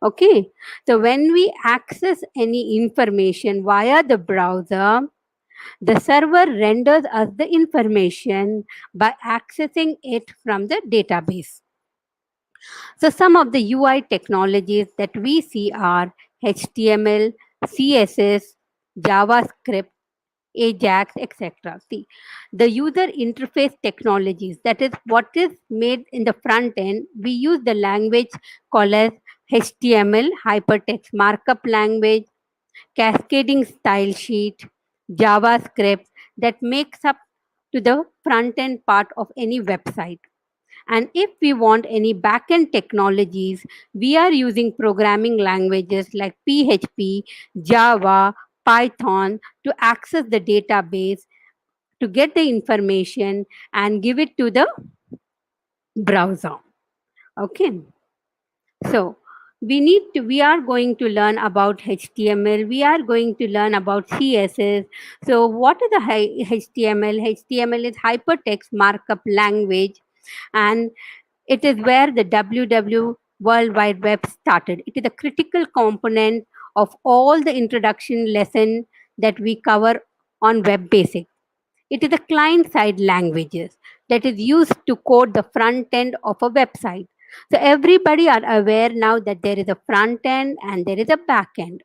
Okay, so when we access any information via the browser, the server renders us the information by accessing it from the database. So some of the UI technologies that we see are HTML, CSS, JavaScript, Ajax, etc. See, the user interface technologies, that is what is made in the front end, we use the language called as HTML, hypertext markup language, cascading style sheet, JavaScript, that makes up to the front end part of any website. And if we want any backend technologies, we are using programming languages like PHP, Java, Python to access the database, to get the information and give it to the browser. Okay. So we are going to learn about HTML, we are going to learn about CSS. So what is the HTML? HTML is hypertext markup language, and it is where the WW World Wide Web started. It is a critical component of all the introduction lesson that we cover on Web Basics. It is a client-side languages that is used to code the front end of a website. So everybody are aware now that there is a front end and there is a back end.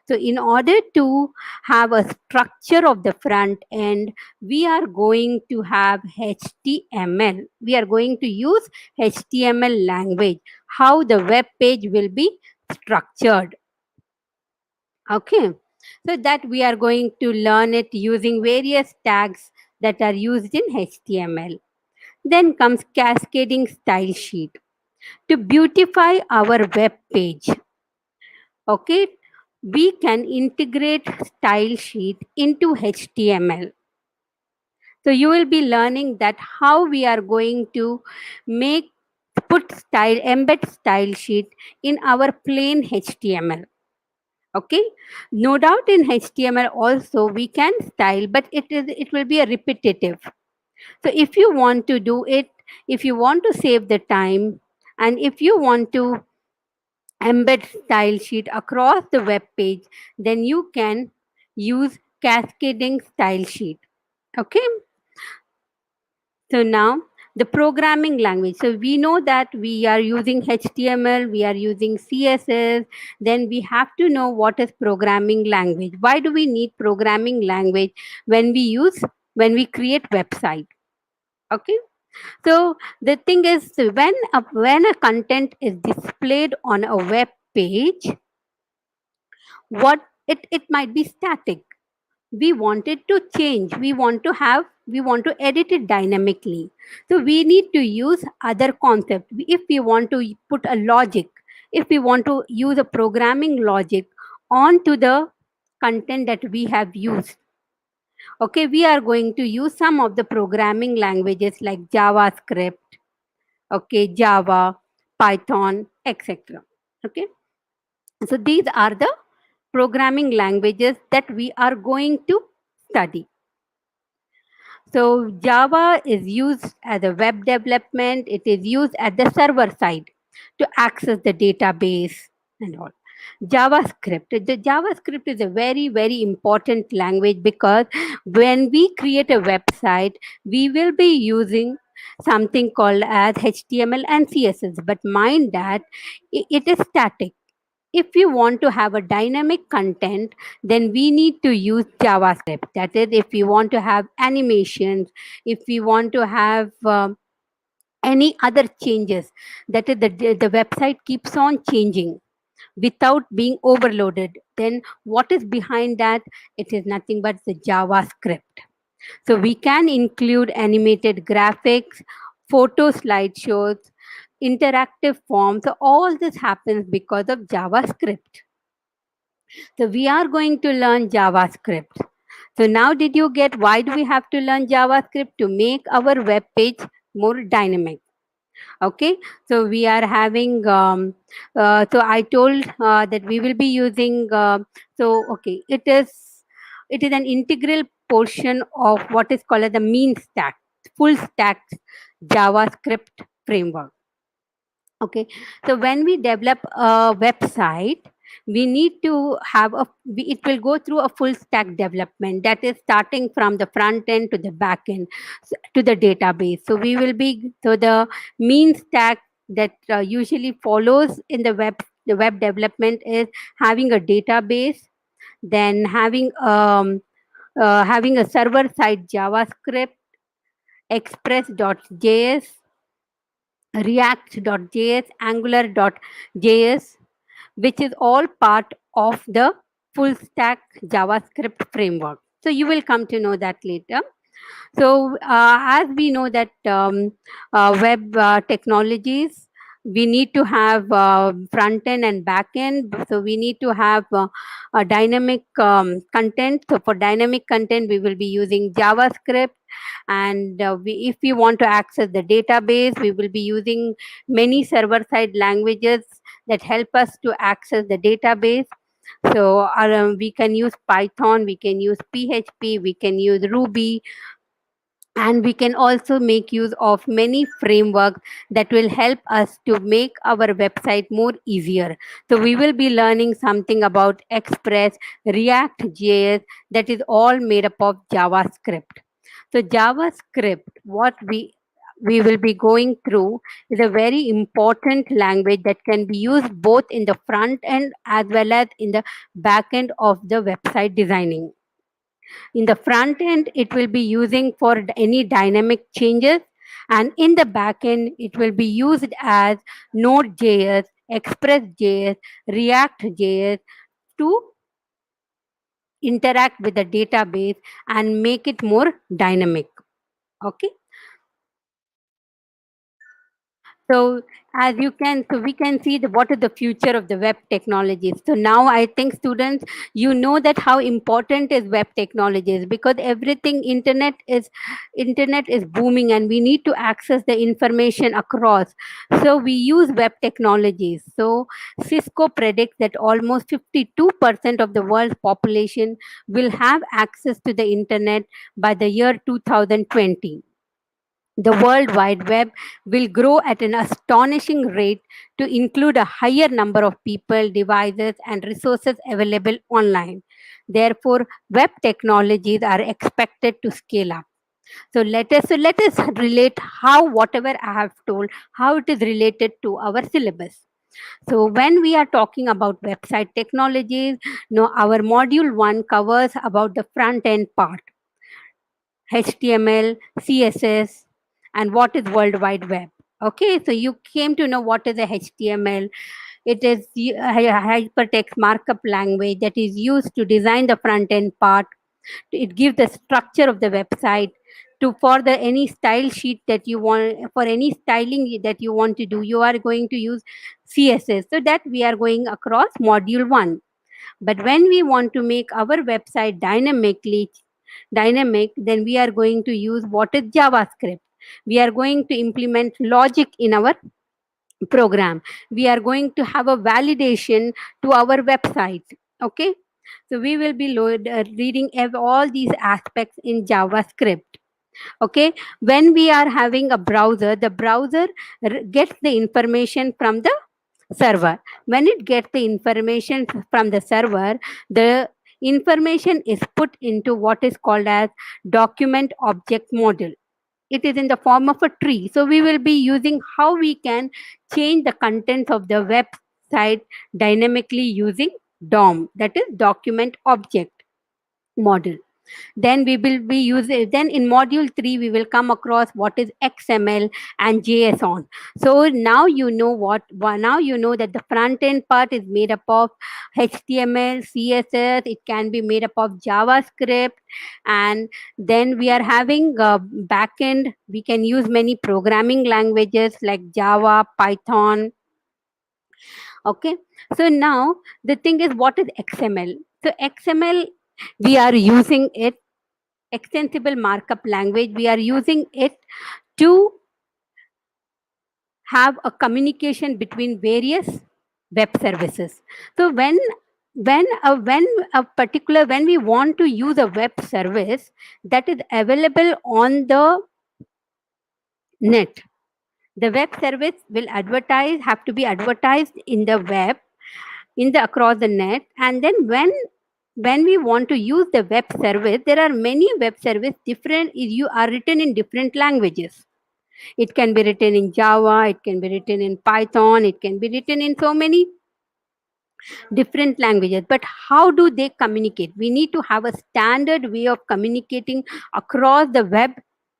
So in order to have a structure of the front end, we are going to have HTML. We are going to use HTML language, how the web page will be structured. Okay. So that we are going to learn it using various tags that are used in HTML. Then comes cascading style sheet to beautify our web page. Okay, we can integrate style sheet into HTML. So you will be learning that how we are going to embed style sheet in our plain HTML. Okay, no doubt in HTML also we can style, but it will be a repetitive. So if you want to do it, if you want to save the time, and if you want to embed style sheet across the web page, then you can use cascading style sheet. Okay. So now the programming language. So we know that we are using HTML, we are using CSS, then we have to know what is programming language. Why do we need programming language when we create website? Okay. So the thing is, when a content is displayed on a web page, it might be static. We want it to change. We want to edit it dynamically. So we need to use other concept. If we want to put a logic, if we want to use a programming logic onto the content that we have used, okay, we are going to use some of the programming languages like JavaScript, okay, Java, Python, etc. Okay, so these are the programming languages that we are going to study. So Java is used as a web development. It is used at the server side to access the database and all. The JavaScript is a very, very important language because when we create a website, we will be using something called as HTML and CSS. But mind that it is static. If we want to have a dynamic content, then we need to use JavaScript. That is, if we want to have animations, if we want to have any other changes, that is, the website keeps on changing without being overloaded, then what is behind that? It is nothing but the JavaScript. So we can include animated graphics, photo slideshows, interactive forms. So all this happens because of JavaScript. So we are going to learn JavaScript. So now did you get why do we have to learn JavaScript? To make our web page more dynamic. Okay, so we are having so I told that we will be using so okay, it is an integral portion of what is called as the mean stack, full stack JavaScript framework. Okay, so when we develop a website, we need to have it will go through a full stack development, that is starting from the front end to the back end to the database. So we will be, so the mean stack that usually follows in the web development is having a database, then having a server side JavaScript, express.js, react.js, angular.js, which is all part of the full stack JavaScript framework. So you will come to know that later. So as we know that web technologies, we need to have front end and back end. So we need to have a dynamic content. So for dynamic content, we will be using JavaScript. And if we want to access the database, we will be using many server-side languages that help us to access the database. So we can use Python, we can use PHP, we can use Ruby, and we can also make use of many frameworks that will help us to make our website more easier. So we will be learning something about Express, React JS, that is all made up of JavaScript. So JavaScript, what we will be going through, is a very important language that can be used both in the front end as well as in the back end of the website designing. In the front end, it will be using for any dynamic changes, and in the back end, it will be used as Node.js, Express.js, React.js to interact with the database and make it more dynamic. Okay. So as you can, so we can see what is the future of the web technologies. So now I think students, you know that how important is web technologies, because everything internet is booming and we need to access the information across. So we use web technologies. So Cisco predicts that almost 52% of the world's population will have access to the internet by the year 2020. The World Wide Web will grow at an astonishing rate to include a higher number of people, devices, and resources available online. Therefore, web technologies are expected to scale up. So let us relate how whatever I have told, how it is related to our syllabus. So when we are talking about website technologies, our module 1 covers about the front end part. HTML, CSS, and what is World Wide Web. Okay, so you came to know what is a HTML. It is a hypertext markup language that is used to design the front end part. It gives the structure of the website. To for the any style sheet that you want, for any styling that you want to do, you are going to use CSS. So that we are going across module 1. But when we want to make our website dynamic, then we are going to use what is JavaScript. We are going to implement logic in our program. We are going to have a validation to our website. Okay, so we will be reading all these aspects in JavaScript. Okay, when we are having a browser, the browser gets the information from the server. When it gets the information from the server, the information is put into what is called as document object model. It is in the form of a tree. So we will be using how we can change the contents of the website dynamically using DOM, that is document object model. Then we will be using, then in module 3 we will come across what is XML and JSON. So now you know now you know that the front end part is made up of HTML, CSS, it can be made up of JavaScript, and then we are having back end. We can use many programming languages like Java, Python. Okay, so now the thing is, what is XML? So XML, we are using it, extensible markup language. We are using it to have a communication between various web services. So when we want to use a web service that is available on the net, the web service will have to be advertised in the web, across the net. And then when we want to use the web service, there are many web service different, you are written in different languages. It can be written in Java, it can be written in Python, it can be written in so many different languages. But how do they communicate? We need to have a standard way of communicating across the web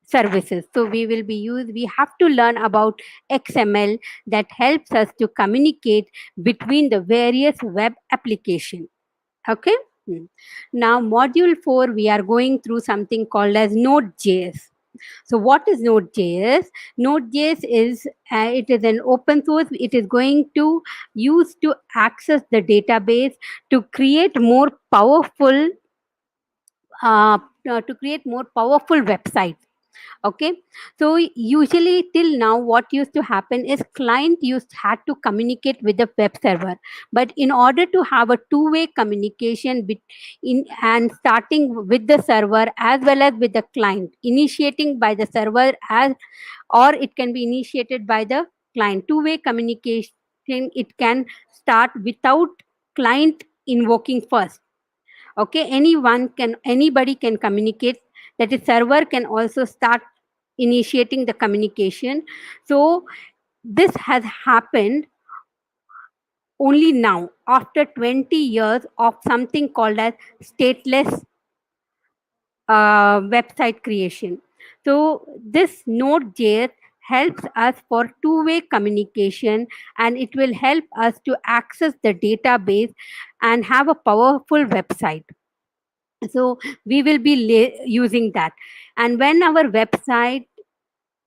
services. So we have to learn about XML that helps us to communicate between the various web applications. Okay. Now module 4, we are going through something called as Node.js. So what is Node.js? Node.js is it is an open source. It is going to use to access the database to create more powerful websites. Okay, so usually till now what used to happen is client had to communicate with the web server, but in order to have a two-way communication and starting with the server as well as with the client, initiating by the server or it can be initiated by the client, two-way communication, it can start without client invoking first. Okay, anybody can communicate, that is server can also start initiating the communication. So this has happened only now after 20 years of something called as stateless website creation. So this Node.js helps us for two-way communication, and it will help us to access the database and have a powerful website. So we will be using that. And when our website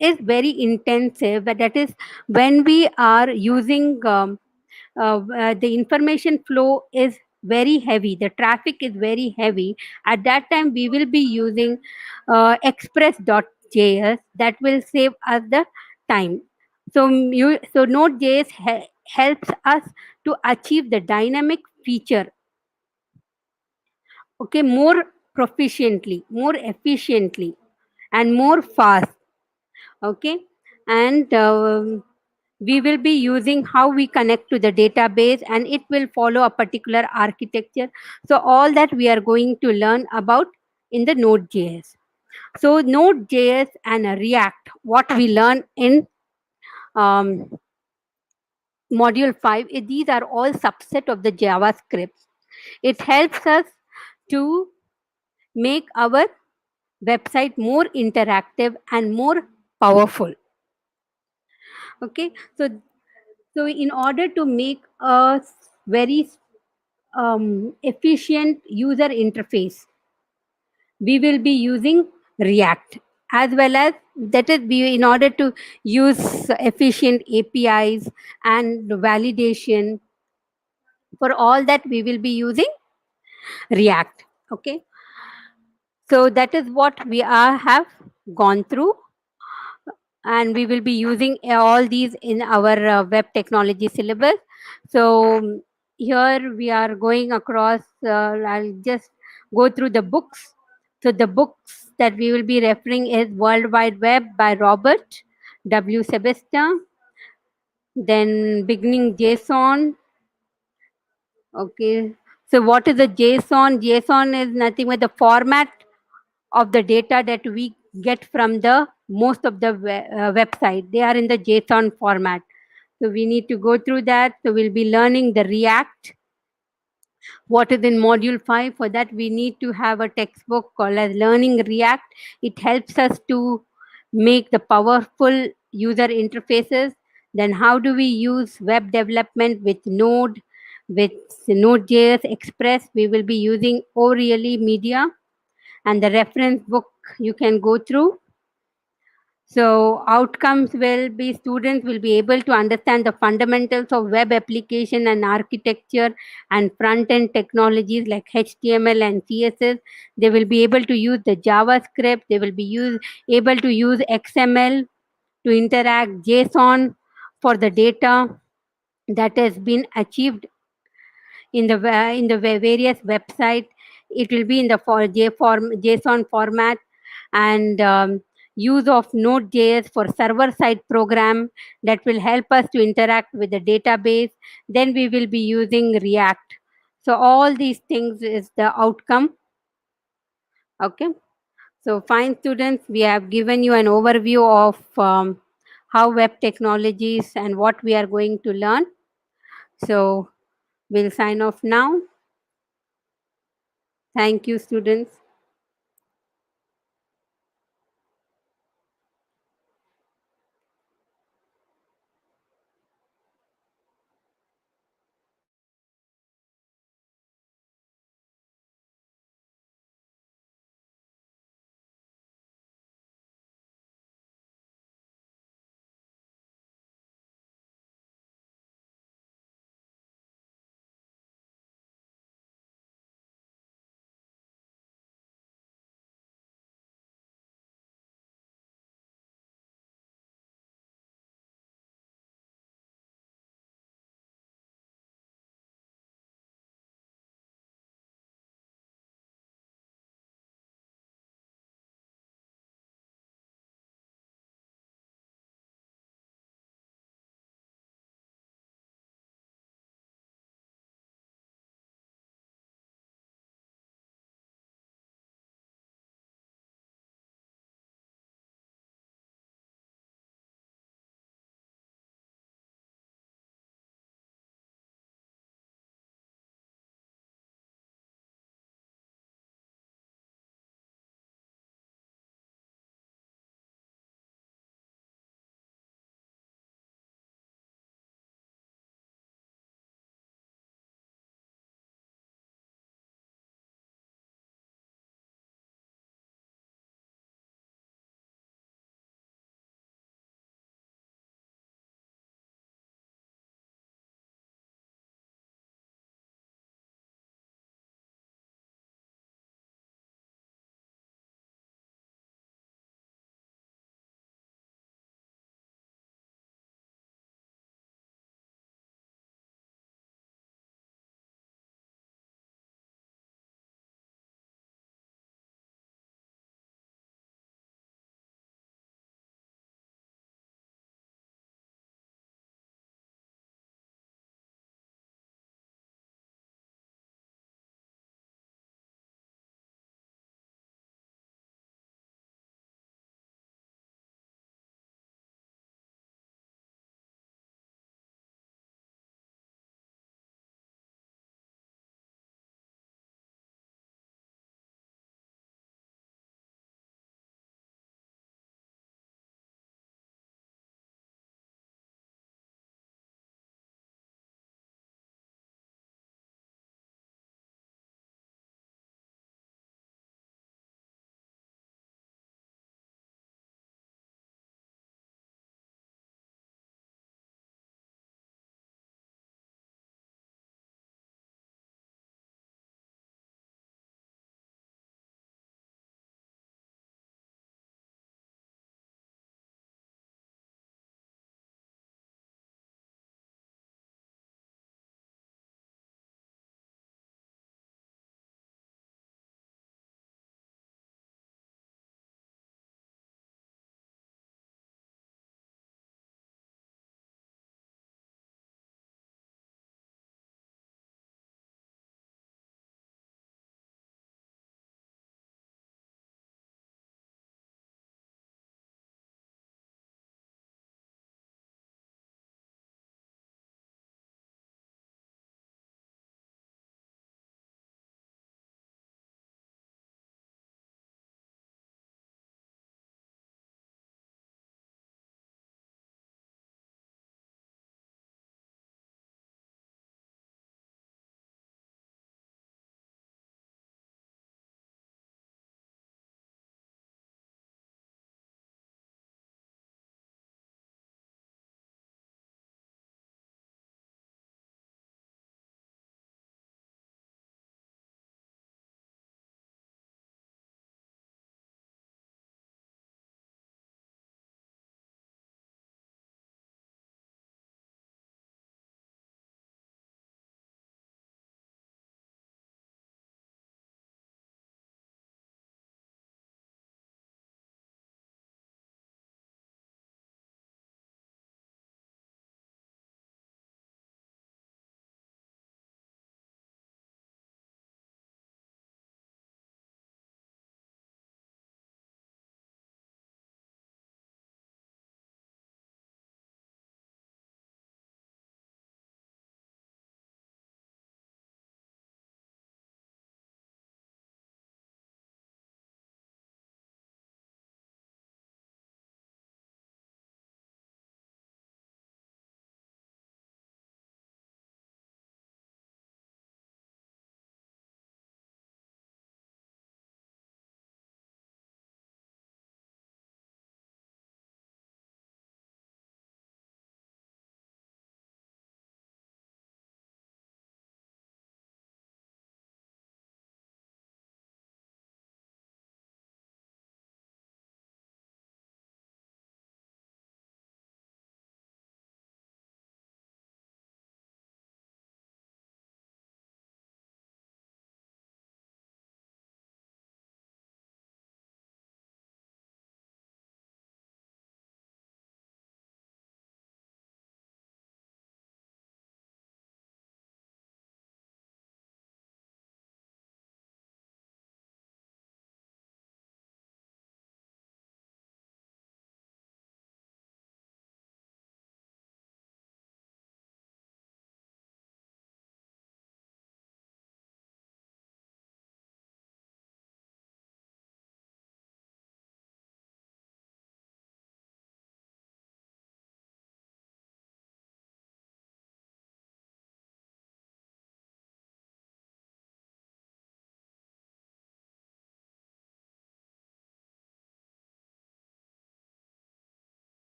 is very intensive, but that is when we are using the information flow is very heavy, the traffic is very heavy, at that time we will be using express.js. That will save us the time. So Node.js helps us to achieve the dynamic feature, okay, more proficiently, more efficiently, and more fast. Okay, and we will be using how we connect to the database, and it will follow a particular architecture. So all that we are going to learn about in the Node.js. So Node.js and React, what we learn in um, module 5, these are all subset of the JavaScript. It helps us to make our website more interactive and more powerful. Okay, so in order to make a very efficient user interface, we will be using React, as well as that is in order to use efficient APIs and validation. For all that we will be using React. Okay, so that is what we have gone through. and we will be using all these in our web technology syllabus. So here we are going across, I'll just go through the books. So the books that we will be referring is World Wide Web by Robert W. Sebesta, then Beginning JSON. Okay, so what is a JSON? JSON is nothing but the format of the data that we get from the most of the website. They are in the JSON format. So we need to go through that. So we'll be learning the React. What is in module 5? For that, we need to have a textbook called as Learning React. It helps us to make the powerful user interfaces. Then how do we use web development with Node, with Node.js Express? We will be using O'Reilly Media, and the reference book you can go through. So outcomes will be students will be able to understand the fundamentals of web application and architecture and front-end technologies like HTML and CSS. They will be able to use the JavaScript. They will be able to use XML to interact, JSON for the data that has been achieved in the various website. It will be in the JSON format, and use of Node.js for server-side program that will help us to interact with the database. Then we will be using React. So all these things is the outcome. Okay. So fine, students, we have given you an overview of how web technologies and what we are going to learn. So we'll sign off now. Thank you, students.